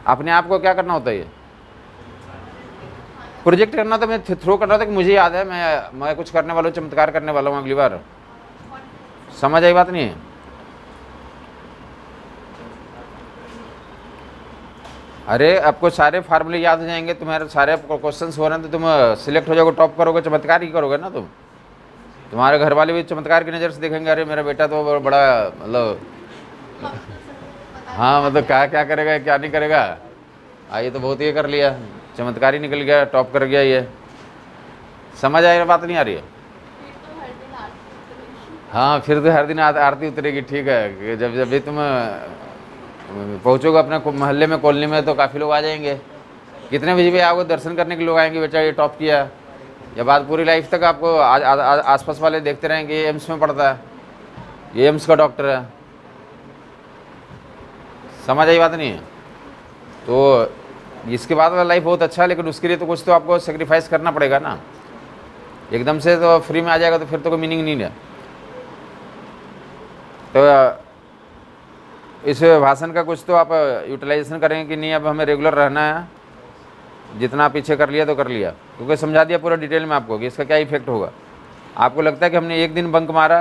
[SPEAKER 1] अपने आप को क्या करना होता है, ये प्रोजेक्ट करना, तो मैं थ्रो करना था कि मुझे याद है, मैं कुछ करने वाला हूँ, चमत्कार करने वाला हूँ अगली बार। समझ आई बात नहीं है। अरे आपको सारे फार्मूले याद हो जाएंगे, तुम्हारे सारे क्वेश्चंस हो रहे हैं, तो तुम सिलेक्ट हो जाओगे, टॉप करोगे, चमत्कार ही करोगे ना तुम। तुम्हारे घर वाले भी चमत्कार की नज़र से देखेंगे, अरे मेरा बेटा तो बड़ा मतलब हाँ, मतलब क्या करेगा क्या नहीं करेगा, ये तो बहुत ये कर लिया, चमत्कार ही निकल गया, टॉप कर गया ये। समझ आएगा, बात नहीं आ रही है। हाँ, फिर तो हर दिन आरती उतरेगी, ठीक है, कि जब भी तुम पहुँचोगे अपने मोहल्ले में, कॉलोनी में, तो काफ़ी लोग आ जाएंगे। कितने बजे भी आओगे, दर्शन करने के लोग आएंगे, बेटा ये टॉप किया, या बाद पूरी लाइफ तक आपको आसपास वाले देखते रहेंगे, ये एम्स में पढ़ता है, ये एम्स का डॉक्टर है। समझ आई बात नहीं है। तो इसके बाद वाला लाइफ बहुत अच्छा है, लेकिन उसके लिए तो कुछ तो आपको सेक्रीफाइस करना पड़ेगा ना। एकदम से तो फ्री में आ जाएगा तो फिर तो कोई मीनिंग नहीं है। तो इस भाषण का कुछ तो आप यूटिलाइजेशन करेंगे कि नहीं, अब हमें रेगुलर रहना है, जितना पीछे कर लिया तो कर लिया, क्योंकि समझा दिया पूरा डिटेल में आपको कि इसका क्या इफेक्ट होगा। आपको लगता है कि हमने एक दिन बंक मारा,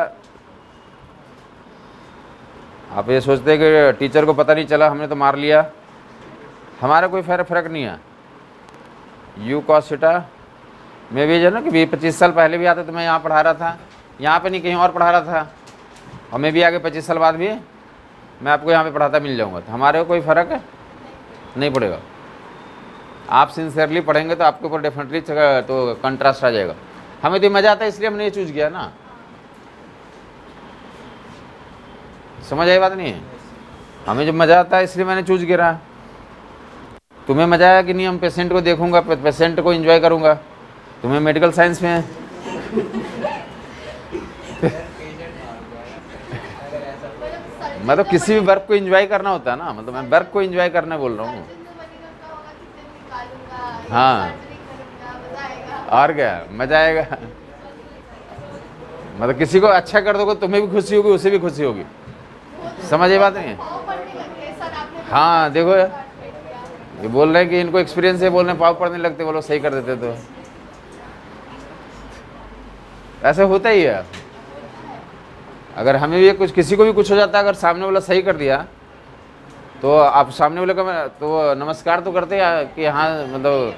[SPEAKER 1] आप ये सोचते हैं कि टीचर को पता नहीं चला, हमने तो मार लिया, हमारा कोई फर्क नहीं है। यू कॉस थीटा में भी जो ना कि 25 साल पहले भी आता तो मैं यहाँ पढ़ा रहा था, यहाँ पे नहीं कहीं और पढ़ा रहा था, और मैं भी आगे 25 साल बाद भी मैं आपको यहाँ पे पढ़ाता मिल जाऊँगा, तो हमारे को कोई फ़र्क है नहीं पड़ेगा। आप सिंसियरली पढ़ेंगे तो आपके ऊपर डेफिनेटली तो कंट्रास्ट आ जाएगा। हमें तो मज़ा आता है इसलिए हमने ये चूज किया ना, समझ आई बात नहीं है? हमें जब मज़ा आता है इसलिए मैंने चूज किया। तुम्हें मज़ा आया कि नहीं? हम पेशेंट को देखूंगा, पेशेंट को एंजॉय करूंगा। तुम्हें मेडिकल साइंस में मैं तो किसी भी वर्क को एंजॉय करना होता है ना, मतलब मैं वर्क को एंजॉय करना बोल रहा हूँ। हाँ, और क्या मजा आएगा। मतलब किसी को अच्छा कर दोगे तुम्हें भी खुशी होगी, उसे भी खुशी होगी। समझ ये बात नहीं है? हाँ देखो ये बोल रहे हैं कि इनको एक्सपीरियंस है, बोल रहे हैं पाव पढ़ने लगते, बोलो सही कर देते तो ऐसे होता ही है। अगर हमें भी कुछ, किसी को भी कुछ हो जाता है, अगर सामने वाला सही कर दिया तो आप सामने वाले का तो नमस्कार तो करते हैं कि हाँ मतलब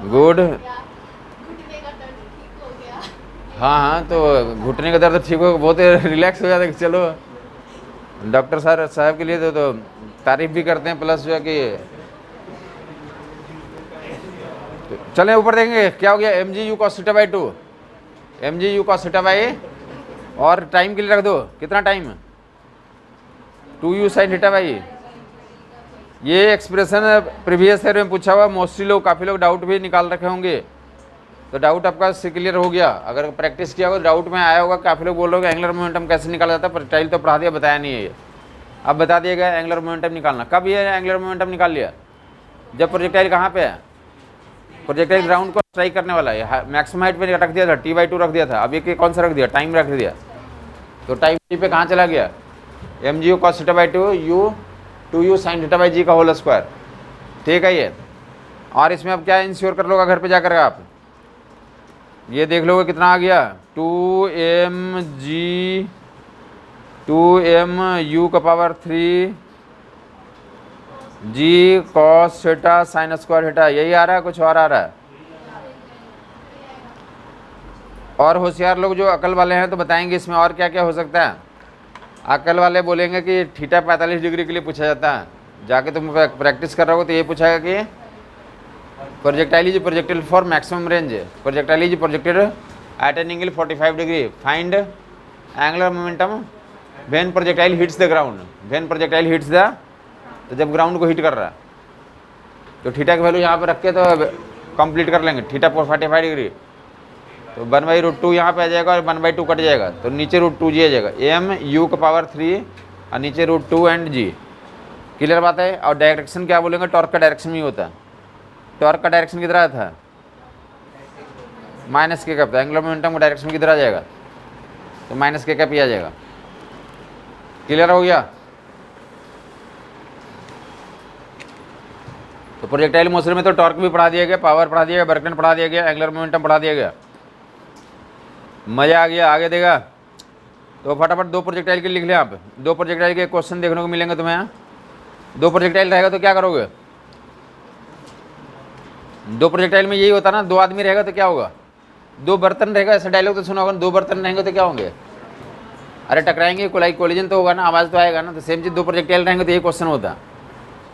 [SPEAKER 1] गुड। हाँ हाँ, तो घुटने का दर्द ठीक हो, बहुत रिलैक्स हो जाता है कि चलो डॉक्टर साहब के लिए तो तारीफ भी करते हैं, प्लस जो है कि तो चले ऊपर देखेंगे क्या हो गया। M G you cos theta by 2, M ji you cos theta by, और टाइम के लिए रख दो कितना time, 2u sine theta by. ये एक्सप्रेशन प्रीवियस ईयर में पूछा हुआ, मोस्टली लोग, काफ़ी लोग डाउट भी निकाल रखे होंगे, तो डाउट आपका क्लियर हो गया। अगर प्रैक्टिस किया होगा डाउट में आया होगा। काफ़ी लोग बोल रहे हो एंगुलर मोमेंटम कैसे निकाला जाता है, प्रोजेक्टाइल तो पढ़ा दिया, बताया नहीं है ये, अब बता दिया गया एंगुलर मोमेंटम निकालना। कब ये एंगुलर मोमेंटम निकाल लिया? जब प्रोजेक्टाइल कहाँ पे है, प्रोजेक्टाइल ग्राउंड को स्ट्राइक करने वाला है, मैक्सिमम हाइट पे रख दिया था, t/2 रख दिया था। अब ये कौन सा रख दिया, टाइम रख दिया, तो टाइम पे कहाँ चला गया, M G you cos theta by 2 u 2u sine theta by g का होल स्क्वायर। ठीक है ये। और इसमें अब क्या इंश्योर कर लोगे घर पे जाकर आप, ये देख लोगे कितना आ गया, 2m का power 3 g cos theta sine square theta. यही आ रहा है, कुछ और आ रहा है? और होशियार लोग जो अकल वाले हैं तो बताएंगे इसमें और क्या क्या हो सकता है। अकल वाले बोलेंगे कि थीटा 45 डिग्री के लिए पूछा जाता है। जाके तुम प्रैक्टिस कर रहे हो तो ये पूछाएगा कि projectile is projected for maximum range, projectile is projected at an angle 45 degree, find angular momentum when projectile hits the ground, when projectile hits the, तो जब ग्राउंड को हिट कर रहा है तो थीटा की वैल्यू यहाँ पे रख के तो कंप्लीट कर लेंगे। थीटा 45 डिग्री तो 1/√2 यहाँ पे आ जाएगा और 1/2 कट जाएगा, तो नीचे √2g आ जाएगा, एम यू का पावर 3 और नीचे √2 एंड जी। क्लियर बात है? और डायरेक्शन क्या बोलेंगे, टॉर्क का डायरेक्शन ही होता है। टॉर्क का डायरेक्शन किधर था, माइनस के कप, एंगुलर मोमेंटम का डायरेक्शन किधर आ जाएगा, तो माइनस के कप ही आ जाएगा। क्लियर हो गया? तो प्रोजेक्टाइल मोशन में तो टॉर्क भी पढ़ा दिया गया, पावर पढ़ा दिया गया, वर्क डन पढ़ा दिया गया, एंगुलर मोमेंटम पढ़ा दिया गया। मजा आ गया? आगे देगा तो फटाफट दो प्रोजेक्टाइल के लिख लें आप। दो प्रोजेक्टाइल के क्वेश्चन देखने को मिलेंगे तुम्हें यहाँ। दो प्रोजेक्टाइल रहेगा तो क्या करोगे, दो प्रोजेक्टाइल में यही होता ना, दो आदमी रहेगा तो क्या होगा, दो बर्तन रहेगा, ऐसा डायलॉग तो सुना होगा, दो बर्तन रहेंगे तो क्या होंगे, अरे टकराएंगे, कोलिजन तो होगा ना, आवाज़ तो आएगा ना। तो सेम चीज़ दो प्रोजेक्टाइल रहेंगे तो यही क्वेश्चन होता है।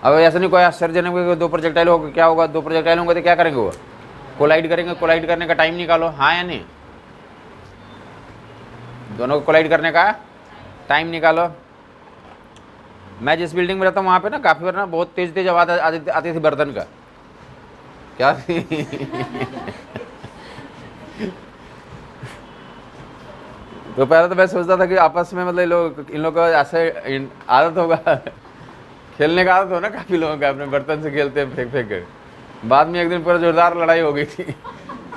[SPEAKER 1] अब ऐसा नहीं कोई आश्चर्यजनक होगा, दो प्रोजेक्टाइल होगा क्या होगा, दो प्रोजेक्टाइल होंगे तो क्या करेंगे, वो कोलाइड करेंगे। कोलाइड करने का टाइम निकालो, हाँ या नहीं, दोनों को कोलाइड करने का टाइम निकालो। मैं जिस बिल्डिंग में रहता हूँ वहाँ पे ना काफ़ी बार ना बहुत तेज तेज आवाज़ आती थी बर्तन का, क्या तो पहले तो मैं सोचता था कि आपस में मतलब इन लोग का ऐसे आदत होगा, खेलने का आदत हो ना काफ़ी लोगों का, अपने बर्तन से खेलते हैं फेंक फेंक कर। बाद में एक दिन पूरा जोरदार लड़ाई हो गई थी,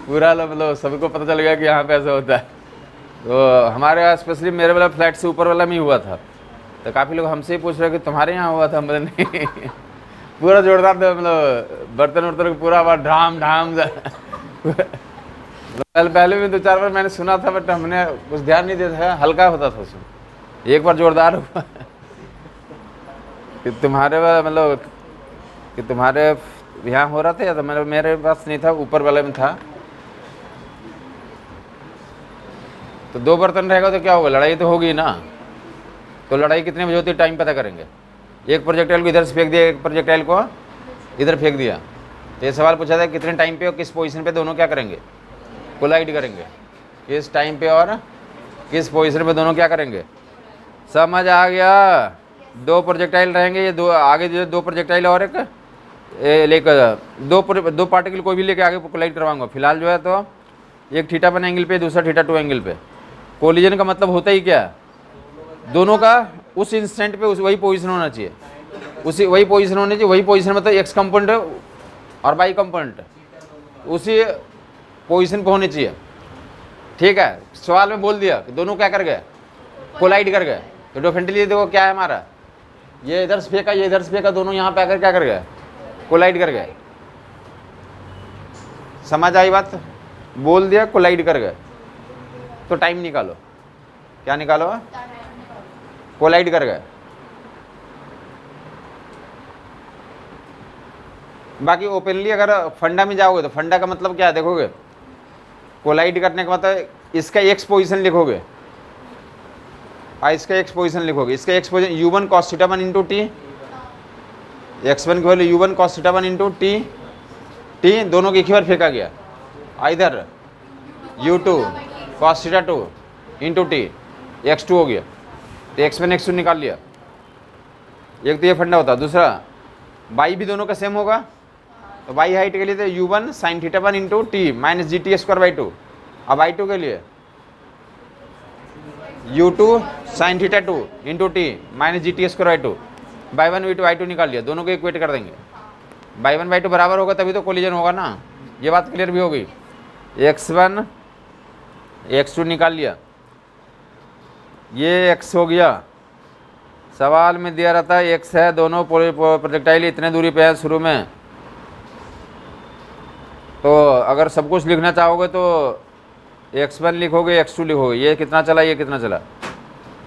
[SPEAKER 1] पूरा मतलब सबको पता चल गया कि यहाँ पे ऐसा होता है। तो हमारे यहाँ स्पेशली मेरे वाला फ्लैट से ऊपर वाला में ही हुआ था, तो काफ़ी लोग हमसे ही पूछ रहे कि तुम्हारे यहाँ हुआ था, मतलब नहीं पूरा जोरदार मतलब बर्तन वर्तन पूरा आवाज ढाम ढाम पहले भी 2-4 बार मैंने सुना था, बट हमने कुछ ध्यान नहीं दिया था, हल्का होता था उसमें। एक बार जोरदार हुआ कि तुम्हारे मतलब कि तुम्हारे यहाँ हो रहा था, या तो मतलब मेरे पास नहीं था, ऊपर वाले में था। तो दो बर्तन रहेगा तो क्या होगा, लड़ाई तो होगी ना। तो लड़ाई कितने बजे होती है टाइम पता करेंगे। एक प्रोजेक्टाइल को इधर से फेंक दिया, एक प्रोजेक्टाइल को इधर फेंक दिया, तो ये सवाल पूछा था कितने टाइम पे और किस पोजीशन पे दोनों क्या करेंगे, कोलाइड करेंगे। किस टाइम पे और किस पोजीशन पे दोनों क्या करेंगे। समझ आ गया। दो प्रोजेक्टाइल रहेंगे, ये दो आगे जो दो प्रोजेक्टाइल और एक लेकर दो पार्टिकल कोई भी लेके आगे कोलाइड करवाऊंगा। फिलहाल जो है तो एक θ1 एंगल पे, दूसरा θ2 एंगल पे। कोलिजन का मतलब होता ही क्या, दोनों का उस इंस्टेंट पे वही पोजीशन होना चाहिए, उसी वही पोजीशन होनी चाहिए। वही पोजीशन मतलब एक्स कंपोनेंट और वाई कंपोनेंट उसी पोजीशन पे होनी चाहिए। ठीक है, सवाल में बोल दिया कि दोनों क्या कर गए, कोलाइड कर गए। तो डेफिनेटली देखो क्या है हमारा, ये इधर से फेंका, ये इधर से फेंका, दोनों यहाँ पे आकर क्या कर गए, कोलाइड कर गए। समझ आई बात, बोल दिया कोलाइड कर गए। तो टाइम निकालो, क्या निकालो, कोलाइड कर गए। बाकी ओपनली अगर फंडा में जाओगे तो फंडा का मतलब क्या है देखोगे, कोलाइड करने का मतलब इसका एक्स पोजीशन लिखोगे और इसका एक्स पोजीशन लिखोगे। इसका x position u1 cos θ1 into t, x1 की value u1 cos θ1 into t, t दोनों की एक ही बार फेंका गया। इधर u2 cos θ2 into T, x2 हो गया, तो x1 x2 निकाल लिया। एक तो ये फंडा होता है। दूसरा y भी दोनों का सेम होगा, तो y हाइट के लिए तो u1 sin θ1 into T minus G T square by two. अब y2 के लिए u2 sin θ2 into T minus G T square by two. By one v2 y2 निकाल लिया, दोनों को इक्वेट कर देंगे। बाई वन बाई टू बराबर होगा तभी तो कोलिजन होगा ना, ये बात क्लियर भी होगी। x1 x2 निकाल लिया, ये x हो गया। सवाल में दिया रहता है x है, दोनों प्रोजेक्टाइल इतने दूरी पे है शुरू में। तो अगर सब कुछ लिखना चाहोगे तो x1 लिखोगे, x2 लिखोगे। ये कितना चला, ये कितना चला।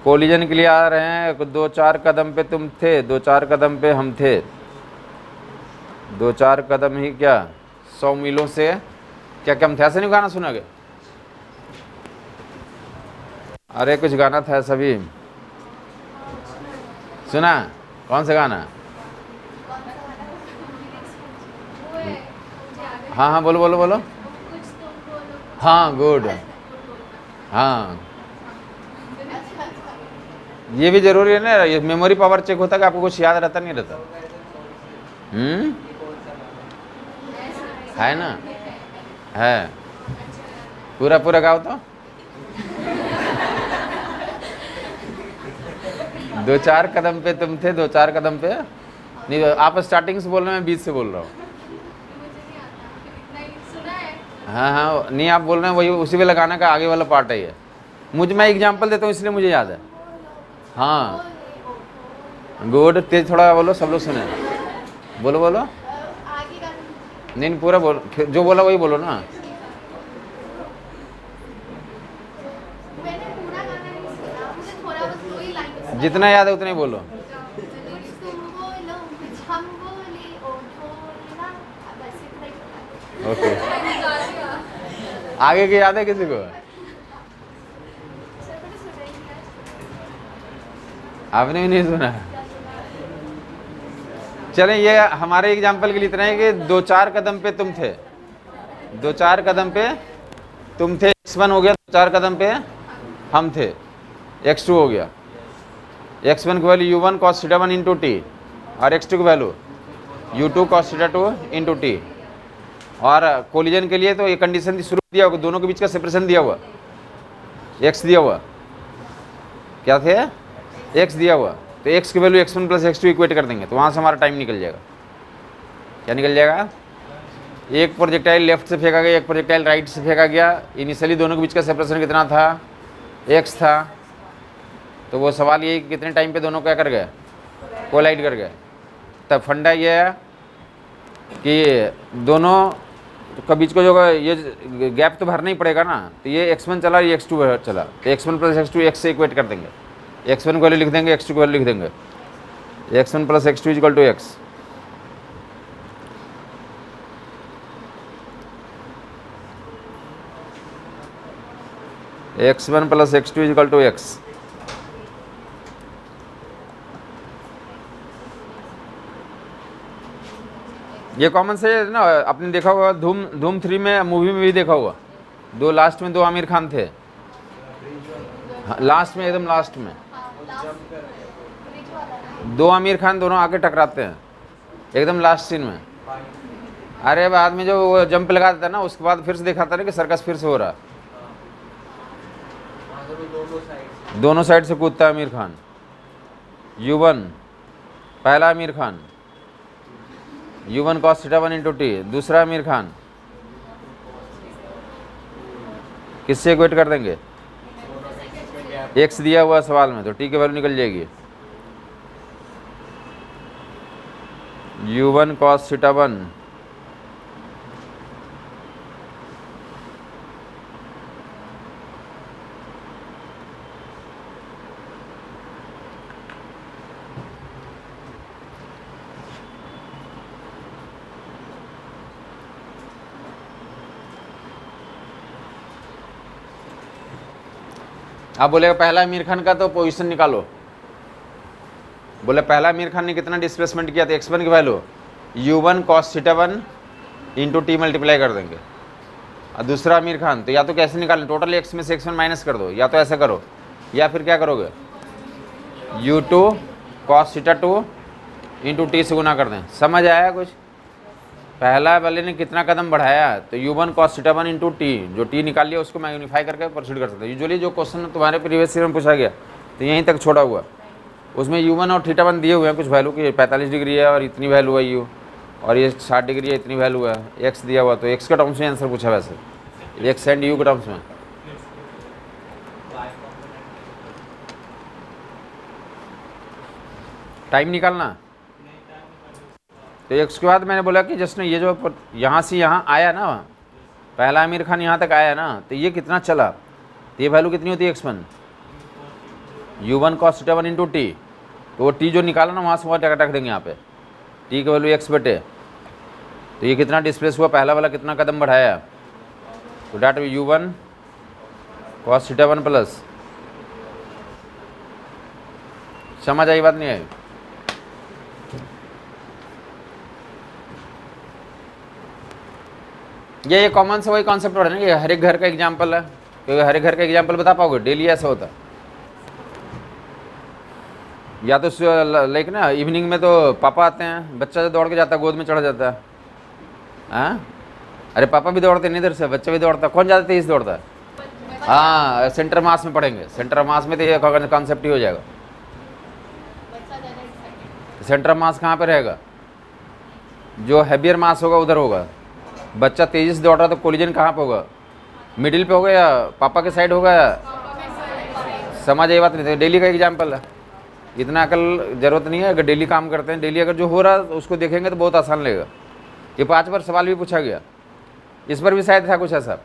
[SPEAKER 1] कोलिजन के लिए आ रहे हैं, 2-4 कदम पे तुम थे, 2-4 कदम पे हम थे। 2-4 कदम ही क्या 100 मीलों से, क्या क्या हम थे, ऐसे नहीं गाना सुना गया। अरे कुछ गाना था सभी सुना, कौन सा गाना। हाँ हाँ बोलो बोलो बोलो। हाँ गुड, हाँ ये भी जरूरी है ना, ये मेमोरी पावर चेक होता है कि आपको कुछ याद रहता नहीं रहता। है ना, है पूरा पूरा गाओ तो। 2-4 कदम पे तुम थे, 2-4 कदम पे नहीं, आप स्टार्टिंग से बोल रहे हैं, मैं बीच से बोल रहा हूँ। हाँ हाँ नहीं, आप बोल रहे हैं वही उसी वाला गाना का आगे वाला पार्ट है ये। मुझे मैं एग्जांपल देता हूँ इसलिए मुझे याद है। हाँ गुड, तेज थोड़ा बोलो, सब लोग सुने। बोलो बोलो, नहीं पूरा बोलो, जो बोला वही बोलो ना। जितना याद है उतना ही बोलो। ओके, आगे की याद है किसी को। आपने भी नहीं सुना। चलें, ये हमारे एग्जाम्पल के लिए इतना है कि 2-4 कदम पे तुम थे, 2-4 कदम पे तुम थे, x1 हो गया, 2-4 कदम पे हम थे, x2 हो गया। x1 की value u1 cos θ1 into t और x2 की value u2 cos θ2 into t. और कोलिजन के लिए तो ये कंडीशन शुरू दिया होगा, दोनों के बीच का सेपरेशन दिया हुआ, x दिया हुआ, क्या थे, x दिया हुआ, तो x की value x1 plus x2 equate कर देंगे, तो वहाँ से हमारा टाइम निकल जाएगा। क्या निकल जाएगा, एक प्रोजेक्टाइल लेफ्ट से फेंका गया, एक प्रोजेक्टाइल राइट से फेंका गया। इनिशियली दोनों के बीच का सेपरेशन कितना था, x था। तो वो सवाल ये कितने टाइम पे दोनों क्या कर गए, कोलाइड कर गए। तब फंडा ये है कि दोनों के बीच को जो ये गैप तो भरना ही पड़ेगा ना, तो ये x1 चला, ये x2 चला, तो x1 प्लस x2 x से इक्वेट कर देंगे। x1 को वैल्यू लिख देंगे, x2 को वैल्यू लिख देंगे, x1 plus x2 equal to x। x1 plus x2 equal to x। ये कॉमन से है ना, आपने देखा होगा धूम धूम 3 में, मूवी में भी देखा होगा, दो लास्ट में दो आमिर खान थे। हाँ, लास्ट में, एकदम लास्ट में दो आमिर खान दोनों आके टकराते हैं एकदम लास्ट सीन में। अरे बाद में जो वो जंप लगा देता है ना, उसके बाद फिर से दिखाता है कि सर्कस फिर से हो रहा है, दोनों साइड से कूदता है आमिर खान। U1 पहला Aamir Khan, U1 cos theta 1 into T, दूसरा आमिर खान, किससे इक्वेट कर देंगे? x दिया हुआ सवाल में, तो t की वैल्यू निकल जाएगी U1 cos थीटा 1 आप बोलेगा पहला आमिर खान का तो पोजीशन निकालो। बोले पहला आमिर खान ने कितना डिस्प्लेसमेंट किया, तो x1 की value U1 cos theta 1 into T multiply कर देंगे। और दूसरा आमिर खान तो या तो कैसे निकालें, टोटल x में से x1 माइनस कर दो, या तो ऐसा करो, या फिर क्या करोगे U2 cos theta 2 into T से गुना कर दें। समझ आया कुछ? पहला वाले ने कितना कदम बढ़ाया, तो U1 cos theta 1 into T, जो टी निकाल लिया उसको मैग्नीफाई करके प्रोसीड कर सकते हैं। यूजुअली जो क्वेश्चन तुम्हारे प्रीवियस ईयर में पूछा गया तो यहीं तक छोड़ा हुआ, उसमें U1 और थीटा 1 दिए हुए हैं कुछ वैल्यू की, 45 डिग्री है और इतनी वैल्यू है U, और ये 60 डिग्री है इतनी वैल्यू है, x दिया हुआ, तो x के टर्म्स में आंसर पूछा वैसे, x एंड U के टर्म्स में। टाइम निकालना, तो x के बाद मैंने बोला कि जस्ट ये जो यहाँ से यहाँ आया ना, पहला आमिर खान यहाँ तक आया ना, तो ये कितना चला, तो ये वैल्यू कितनी होती है x1 U1 cos theta 1 into T, तो वो टी जो निकाला ना वहाँ से वहाँ टक देंगे यहाँ पे, टी की वैल्यू x बटे, तो ये कितना डिस्प्लेस हुआ, पहला वाला कितना कदम बढ़ाया, तो date U1 cos theta 1 plus. समझ आई बात नहीं आई? ये कॉमन से वही कॉन्सेप्ट हो रहा है ना, कि हर एक घर का एग्जाम्पल है, क्योंकि हर एक घर का एग्जाम्पल बता पाओगे, डेली ऐसा होता। या तो लाइक ना इवनिंग में तो पापा आते हैं, बच्चा जो दौड़ के जाता है गोद में चढ़ जाता है, हाँ अरे पापा भी दौड़ते नहीं इधर से, बच्चा भी दौड़ता है, कौन ज़्यादा तेज दौड़ता है? हाँ सेंटर मास में पढ़ेंगे, सेंटर मास में तो ये कॉन्सेप्ट ही हो जाएगा। सेंटर मास कहाँ पे रहेगा? जो हैवियर मास होगा उधर होगा। बच्चा तेजी से दौड़ रहा तो कोलिजन कहाँ पे होगा? मिडिल पे होगा या पापा के साइड होगा? समझ ये बात नहीं, डेली का एग्जाम्पल है, इतना अकल जरूरत नहीं है। अगर डेली काम करते हैं, डेली अगर जो हो रहा है उसको देखेंगे तो बहुत आसान लगेगा। ये 5 बार सवाल भी पूछा गया, इस पर भी शायद था कुछ ऐसा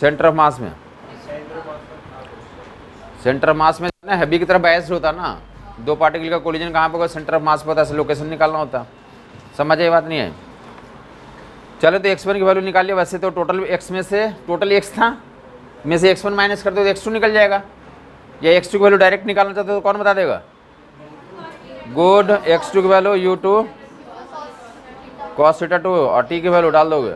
[SPEAKER 1] सेंटर ऑफ मास में। सेंटर ऑफ मास में ना हैवी की तरफ बायस होता ना, दो पार्टिकल का कोलिजन कहाँ पे होगा, सेंटर ऑफ मास पे होता है, लोकेशन निकालना होता। समझ ये बात नहीं है? चलो तो x1 की वैल्यू निकाल लिया। वैसे तो टोटल x में से टोटल x था, में से x1 माइनस कर दो तो x2 निकल जाएगा। या x2 की वैल्यू डायरेक्ट निकालना चाहते हो तो कौन बता देगा? गुड। x2 की वैल्यू U2 cos थीटा 2 और t की वैल्यू डाल दोगे।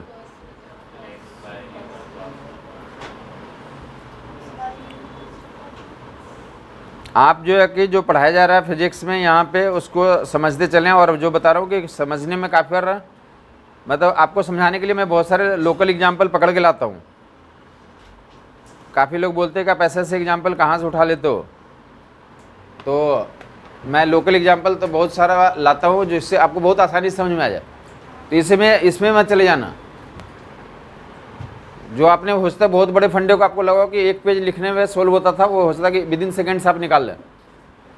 [SPEAKER 1] आप जो है कि जो पढ़ाया जा रहा है फिजिक्स में यहाँ पे उसको समझते चलें। और जो बता रहा हूँ कि समझने में काफ़ी बार मतलब आपको समझाने के लिए मैं बहुत सारे लोकल एग्जाम्पल पकड़ के लाता हूँ। काफ़ी लोग बोलते हैं कि आप ऐसे एग्जाम्पल कहाँ से उठा लेते हो, तो मैं लोकल एग्जाम्पल तो बहुत सारा लाता हूँ जिससे आपको बहुत आसानी से समझ में आ जाए। तो इसमें मत चले जाना। जो आपने हो सकता है बहुत बड़े फंडे को आपको लगा कि एक पेज लिखने में सोल्व होता था, वो हो सकता है कि विद इन सेकेंड्स आप निकाल लें,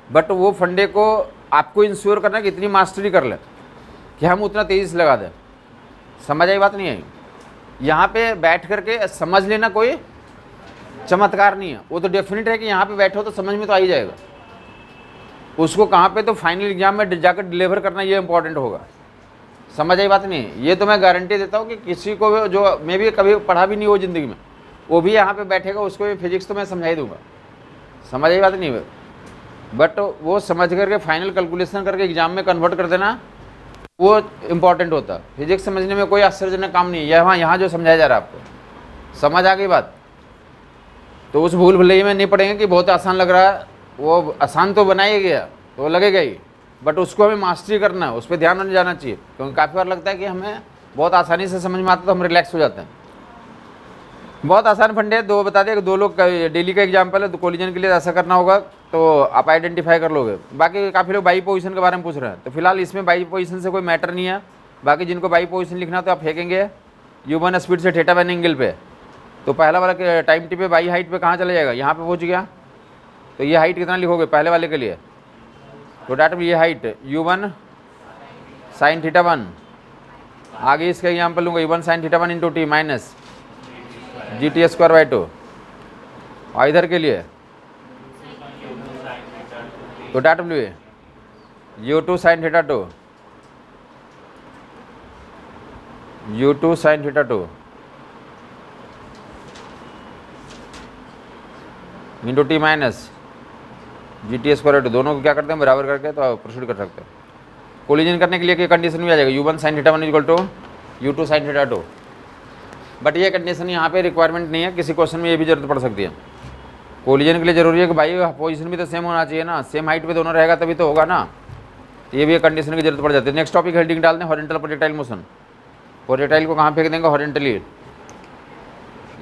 [SPEAKER 1] बट वो फंडे को आपको इंश्योर करना कि इतनी मास्टरी कर लें कि हम उतना तेज़ी से लगा दें। समझ आई बात नहीं आई? यहाँ पे बैठ करके समझ लेना कोई चमत्कार नहीं है, वो तो डेफिनेट है कि यहाँ पे बैठो तो समझ में तो आ ही जाएगा। उसको कहाँ पे तो फाइनल एग्जाम में जाकर डिलीवर करना ये इंपॉर्टेंट होगा। समझ आई बात नहीं? ये तो मैं गारंटी देता हूँ कि किसी को भी जो मैं भी कभी पढ़ा भी नहीं हो ज़िंदगी में, वो भी यहाँ पे बैठेगा, उसको भी फिजिक्स तो मैं समझा ही दूँगा। समझ आई बात नहीं? बट वो समझ करके फाइनल कैलकुलेशन करके एग्जाम में कन्वर्ट कर देना, वो इम्पोर्टेंट होता। फिजिक्स समझने में कोई आश्चर्यजनक काम नहीं है, यहाँ जो समझाया जा रहा है आपको, समझ आ गई बात। तो उस भूल भुलैया में नहीं पड़ेंगे कि बहुत आसान लग रहा है, वो आसान तो बनाया गया तो लगेगा ही, बट उसको हमें मास्टरी करना है, उस पर ध्यान नहीं जाना चाहिए, क्योंकि काफ़ी बार लगता है कि हमें बहुत आसानी से समझ में आता तो हम रिलैक्स हो जाते हैं। बहुत आसान फंडे है, दो बता दिया कि दो लोग डेली का एग्जाम्पल है, तो कोलिजन के लिए ऐसा करना होगा तो आप आइडेंटिफाई कर लोगे। बाकी काफ़ी लोग बाई पोजीशन के बारे में पूछ रहे हैं, तो फिलहाल इसमें बाई पोजीशन से कोई मैटर नहीं है। बाकी जिनको बाई पोजीशन लिखना तो आप फेंकेंगे U1 स्पीड से थीटा बन एंगल पे, तो पहला वाला टाइम टी पे बाई हाइट पे कहाँ चला जाएगा, यहाँ पे पहुँच गया, तो ये हाइट कितना लिखोगे पहले वाले के लिए, तो डाटा ये हाइट U1 साइन थीटा 1, आगे इसका एग्जाम्पल लूँगा U1 sine theta 1 into T minus GT²/2, और इधर के लिए तो data U2 sine theta 2, U2 sine theta 2 into T minus GT²/2, दोनों को क्या करते हैं बराबर करके तो प्रोसीड कर सकते हैं। कोलिजन करने के लिए क्या कंडीशन भी आ जाएगा, U1 sine theta 1 equal to U2 sine theta 2, but ये कंडीशन यहाँ पे रिक्वायरमेंट नहीं है, किसी क्वेश्चन में ये भी जरूरत पड़ सकती है। कोलिजन के लिए जरूरी है कि भाई पोजीशन भी तो सेम होना चाहिए ना, सेम हाइट पे दोनों रहेगा तभी तो होगा ना, ये भी एक कंडीशन की जरूरत पड़ जाती है। नेक्स्ट टॉपिक हेडिंग डालते हैं हॉरिजॉन्टल प्रोजेक्टाइल मोशन। प्रोजेक्टाइल को कहाँ फेंक देंगे, हॉरिजॉन्टली,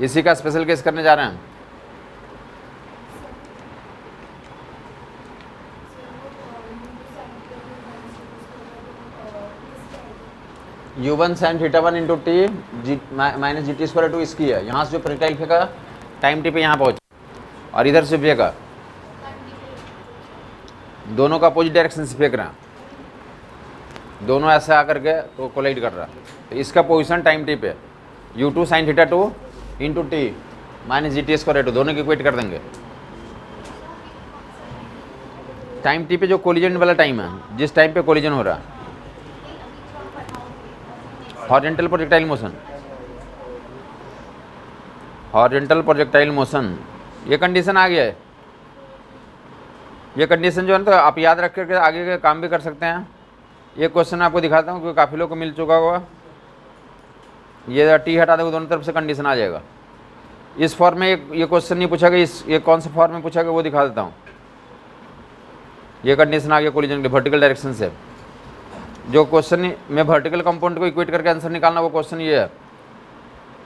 [SPEAKER 1] इसी का स्पेशल केस करने जा रहे हैं। U1 sine theta 1 into T minus GT²/2 इसकी है, यहाँ से जो प्रोजेक्टाइल फेंका टाइम टी पे यहाँ पहुँच, और इधर से फेंका, दोनों का अपोजिट डायरेक्शन से फेंक रहा है, दोनों ऐसे आकर के तो कोलाइड कर रहा है, तो इसका पोजीशन टाइम टी पे U2 sine theta 2 into T minus GT²/2, दोनों की इक्वेट कर देंगे। टाइम टी पे जो कोलिजन वाला टाइम है, जिस टाइम पे कोलिजन हो रहा है, horizontal projectile motion, horizontal projectile motion, ये कंडीशन आ गया है। ये कंडीशन जो है ना, तो आप याद रख करके आगे के काम भी कर सकते हैं। ये क्वेश्चन आपको दिखाता हूँ क्योंकि काफ़ी लोग को मिल चुका होगा। ये टी हटा दो, दोनों तरफ से कंडीशन आ जाएगा। इस फॉर्म में ये क्वेश्चन नहीं पूछा गया, ये कौन से फॉर्म में पूछा गया वो दिखा देता हूँ। ये कंडीशन आ गया कोलिजन के वर्टिकल डायरेक्शन से। जो क्वेश्चन में वर्टिकल कंपाउंड को इक्वेट करके आंसर निकालना, वो क्वेश्चन ये है।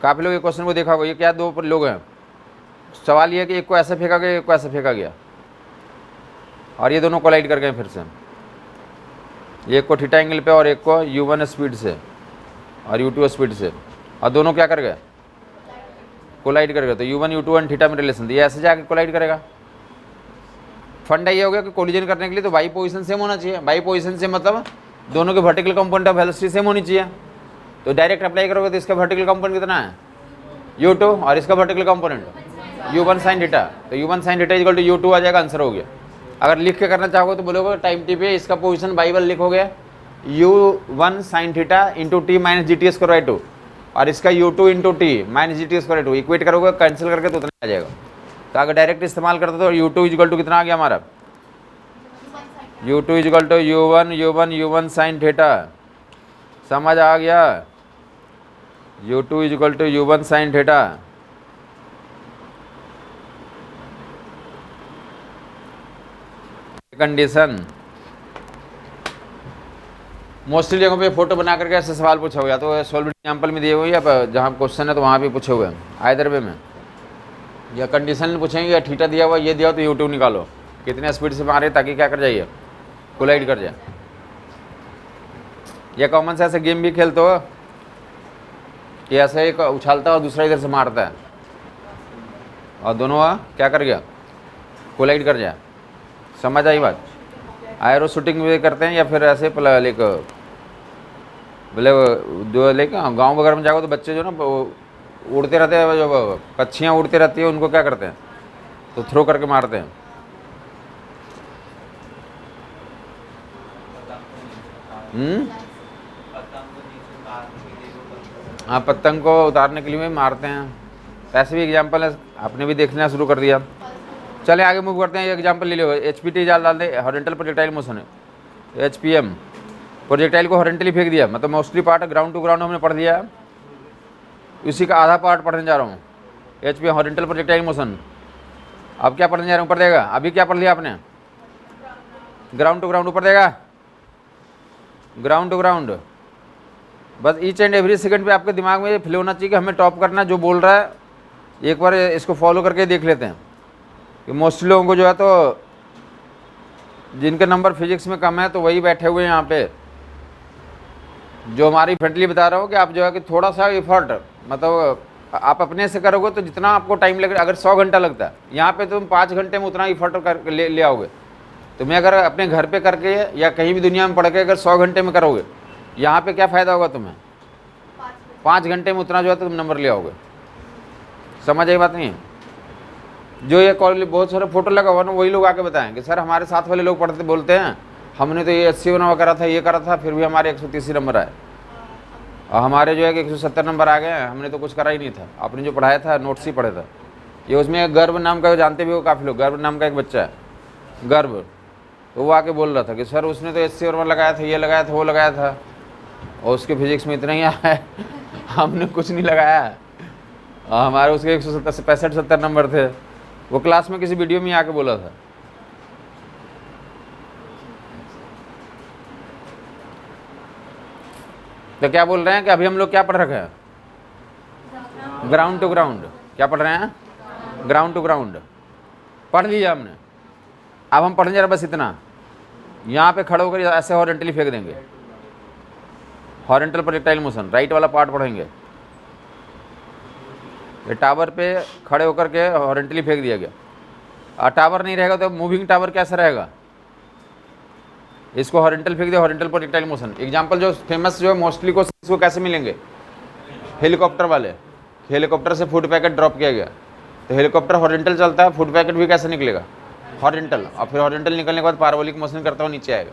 [SPEAKER 1] काफ़ी लोग ये क्वेश्चन को देखा होगा। ये क्या, दो लोग हैं, सवाल ये है कि एक को ऐसे फेंका गया, एक को ऐसे फेंका गया, और ये दोनों कोलाइड कर गए फिर से, एक को थीटा एंगल पे और एक को U1 स्पीड से और U2 स्पीड से, और दोनों क्या कर गए, कोलाइड कर गए। तो U1 U2 और थीटा में रिलेशन, ये ऐसे जाके कोलाइड करेगा। फंडा ये हो गया कि कोलिजन करने के लिए तो बाई पोजीशन सेम होना चाहिए। बाई पोजीशन से मतलब दोनों के vertical compound of velocity same होनी चाहिए। तो डायरेक्ट अप्लाई करोगे तो इसका वर्टिकल कंपाउंड कितना है U2, और इसका vertical component U1 sine theta, तो U1 sine theta equal to U2 आ जाएगा, आंसर हो गया। अगर लिख के करना चाहोगे तो बोलोगे टाइम टी पे इसका पोजीशन बाई वाला लिखोगे U1 sine theta into T minus GT²/2, और इसका U2 into T minus GT²/2 equate करोगे, कैंसिल करके तो उतना आ जाएगा। तो अगर डायरेक्ट इस्तेमाल करते तो U2 इक्वल टू कितना आ गया हमारा, U2 equal to U1 sine theta, समझ आ गया। U2 equal to U1 sine theta. Condition mostly जगहों पे फोटो बना करके ऐसे सवाल पूछा हुआ, तो सॉल्व एग्जाम्पल में दिए हुए या जहाँ क्वेश्चन है तो वहाँ भी पूछे हुए हैं, आइदर वे में। या कंडीशन पूछेंगे, या थीटा दिया हुआ, ये दिया हो तो U2 निकालो, कितने स्पीड से मारे ताकि क्या कर जाइए, कोलाइड कर जाए। या कॉमन से ऐसे गेम भी खेलते हो कि ऐसे एक उछालता है और दूसरा इधर से मारता है, और दोनों क्या कर गया, कोलाइड कर जाए। समझ आई बात। एरो शूटिंग भी करते हैं, या फिर ऐसे लाइक बोले जो लाइक गाँव वगैरह में जाओ तो बच्चे जो ना उड़ते रहते हैं, जो पक्षियाँ उड़ती रहती है उनको क्या करते हैं, तो थ्रो करके मारते हैं। हाँ, पतंग को उतारने के लिए भी मारते हैं। ऐसे भी एग्जाम्पल है, आपने भी देखना शुरू कर दिया। चले आगे मूव करते हैं। एग्जाम्पल ले लो, HPT जाल डाल दे, हॉरिजॉन्टल प्रोजेक्टाइल मोशन है, HPM प्रोजेक्टाइल को हॉरिजॉन्टली फेंक दिया, मतलब mostly part ground to ground हमने पढ़ दिया, उसी का आधा पार्ट पढ़ने जा रहा हूँ, H P horizontal projectile motion. अब क्या पढ़ने जा रहा हूँ, ऊपर देगा। अभी क्या पढ़ लिया आपने, ग्राउंड टू ग्राउंड ऊपर देगा, ग्राउंड टू ग्राउंड। बस ईच एंड एवरी सेकंड पे आपके दिमाग में ये फिल होना चाहिए कि हमें टॉप करना, जो बोल रहा है एक बार इसको फॉलो करके देख लेते हैं कि मोस्टली लोगों को जो है तो जिनके नंबर फिजिक्स में कम है तो वही बैठे हुए हैं यहाँ पे। जो हमारी फ्रेंडली बता रहा हूँ कि आप जो है कि थोड़ा सा एफर्ट, मतलब आप अपने से करोगे तो जितना आपको टाइम लगेगा, अगर 100 घंटा लगता है यहाँ पे तुम 5 घंटे में उतना एफर्ट कर ले आओगे। तुम्हें अगर अपने घर पे करके या कहीं भी दुनिया में पढ़ के अगर 100 घंटे में करोगे, यहाँ पे क्या फ़ायदा होगा तुम्हें, 5 घंटे में उतना जो है तुम नंबर ले आओगे। समझ आई बात नहीं है। जो ये कॉलेज बहुत सारे फोटो लगा हुआ ना, वही लोग आके बताएं कि सर हमारे साथ वाले लोग पढ़ते बोलते हैं हमने तो ये 80 नंबर करा था, ये करा था, फिर भी हमारे 130 नंबर आए, और हमारे जो है कि 170 नंबर आ गए हैं, हमने तो कुछ करा ही नहीं था, आपने जो पढ़ाया था नोट्स ही पढ़े था। ये उसमें गर्व नाम का, जानते भी हो काफ़ी लोग, गर्व नाम का एक बच्चा है गर्व, तो वो आके बोल रहा था कि सर उसने तो 80 नंबर लगाया था, ये लगाया था, वो लगाया था, और उसके फिजिक्स में इतना ही आया है हमने कुछ नहीं लगाया है, और हमारे उसके 170 से 65-70 नंबर थे। वो क्लास में किसी वीडियो में आके बोला था। तो क्या बोल रहे हैं कि अभी हम लोग क्या पढ़ रखे हैं, ग्राउंड टू ग्राउंड। क्या पढ़ रहे हैं, ग्राउंड टू ग्राउंड पढ़ लिया हमने। अब हम पढ़ने जा रहे बस इतना, यहाँ पे खड़े होकर ऐसे हॉरिजॉन्टली फेंक देंगे, हॉरिजॉन्टल प्रोजेक्टाइल मोशन, राइट वाला पार्ट पढ़ेंगे। ये टावर पे खड़े होकर के हॉरिजॉन्टली फेंक दिया गया, और टावर नहीं रहेगा तो मूविंग टावर कैसा रहेगा, इसको हॉरिजॉन्टल फेंक दिया, हॉरिजॉन्टल प्रोजेक्टाइल मोशन। एग्जांपल जो फेमस जो मोस्टली को इसको कैसे मिलेंगे, हेलीकॉप्टर वाले, हेलीकॉप्टर से फूड पैकेट ड्रॉप किया गया, तो हेलीकॉप्टर हॉरिजॉन्टल चलता है, फूड पैकेट भी कैसे निकलेगा, हॉरिजॉन्टल, और फिर हॉरिजॉन्टल निकलने के बाद पाराबोलिक मोशन करता हुआ नीचे आएगा,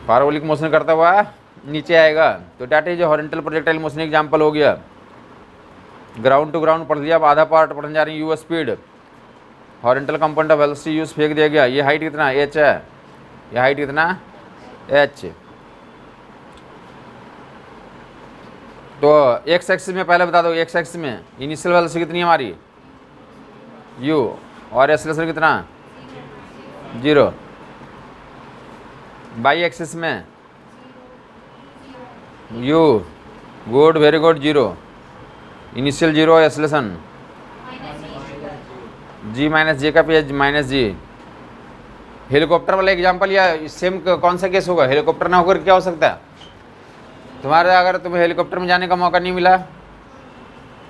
[SPEAKER 1] पाराबोलिक मोशन करता हुआ नीचे आएगा। तो that is horizontal projectile motion example हो गया। ग्राउंड टू ग्राउंड पढ़ लिया, अब आधा पार्ट पढ़ने जा रही है, you speed, horizontal component of velocity use फेंक दिया गया। ये हाइट कितना h है, ये हाइट कितना h। तो एक्स एक्सिस में पहले बता दो, एक्स एक्सिस में इनिशियल वेलोसिटी कितनी है हमारी u, और एक्सेलरेशन कितना 0। बाई एक्सिस में u, good very good, 0 initial 0, acceleration g minus j का पेज माइनस जी। हेलीकॉप्टर वाला एग्जांपल या सेम कौन सा केस होगा, हेलीकॉप्टर ना होकर क्या हो सकता है तुम्हारे, अगर तुम्हें हेलीकॉप्टर में जाने का मौका नहीं मिला,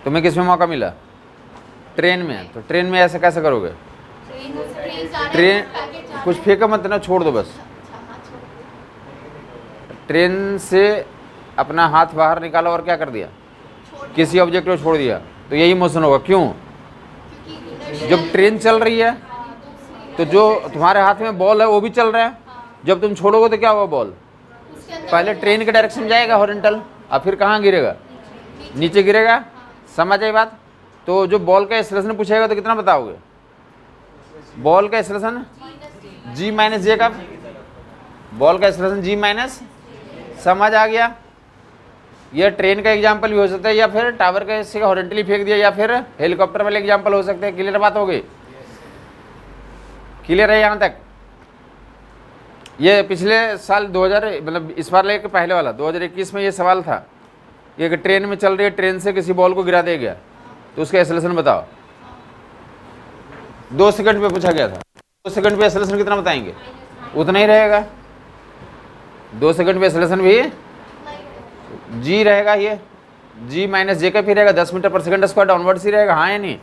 [SPEAKER 1] तुम्हें किस में मौका मिला, ट्रेन में, तो ट्रेन में ऐसे कैसे करोगे, ट्रेन कुछ फेंका मत ना, छोड़ दो बस, ट्रेन से अपना हाथ बाहर निकाला और क्या कर दिया, किसी ऑब्जेक्ट को छोड़ दिया, तो यही मोशन होगा। क्यों, जब ट्रेन चल रही है तो जो तुम्हारे हाथ में बॉल है वो भी चल रहा है, जब तुम छोड़ोगे तो क्या होगा, बॉल पहले ट्रेन के डायरेक्शन में जाएगा हॉरिजॉन्टल, और फिर कहाँ गिरेगा, नीचे गिरेगा। समझ आई बात। तो जो बॉल का एक्सेलरेशन पूछेगा तो कितना बताओगे, बॉल का एक्सेलरेशन g माइनस जे का, बॉल का एक्सेलरेशन g माइनस, समझ आ गया। यह ट्रेन का एग्जांपल भी हो सकता है, या फिर टावर का से हॉरिजॉन्टली फेंक दिया, या फिर हेलीकॉप्टर वाले एग्जांपल हो सकते हैं। क्लियर बात हो गई, क्लियर है यहाँ तक। ये पिछले साल 2000 मतलब इस बार लेके पहले वाला 2021 में ये सवाल था कि एक ट्रेन में चल रही है, ट्रेन से किसी बॉल को गिरा दिया गया तो उसका एक्सेलरेशन बताओ। 2 सेकंड पे पूछा गया था, 2 सेकंड पे एक्सेलरेशन कितना बताएंगे, उतना ही रहेगा। 2 सेकंड पे एक्सेलरेशन भी जी रहेगा, ये जी माइनस जे का भी रहेगा, 10 मीटर पर सेकंड स्क्वायर डाउनवर्ड्स ही रहेगा, हाँ या नहीं।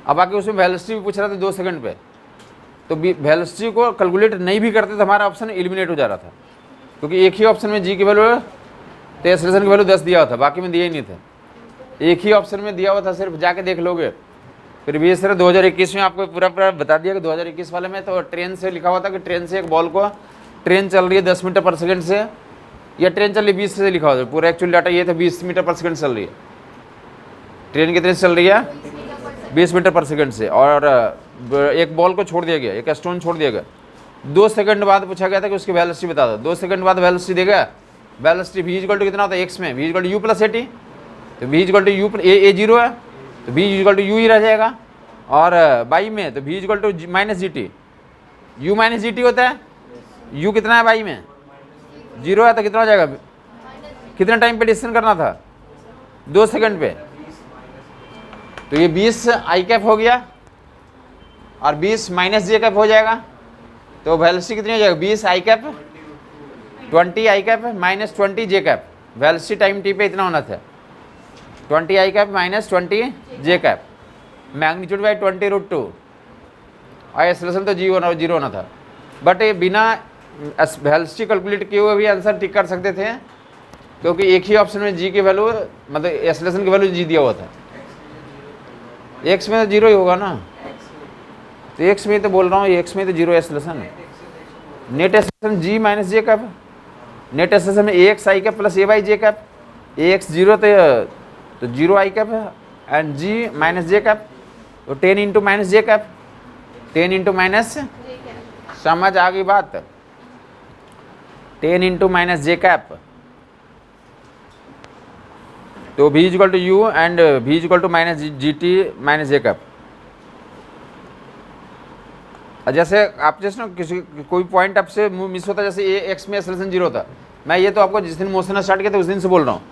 [SPEAKER 1] अब बाकी उसमें वेलोसिटी भी पूछ रहा था 2 सेकंड पे, तो वेलोसिटी को कैलकुलेट नहीं भी करते तो हमारा ऑप्शन एलिमिनेट हो जा रहा था, क्योंकि एक ही ऑप्शन में जी की वैल्यू तो एक्सेलरेशन की वैल्यू 10 दिया हुआ था, बाकी में दिया ही नहीं था। एक ही ऑप्शन में दिया हुआ था, सिर्फ जाके देख लोगे। फिर भी सर 2021 में आपको पूरा बता दिया कि 2021 वाले में तो ट्रेन से लिखा हुआ था कि ट्रेन से एक बॉल को, ट्रेन चल रही है 10 मीटर पर सेकंड से, या ट्रेन चल रही 20 से लिखा हुआ था। पूरा एक्चुअल डाटा ये था 20 मीटर पर सेकंड चल रही है ट्रेन, कितने से चल रही है 20 मीटर पर सेकंड से, और एक बॉल को छोड़ दिया गया, एक स्टोन छोड़ दिया गया 2 सेकंड बाद पूछा गया था कि उसकी वेलोसिटी बता दो, 2 सेकंड बाद वेलोसिटी देगा। वेलोसिटी v इक्वल टू कितना होता है एक्स में, v equal to U plus A T, तो v equal to U A zero है तो v इक्वल टू यू ही रह जाएगा, और बाई में तो v equal to minus ji T, U minus ji T होता है, u कितना है बाई में 0 है तो कितना हो जाएगा, कितना टाइम पे डिसीजन करना था 2 सेकंड पे, तो ये 20 आई कैप हो गया और 20 माइनस जे कैप हो जाएगा, तो वेलोसिटी कितनी हो जाएगा 20 i cap 20 i cap minus 20 j cap, velocity time T पे इतना होना था 20 i cap minus 20 j cap, magnitude by 20√2, और एक्सेलरेशन तो जीरो होना था। बट ये बिना वेलोसिटी कैलकुलेट किए हुए भी आंसर टिक कर सकते थे, क्योंकि एक ही ऑप्शन में जी की वैल्यू मतलब एक्सेलरेशन की वैल्यू जी दिया हुआ था, एक्स में तो जीरो ही होगा ना, तो एक्स में तो बोल रहा हूँ, एक्स में तो जीरो एक्सेलरेशन है, नेट एक्सेलरेशन जी माइनस जे कैप, नेट एक्सेलरेशन में A X I cap plus A Y J cap, A X zero तो जीरो आई कैप है and G minus J cap, तो 10 इंटू माइनस जे कैप, 10 इंटू माइनस, समझ आ गई बात, 10 इंटू माइनस जे कैप, तो v equal to U and v equal to minus G T minus J cap. जैसे आप जैसे ना किसी कोई पॉइंट आपसे मिस होता है, जैसे ये एक्स में एक्सेलरेशन जीरो था, मैं ये तो आपको जिस दिन मोशन स्टार्ट किया था उस दिन से बोल रहा हूँ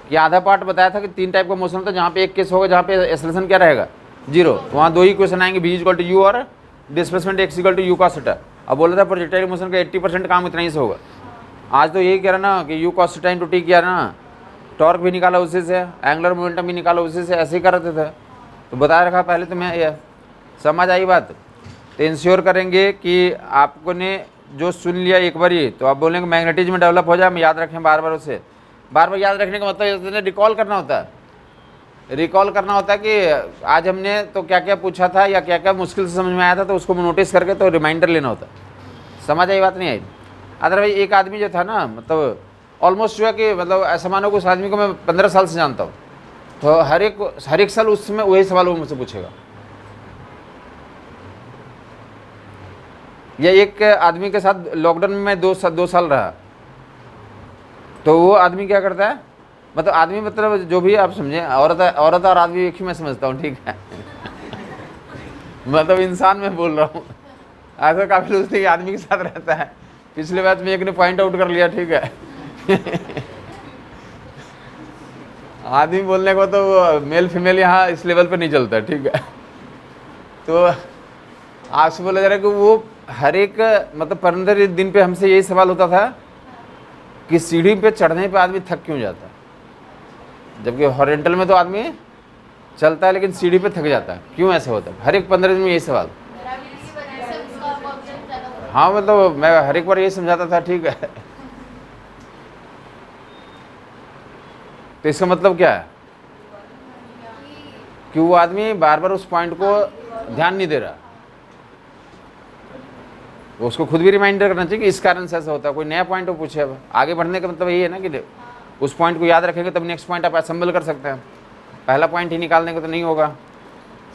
[SPEAKER 1] कि आधा पार्ट बताया था कि 3 टाइप का मोशन होता है, जहाँ पे एक केस होगा जहाँ पे एक्सेलरेशन क्या रहेगा जीरो, वहाँ 2 ही क्वेश्चन आएंगे, v इक्वल टू यू और displacement x equal to U cos theta. अब बोला था प्रोजेक्टाइल मोशन का 80% काम इतना ही से होगा, आज तो यही कह रहा ना कि you cos theta into T किया ना, टॉर्क भी निकाला उसी से, एंगुलर मोमेंटम भी निकाला उसी से, ऐसे ही कर रहे थे, तो बता रखा पहले तो मैं, ये समझ आई बात। तो इंश्योर करेंगे कि आपको ने जो सुन लिया एक बार ही, तो आप बोलेंगे मैग्नेटिज्म डेवलप हो जाए, हम याद रखें बार बार उसे, बार बार याद रखने का मतलब रिकॉल करना होता है, रिकॉल करना होता है कि आज हमने तो क्या क्या पूछा था या क्या क्या मुश्किल से समझ में आया था, तो उसको नोटिस करके तो रिमाइंडर लेना होता है। समझ आई बात नहीं आई? अदरवाइज एक आदमी जो था ना, मतलब ऑलमोस्ट जो है कि मतलब ऐसा मानो कि उस आदमी को मैं 15 साल से जानता हूँ, तो हर एक साल उस समय वही सवाल वो मुझसे पूछेगा। या एक आदमी के साथ लॉकडाउन में मैं 2 साल रहा, तो वो आदमी क्या करता है, मतलब आदमी मतलब जो भी आप समझे, औरत और आदमी एक ही मैं समझता हूँ, ठीक है मतलब इंसान में बोल रहा हूँ, ऐसा काफी लोग थे आदमी के साथ रहता है, पिछले बात में एक ने पॉइंट आउट कर लिया, ठीक है आदमी बोलने को तो मेल फीमेल यहाँ इस लेवल पे नहीं चलता, ठीक है। तो आपसे बोला जा रहा है कि वो हर एक मतलब 15 दिन पे हमसे यही सवाल होता था कि सीढ़ी पे चढ़ने पे आदमी थक क्यों जाता है, जबकि हॉरिजॉन्टल में तो आदमी चलता है लेकिन सीढ़ी पे थक जाता है, क्यों ऐसा होता है, हर एक 15 दिन में यही सवाल। हाँ मतलब मैं हर एक बार यही समझाता था, ठीक है। तो इसका मतलब क्या है कि वो आदमी बार बार उस पॉइंट को ध्यान नहीं दे रहा, उसको खुद भी रिमाइंडर करना चाहिए कि इस कारण से ऐसा होता है, कोई नया पॉइंट वो पूछे। अब आगे बढ़ने का मतलब यही है ना कि उस पॉइंट को याद रखेंगे तब नेक्स्ट पॉइंट आप असेंबल कर सकते हैं, पहला पॉइंट ही निकालने को तो नहीं होगा।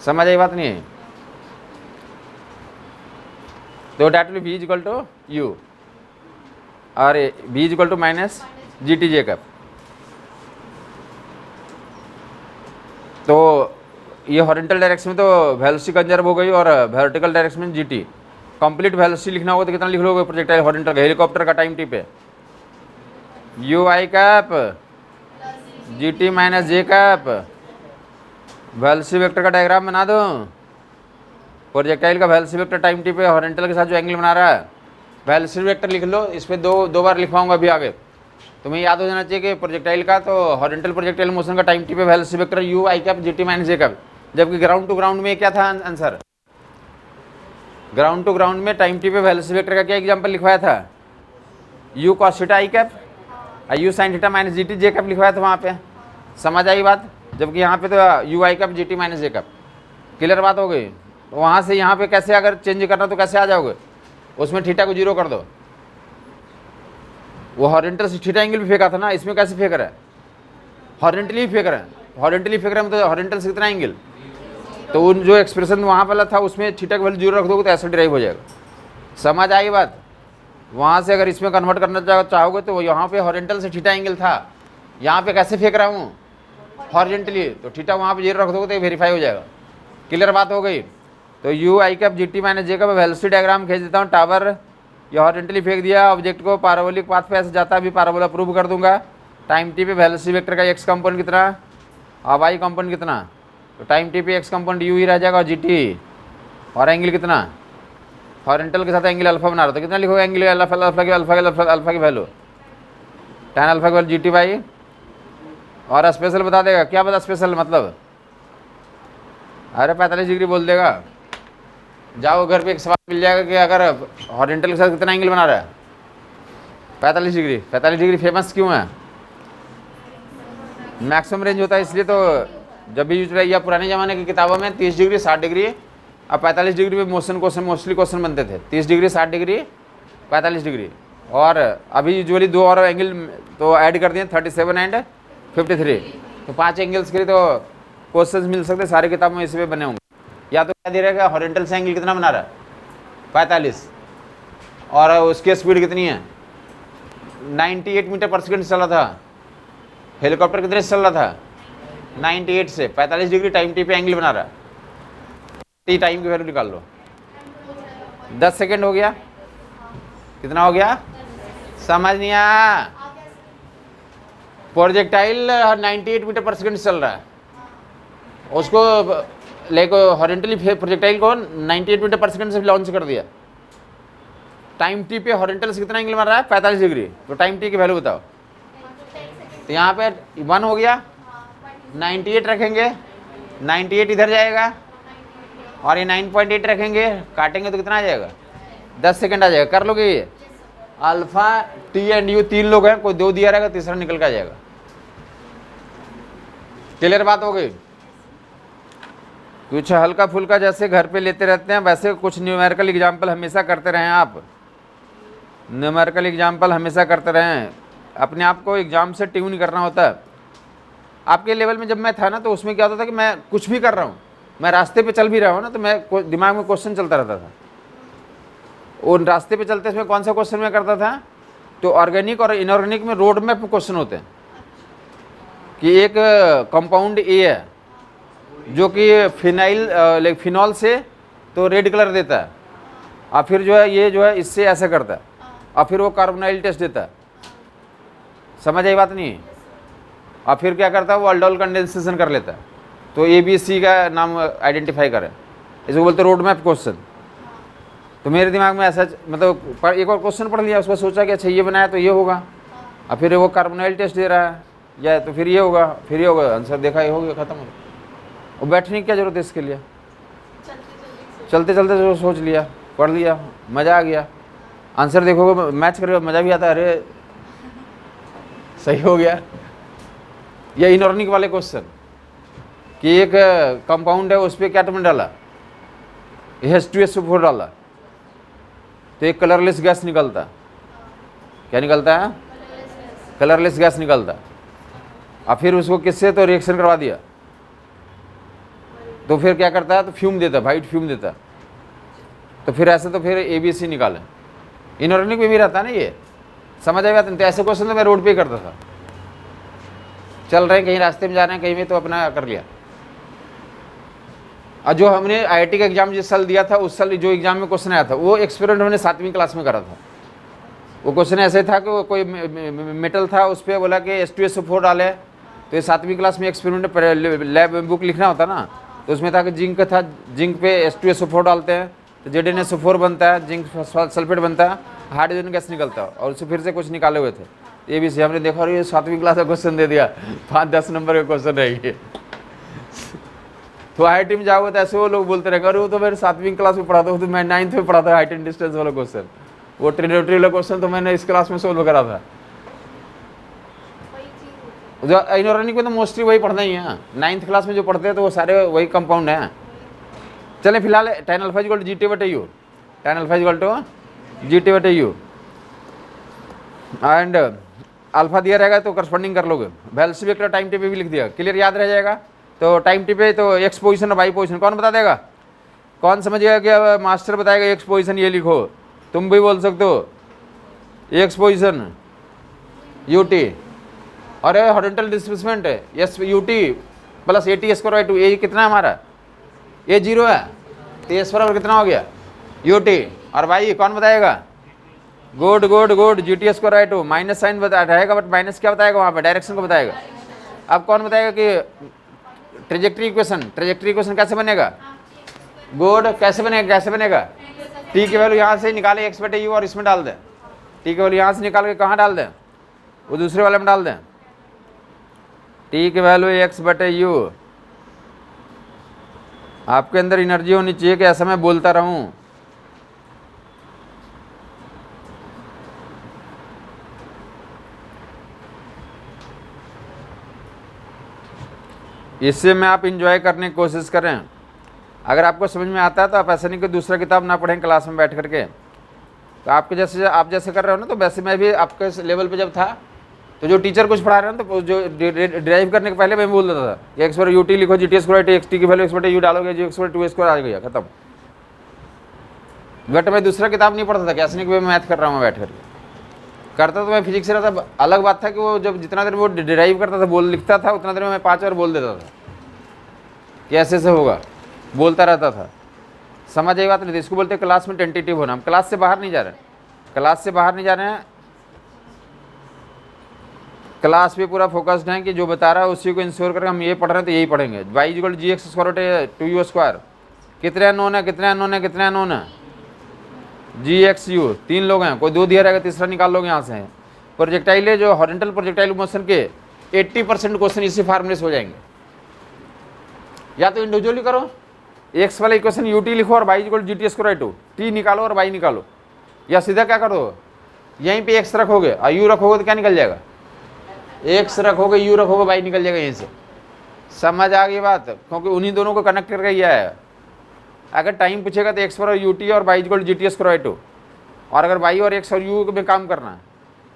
[SPEAKER 1] समझ आई बात नहीं है? तो that will be equal to you और be equal to minus G T J cap. तो ये हॉरिजॉन्टल डायरेक्शन में तो वेलोसिटी कंजर्व हो गई, और वर्टिकल डायरेक्शन में जी टी। कंप्लीट वेलोसिटी लिखना होगा तो कितना लिख लोगे प्रोजेक्टाइल हॉरिजॉन्टल का, हेलीकॉप्टर का टाइम टी पे you i cap G T minus J cap. Velocity vector का डायग्राम बना दो, प्रोजेक्टाइल का वेलोसिटी वेक्टर टाइम टी पे हॉरिजॉन्टल के साथ जो एंगल बना रहा है, वेलोसिटी वेक्टर लिख लो। इस पर दो बार लिखवाऊंगा अभी आगे, तुम्हें याद हो जाना चाहिए कि प्रोजेक्टाइल का तो हॉरिजॉन्टल प्रोजेक्टाइल मोशन का टाइम टी पे velocity vector you i cap G T minus J cap. जबकि ग्राउंड टू ग्राउंड में क्या था आंसर, ग्राउंड टू ग्राउंड में टाइम टी पे वेलोसिटी वेक्टर का क्या एग्जांपल लिखवाया था, you cos theta I cap U sine theta minus G T J cap लिखवाया था वहाँ पे। समझ आई बात? जबकि यहाँ पे तो u i cap G T minus J cap. Clear बात हो गई? तो वहाँ से यहाँ पे कैसे अगर चेंज करना तो कैसे आ जाओगे, उसमें थीटा को 0 कर दो। वो हॉरिजॉन्टल से थीटा एंगल भी फेंका था ना, इसमें कैसे फेंक रहा है, हॉरिजॉन्टली फेंक रहा है, हॉरिजॉन्टली फेंक रहा है मतलब हॉरिजॉन्टल से कितना एंगल, तो उन जो एक्सप्रेशन वहाँ वाला था उसमें थीटा का वैल्यू 0 रख दोगे तो ऐसा डिराइव हो जाएगा। समझ आई बात। वहाँ से अगर इसमें कन्वर्ट करना चाहोगे तो यहाँ पे हॉरिजेंटल से थीटा एंगल था, यहाँ पे कैसे फेंक रहा हूँ हॉरिजेंटली, तो थीटा वहाँ पे जीरो रख दोगे तो वेरीफाई हो जाएगा। क्लियर बात हो गई। तो u i cap G T minus j का मैं वेलोसिटी डायग्राम खींच देता हूँ। टावर ये हॉरिजेंटली फेंक दिया, ऑब्जेक्ट को पैराबोलिक पाथ पे ऐसे जाता है, अभी पैराबोला प्रूव कर दूंगा। टाइम टी पे वेलोसिटी वेक्टर का एक्स कंपोनेंट कितना और वाई कंपोनेंट कितना, तो टाइम टी पे एक्स कंपोनेंट यू ही रह जाएगा और जी टी, और एंगल कितना हॉरिजेंटल के साथ एंगल अल्फा बना रहा था, कितना लिखोगे एंगल अल्फा की वैल्यू tan अल्फा की वैल्यू जी टी बाई, और स्पेशल बता देगा। क्या बता स्पेशल मतलब, अरे 45 डिग्री बोल देगा। जाओ घर पे एक सवाल मिल जाएगा कि अगर हॉरिजेंटल के साथ कितना एंगल बना रहा है 45 डिग्री। 45 डिग्री फेमस क्यों है, मैक्सिमम रेंज होता है इसलिए। तो जब भी यूज रही है पुराने ज़माने की किताबों में 30 डिग्री 60 डिग्री और 45 डिग्री में मोस्टली क्वेश्चन बनते थे। 30 डिग्री 60 डिग्री 45 डिग्री, और अभी यूजुअली दो और एंगल तो ऐड कर दिए 37 एंड 53, तो 5 एंगल्स के लिए तो क्वेश्चंस मिल सकते सारी किताब में इसी पे बने होंगे। या तो क्या दे रहा है हॉरिजेंटल से एंगल कितना बना रहा है 45, और उसकी स्पीड कितनी है 98 मीटर पर सेकेंड चल रहा था। हेलीकॉप्टर कितने से चल रहा था 98 से। 45 डिग्री टाइम टी पे एंगल बना रहा है, टी टाइम की वैल्यू निकाल लो। 10 सेकेंड हो गया, कितना हो गया समझ नहीं आया। प्रोजेक्टाइल 98 मीटर पर सेकेंड चल रहा है, उसको लेको हॉरिजेंटली प्रोजेक्टाइल को 98 मीटर पर सेकेंड से लॉन्च कर दिया। टाइम टी पे हॉरिजेंटल से कितना एंगल मार रहा है 45 डिग्री, तो टाइम टी की वैल्यू बताओ। तो यहाँ पे 1 हो गया, 98 रखेंगे, 98 इधर जाएगा और ये 9.8 रखेंगे, काटेंगे तो कितना आ जाएगा 10 सेकेंड आ जाएगा। कर लोगे ये, अल्फा टी एंड यू 3 लोग हैं, कोई 2 दिया रहेगा, तीसरा निकल के आ जाएगा। क्लियर बात हो गई। कुछ हल्का फुल्का जैसे घर पे लेते रहते हैं वैसे कुछ न्यूमेरिकल एग्जाम्पल हमेशा करते रहें आप, न्यूमेरिकल एग्जाम्पल हमेशा करते रहें। अपने आप को एग्जाम से ट्यून करना होता है। आपके लेवल में जब मैं था ना तो उसमें क्या होता था कि मैं कुछ भी कर रहा हूँ, मैं रास्ते पे चल भी रहा हूँ ना तो मैं दिमाग में क्वेश्चन चलता रहता था। और रास्ते पे चलते इसमें कौन सा क्वेश्चन मैं करता था, तो ऑर्गेनिक और इनऑर्गेनिक में रोड मैप क्वेश्चन होते हैं कि एक कंपाउंड ए है जो कि फिनॉल से तो रेड कलर देता है, और फिर जो है ये जो है इससे ऐसा करता है, और फिर वो कार्बोनाइल टेस्ट देता है। समझ आई बात नहीं। और फिर क्या करता है वो अल्डोल कंडेंसेशन कर लेता है, तो ABC का नाम आइडेंटिफाई करें, इसको बोलते रोड मैप क्वेश्चन। तो मेरे दिमाग में ऐसा मतलब एक और क्वेश्चन पढ़ लिया, उसको सोचा कि अच्छा ये बनाया तो ये होगा, और फिर वो कार्बोनाइल टेस्ट दे रहा है या तो फिर ये होगा, फिर ये होगा, आंसर देखा ये हो गया, खत्म हो गया। और बैठने की क्या जरूरत है इसके लिए, चलते चलते जो सोच लिया पढ़ लिया, मज़ा आ गया। आंसर देखोगे मैच करोगे मज़ा भी आता है, अरे सही हो गया। या इनऑर्गेनिक वाले क्वेश्चन कि एक कंपाउंड है उस पर क्या टर्म डाला H2SO4 डाला तो एक कलरलेस गैस निकलता, क्या निकलता है कलरलेस गैस निकलता, और फिर उसको किससे तो रिएक्शन करवा दिया तो फिर क्या करता है तो फ्यूम देता, वाइट फ्यूम देता। तो फिर ऐसे तो फिर ABC निकालें, इनऑर्गेनिक में भी रहता है ना ये। समझ आएगा। तो ऐसे क्वेश्चन तो मैं रोड पे करता था, चल रहे हैं कहीं रास्ते में जा रहे हैं कहीं में तो अपना कर लिया। और जो हमने IIT का एग्जाम जिस साल दिया था उस साल जो एग्जाम में क्वेश्चन आया था वो एक्सपेरिमेंट हमने 7वीं क्लास में करा था। वो क्वेश्चन ऐसे था कि वो कोई मेटल था उस पर बोला कि H2SO4 डाले, तो ये 7वीं क्लास में एक्सपेरिमेंट लैब बुक लिखना होता ना, तो उसमें था कि जिंक था, जिंक पे H2SO4 डालते हैं तो ZnSO4 बनता है, जिंक सल्फेट बनता है, हाइड्रोजन गैस निकलता है, और उससे फिर से कुछ निकाले हुए थे। ABC हमने देखा और ये 7वीं क्लास का क्वेश्चन दे दिया, 5-10 नंबर का क्वेश्चन रहेगी। तो IIT में जाओगे तो ऐसे वो लोग बोलते रहेंगे अरे वो तो मैंने 7वीं क्लास में पढ़ा था, तो मैं 9th में पढ़ा था हाइट एंड डिस्टेंस वाला क्वेश्चन, वो ट्रिग्नोमेट्री वाला क्वेश्चन तो मैंने इस क्लास में सोल्व करा था। इनऑर्गेनिक में तो मोस्टली वही पढ़ना ही है, 9th क्लास में जो पढ़ते हैं तो वो सारे वही कंपाउंड हैं। चले फिलहाल tan alpha equal to GT/U, tan alpha equal to GT/U and alpha दिया रहेगा तो करस्पॉन्डिंग कर लोगे। वेलोसिटी वेक्टर टाइम टी पे भी लिख दिया, क्लियर याद रह जाएगा। तो टाइम टी पे तो एक्स पोजीशन और वाई पोजीशन कौन बता देगा, कौन समझ गया कि मास्टर बताएगा एक्स पोजीशन ये लिखो तुम भी बोल सकते हो एक्स पोजिशन यू टी, और हॉरिजॉन्टल डिस्प्लेसमेंट है S U T plus A T square by to. ये कितना है हमारा, ये 0 है, तो एस बराबर कितना हो गया यू टी, और भाई कौन बताएगा, good good good, G T square by two. Minus sine बताएगा, बट माइनस क्या बताएगा वहाँ पे, डायरेक्शन को बताएगा। अब कौन बताएगा कि ट्रेजेक्ट्री इक्वेशन कैसे बनेगा, गुड, कैसे बनेगा, टी की वैल्यू यहाँ से निकाले एक्स बटे यू और इसमें डाल दें, टी की वैल्यू यहाँ से निकाल के कहाँ डाल दें, वो दूसरे वाले में डाल दें, टी की वैल्यू एक्स बटे यू। आपके अंदर एनर्जी होनी चाहिए कि ऐसा मैं बोलता रहूं। इससे में आप इंजॉय करने की कोशिश करें। अगर आपको समझ में आता है तो आप ऐसा नहीं कि दूसरा किताब ना पढ़ें क्लास में बैठ करके। तो आपके जैसे आप जैसे कर रहे हो ना, तो वैसे मैं भी आपके लेवल पे जब था तो जो टीचर कुछ पढ़ा रहे हैं तो जो ड्राइव करने के पहले मैं बोल देता था कि एक्स बराबर यू टी लिखो, G T square x T की वैल्यू एक्स बटे यू डालोगे, जी एक्स बराबर 2 स्क्वायर आ गया, खत्म। बट मैं दूसरा किताब नहीं पढ़ता था, कैसे नहीं कि मैं मैथ कर रहा हूँ बैठ करके। करता तो मैं फिजिक्स से रहता, अलग बात था कि वो जब जितना देर वो डिराइव करता था बोल लिखता था उतना देर में मैं 5 बार बोल देता था कि ऐसे से होगा, बोलता रहता था। समझ आई बात नहीं थी। इसको बोलते हैं क्लास में टेंटेटिव होना। हम क्लास से बाहर नहीं जा रहे हैं, क्लास से बाहर नहीं जा रहे हैं, क्लास पे पूरा फोकस्ड है कि जो बता रहा है उसी को इंश्योर करके हम ये पढ़ रहे हैं तो यही पढ़ेंगे। Y equal G X square बटे 2u स्क्वायर, कितने अननोन है, कितने अननोन है, कितने अननोन है, जी एक्स यू, 3 लोग हैं, कोई 2 दिया रहेगा, तीसरा निकाल लोगे यहाँ से। प्रोजेक्टाइल है जो हॉरिजॉन्टल प्रोजेक्टाइल मोशन के 80% क्वेश्चन इसी फार्मूले से हो जाएंगे। या तो इंडिविजुअली करो, एक्स वाला इक्वेशन यू टी लिखो और Y equal G T square by 2, T निकालो और वाई निकालो, या सीधा क्या करो यहीं पे एक्स रखोगे और यू रखोगे तो क्या निकल जाएगा, एक्स रखोगे यू रखोगे वाई निकल जाएगा यहीं से। समझ आ गई बात, क्योंकि उन्हीं दोनों को कनेक्ट करके किया है। अगर टाइम पूछेगा तो एक्स पर यू टी और Y equal G T square by 2, और अगर वाई और एक्स और यू में काम करना है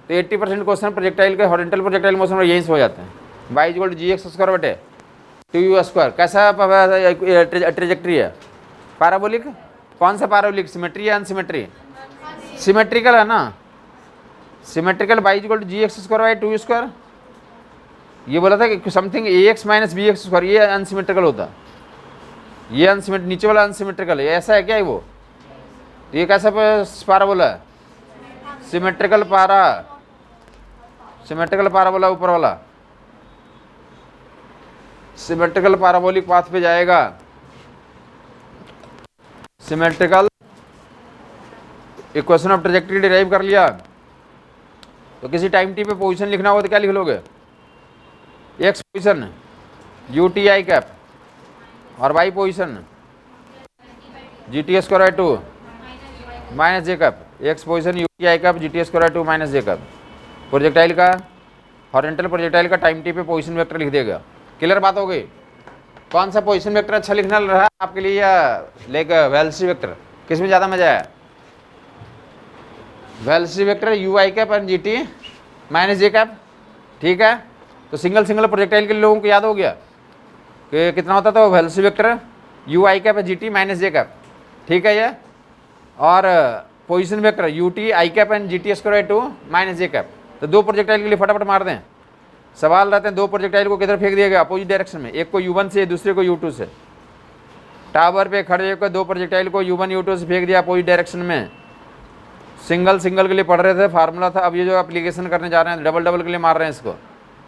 [SPEAKER 1] तो 80% क्वेश्चन प्रोजेक्टाइल के हॉरिजॉन्टल प्रोजेक्टाइल मोशन में यहीं से हो जाते हैं। Y equal G X square बटे 2u स्क्वायर, कैसा ट्रेजेक्ट्री है, पैराबोलिक, कौन सा पैराबोलिक, सिमेट्री या अनसिमेट्री, सिमेट्रिकल है ना, symmetrical. Y equal G X square by 2u square, ये बोला था कि something A X minus B X square, ये अनसिमेट्रिकल होता, ये अनसिमेट्रिक, नीचे वाला अनसिमेट्रिकल है, ऐसा है क्या है वो, तो ये कैसा पैराबोला है, सिमेट्रिकल पैराबोला ऊपर वाला, सिमेट्रिकल पैराबोलिक पाथ पे जाएगा। Symmetrical equation of trajectory derive कर लिया तो किसी टाइम टी पे पोजीशन लिखना हो तो क्या लिख लोगे, X position U T I cap और Y position G T square by 2 minus J cap, X position U T I cap G T square by 2 minus J cap. Projectile का हॉरिजॉन्टल प्रोजेक्टाइल का टाइम टी पे पोजीशन वेक्टर लिख देगा। क्लियर बात हो गई। कौन सा पोजीशन वेक्टर अच्छा लिखना रहा है आपके लिए, या लाइक वेलोसिटी वेक्टर, किस में ज़्यादा मजा आया, velocity vector you i cap and G T minus J cap, ठीक है। तो सिंगल प्रोजेक्टाइल के लोगों को याद हो गया कि कितना होता था velocity vector you i cap G T minus J cap, ठीक है ये, और position vector you T I cap and G T square by 2 minus J cap. तो 2 प्रोजेक्टाइल के लिए फटाफट मार दें। सवाल रहते हैं 2 प्रोजेक्टाइल को किधर फेंक दिया गया, अपोजिट डायरेक्शन में, एक को u1 से दूसरे को u2 से। टावर पे खड़े होकर 2 प्रोजेक्टाइल को u1 u2 से फेंक दिया अपोजिट डायरेक्शन में। सिंगल के लिए पढ़ रहे थे, फार्मूला था। अब ये जो एप्लीकेशन करने जा रहे हैं डबल के लिए मार रहे हैं इसको।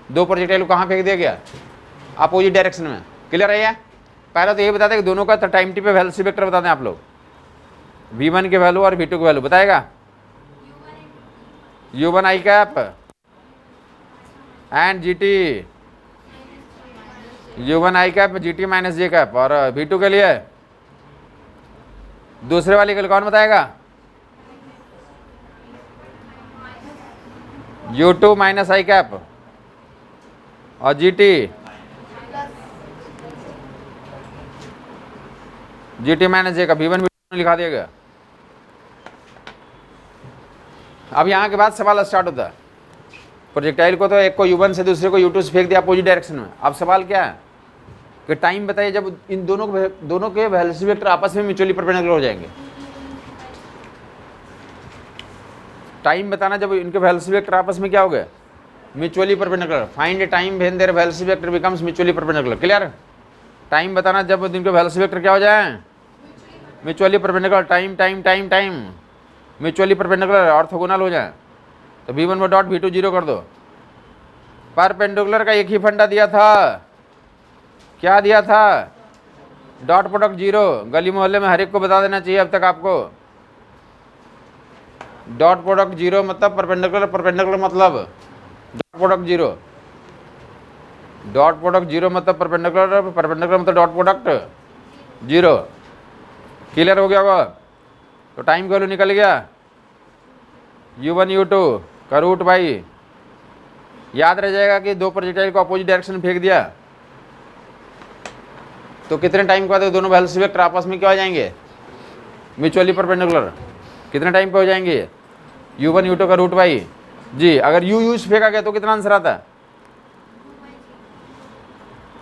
[SPEAKER 1] 2 प्रोजेक्टाइल को कहाँ फेंक दिया गया, अपोजिट डायरेक्शन में। क्लियर है ये। पहले तो ये बता दें कि दोनों का टाइम टी पे वेलोसिटी वेक्टर बता दें आप लोग, v1 की वैल्यू और v2 की वैल्यू बताएगा, u1 I cap and G T, u1 I cap G T minus J cap, और v2 के लिए दूसरे वाले के लिए कौन बताएगा, u2 माइनस आई कैप और जी टी माइनस जे कैप, v1 v2 लिखा दिया गया। अब यहाँ के बाद सवाल स्टार्ट होता है। प्रोजेक्टाइल को तो एक को u1 से दूसरे को u2 से फेंक दिया अपोजिट डायरेक्शन में। अब सवाल क्या है कि टाइम बताइए जब इन दोनों के वेलोसिटी वेक्टर आपस में म्यूचुअली परपेंडिकुलर हो जाएंगे। टाइम बताना जब इनके वेलोसिटी वेक्टर आपस में क्या हो गए, mutually perpendicular. Find time when there velocity vector becomes mutually perpendicular. Clear? Time बताना जब इनके वेलोसिटी वेक्टर क्या हो जाए, mutually perpendicular. Time time time time mutually perpendicular, orthogonal हो जाए। तो v1 डॉट v2 जीरो कर दो। परपेंडिकुलर का एक ही फंडा दिया था, क्या दिया था, डॉट प्रोडक्ट जीरो। गली मोहल्ले में हर एक को बता देना चाहिए अब तक आपको। डॉट प्रोडक्ट जीरो मतलब परपेंडिकुलर, परपेंडिकुलर मतलब dot product zero. Dot product zero मतलब परपेंडिकुलर, परपेंडिकुलर मतलब डॉट प्रोडक्ट जीरो। क्लियर हो गया होगा? तो टाइम वैल्यू निकल गया u1 u2 का रूट बाई, याद रह जाएगा कि दो प्रोजेक्टाइल को अपोजिट डायरेक्शन में फेंक दिया तो कितने टाइम के बाद दोनों वेलोसिटी वेक्टर आपस में क्या हो जाएंगे, म्यूचुअली परपेंडिकुलर। कितने टाइम पे हो जाएंगे, u1 u2 का रूट बाई जी। अगर u से फेंका गया तो कितना आंसर आता है,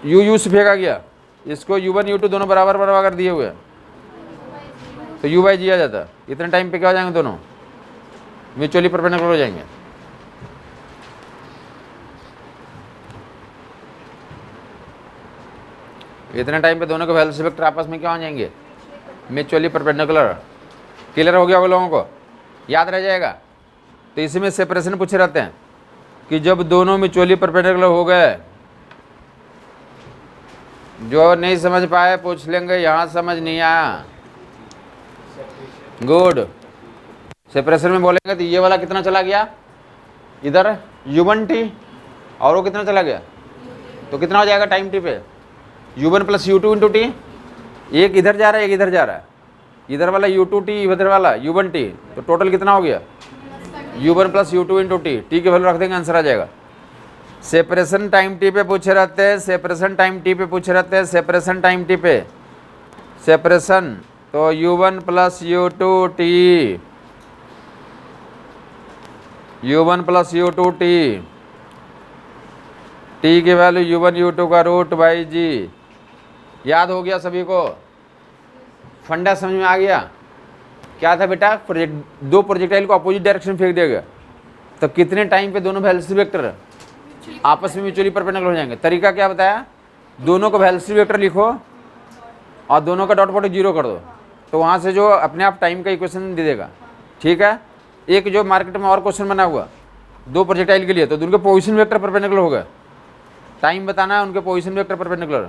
[SPEAKER 1] u से फेंका गया, इसको u1 u2 दोनों बराबर बराबर कर दिए हुए तो u बाई जी आ जाता। इतने टाइम पे क्या हो जाएंगे, दोनों म्यूचुअली परपेंडिकुलर हो जाएंगे। इतने टाइम पे दोनों के वेलोसिटी वेक्टर आपस में क्या हो जाएंगे, म्यूचुअली परपेंडिकुलर। क्लियर हो गया होगा लोगों को, याद रह जाएगा। तो इसी में सेपरेशन पूछे रहते हैं कि जब दोनों म्यूचुअली परपेंडिकुलर हो गए, जो नहीं समझ पाए पूछ लेंगे, यहाँ समझ नहीं आया, गुड। सेपरेशन में बोलेंगे तो ये वाला कितना चला गया इधर u1 t और वो कितना चला गया, तो कितना हो जाएगा टाइम t पे, u1 plus u2 into T. एक इधर जा रहा है, एक इधर जा रहा है, इधर वाला u2 t, इधर वाला u1 t, तो टोटल कितना हो गया u1 plus u2 into t. T की वैल्यू रख देंगे, आंसर आ जाएगा। सेपरेशन टाइम टी पे पूछे रहते हैं, सेपरेशन टाइम टी पे पूछे रहते हैं, सेपरेशन टाइम टी पे सेपरेशन, तो u1 plus u2 t, u1 plus u2 t, T की वैल्यू u1 u2 का रूट बाई जी। याद हो गया सभी को, फंडा समझ में आ गया। क्या था बेटा, दो प्रोजेक्टाइल को अपोजिट डायरेक्शन फेंक दिया गया तो कितने टाइम पे दोनों वेलोसिटी वेक्टर आपस में म्यूचुअली परपेंडिकुलर हो जाएंगे। तरीका क्या बताया, दोनों को वेलोसिटी वेक्टर लिखो और दोनों का डॉट प्रोडक्ट जीरो कर दो, तो वहाँ से जो अपने आप टाइम का इक्वेशन दे देगा। ठीक है, एक जो मार्केट में और क्वेश्चन बना हुआ दो प्रोजेक्टाइल के लिए, तो उनके पोजीशन वेक्टर परपेंडिकुलर हो गए। टाइम बताना है उनके पोजीशन वेक्टर परपेंडिकुलर,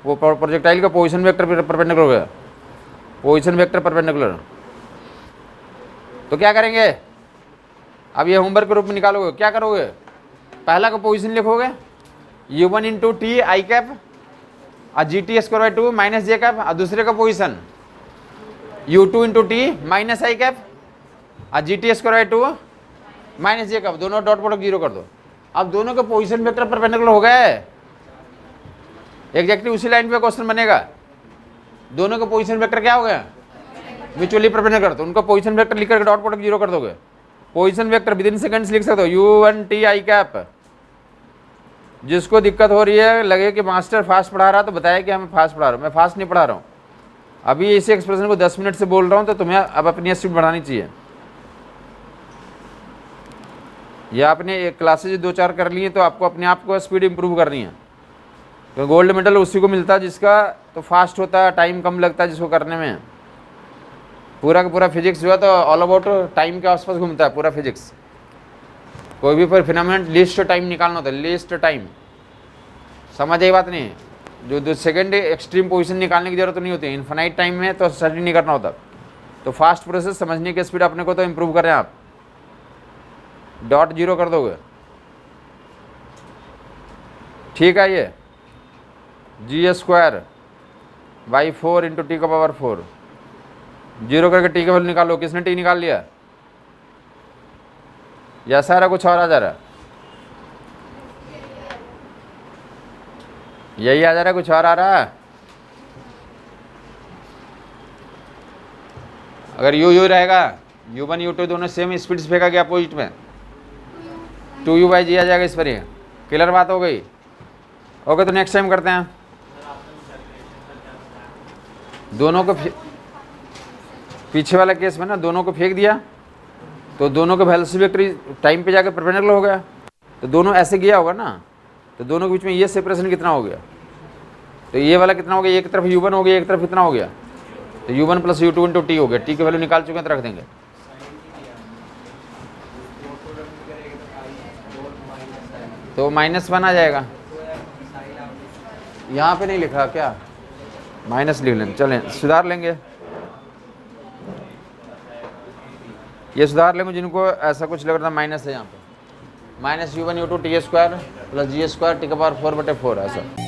[SPEAKER 1] वो प्रोजेक्टाइल का पोजीशन वेक्टर परपेंडिकुलर हो गया, पोजीशन वेक्टर परपेंडिकुलर। तो क्या करेंगे, अब ये होमवर्क के रूप में निकालोगे। क्या करोगे, पहला का पोजीशन लिखोगे u1 into T I cap और G T square by 2 minus J cap, और दूसरे का position u2 into T minus I cap और G T square by 2 minus J cap, दोनों डॉट प्रोडक्ट जीरो कर दो। अब दोनों के पोजीशन वेक्टर परपेंडिकुलर हो गए, एग्जैक्टली उसी लाइन पे क्वेश्चन बनेगा। दोनों के पोजीशन वेक्टर क्या हो गया, म्यूचुअली परपेंडिकुलर, तो उनका पोजीशन वेक्टर लिख करके डॉट प्रोडक्ट जीरो कर दोगे। Position vector with in seconds लिख सकते हो, u1 t आई कैप। जिसको दिक्कत हो रही है, लगे कि मास्टर फास्ट पढ़ा रहा, तो बताया कि मैं फास्ट पढ़ा रहा हूँ। मैं फास्ट नहीं पढ़ा रहा हूँ, अभी इसी एक्सप्रेशन को 10 मिनट से बोल रहा हूँ, तो तुम्हें अब अपनी स्पीड बढ़ानी चाहिए। या आपने क्लासेज 2-4 कर लिए तो आपको अपने आप को स्पीड इंप्रूव करनी है, तो गोल्ड मेडल उसी को मिलता है जिसका तो फास्ट होता है, टाइम कम लगता है जिसको करने में। पूरा का पूरा फिजिक्स जो है तो ऑल अबाउट टाइम के आसपास घूमता है पूरा फिजिक्स। कोई भी पर फिनोमेनन लीस्ट टाइम निकालना होता है, लीस्ट टाइम। समझ आई बात नहीं, जो सेकंड एक्सट्रीम पोजीशन निकालने की जरूरत नहीं होती, इनफाइनाइट टाइम में तो स्टडी नहीं करना होता। तो फास्ट प्रोसेस समझने की स्पीड अपने को तो इम्प्रूव करें आप, डॉट जीरो कर दोगे। ठीक है, ये जी स्क्वायर बाई 4 इंटू टी का पावर 4, जीरो करके टी का वैल्यू निकालो। किसने टी निकाल लिया, या सारा कुछ और आ जा रहा है, यही आ जा रहा है, कुछ और आ रहा है। अगर यू रहेगा, u1 u2 दोनों सेम स्पीड से फेंका गया अपोजिट में, 2u बाई जी आ जाएगा इस पर। ही क्लियर बात हो गई। ओके, तो नेक्स्ट टाइम करते हैं। दोनों को पीछे वाला केस में ना दोनों को फेंक दिया, तो दोनों का वेलोसिटी वेक्टर टाइम पे जाकर परपेंडिकुलर हो गया, तो दोनों ऐसे गया होगा ना, तो दोनों के बीच में ये सेपरेशन कितना हो गया, तो ये वाला कितना हो गया, एक तरफ u1 हो गया, एक तरफ कितना हो गया, तो u1 plus u2 into T हो गया। टी की वैल्यू निकाल चुके हैं तो रख देंगे। तो -1 आ जाएगा, यहाँ पे नहीं लिखा क्या, माइनस लिख लेंगे, चलें सुधार लेंगे, ये सुधार लेंगे जिनको ऐसा कुछ लग रहा था माइनस है यहाँ पे, -u1 u2 t² + g² t⁴/4 ऐसा।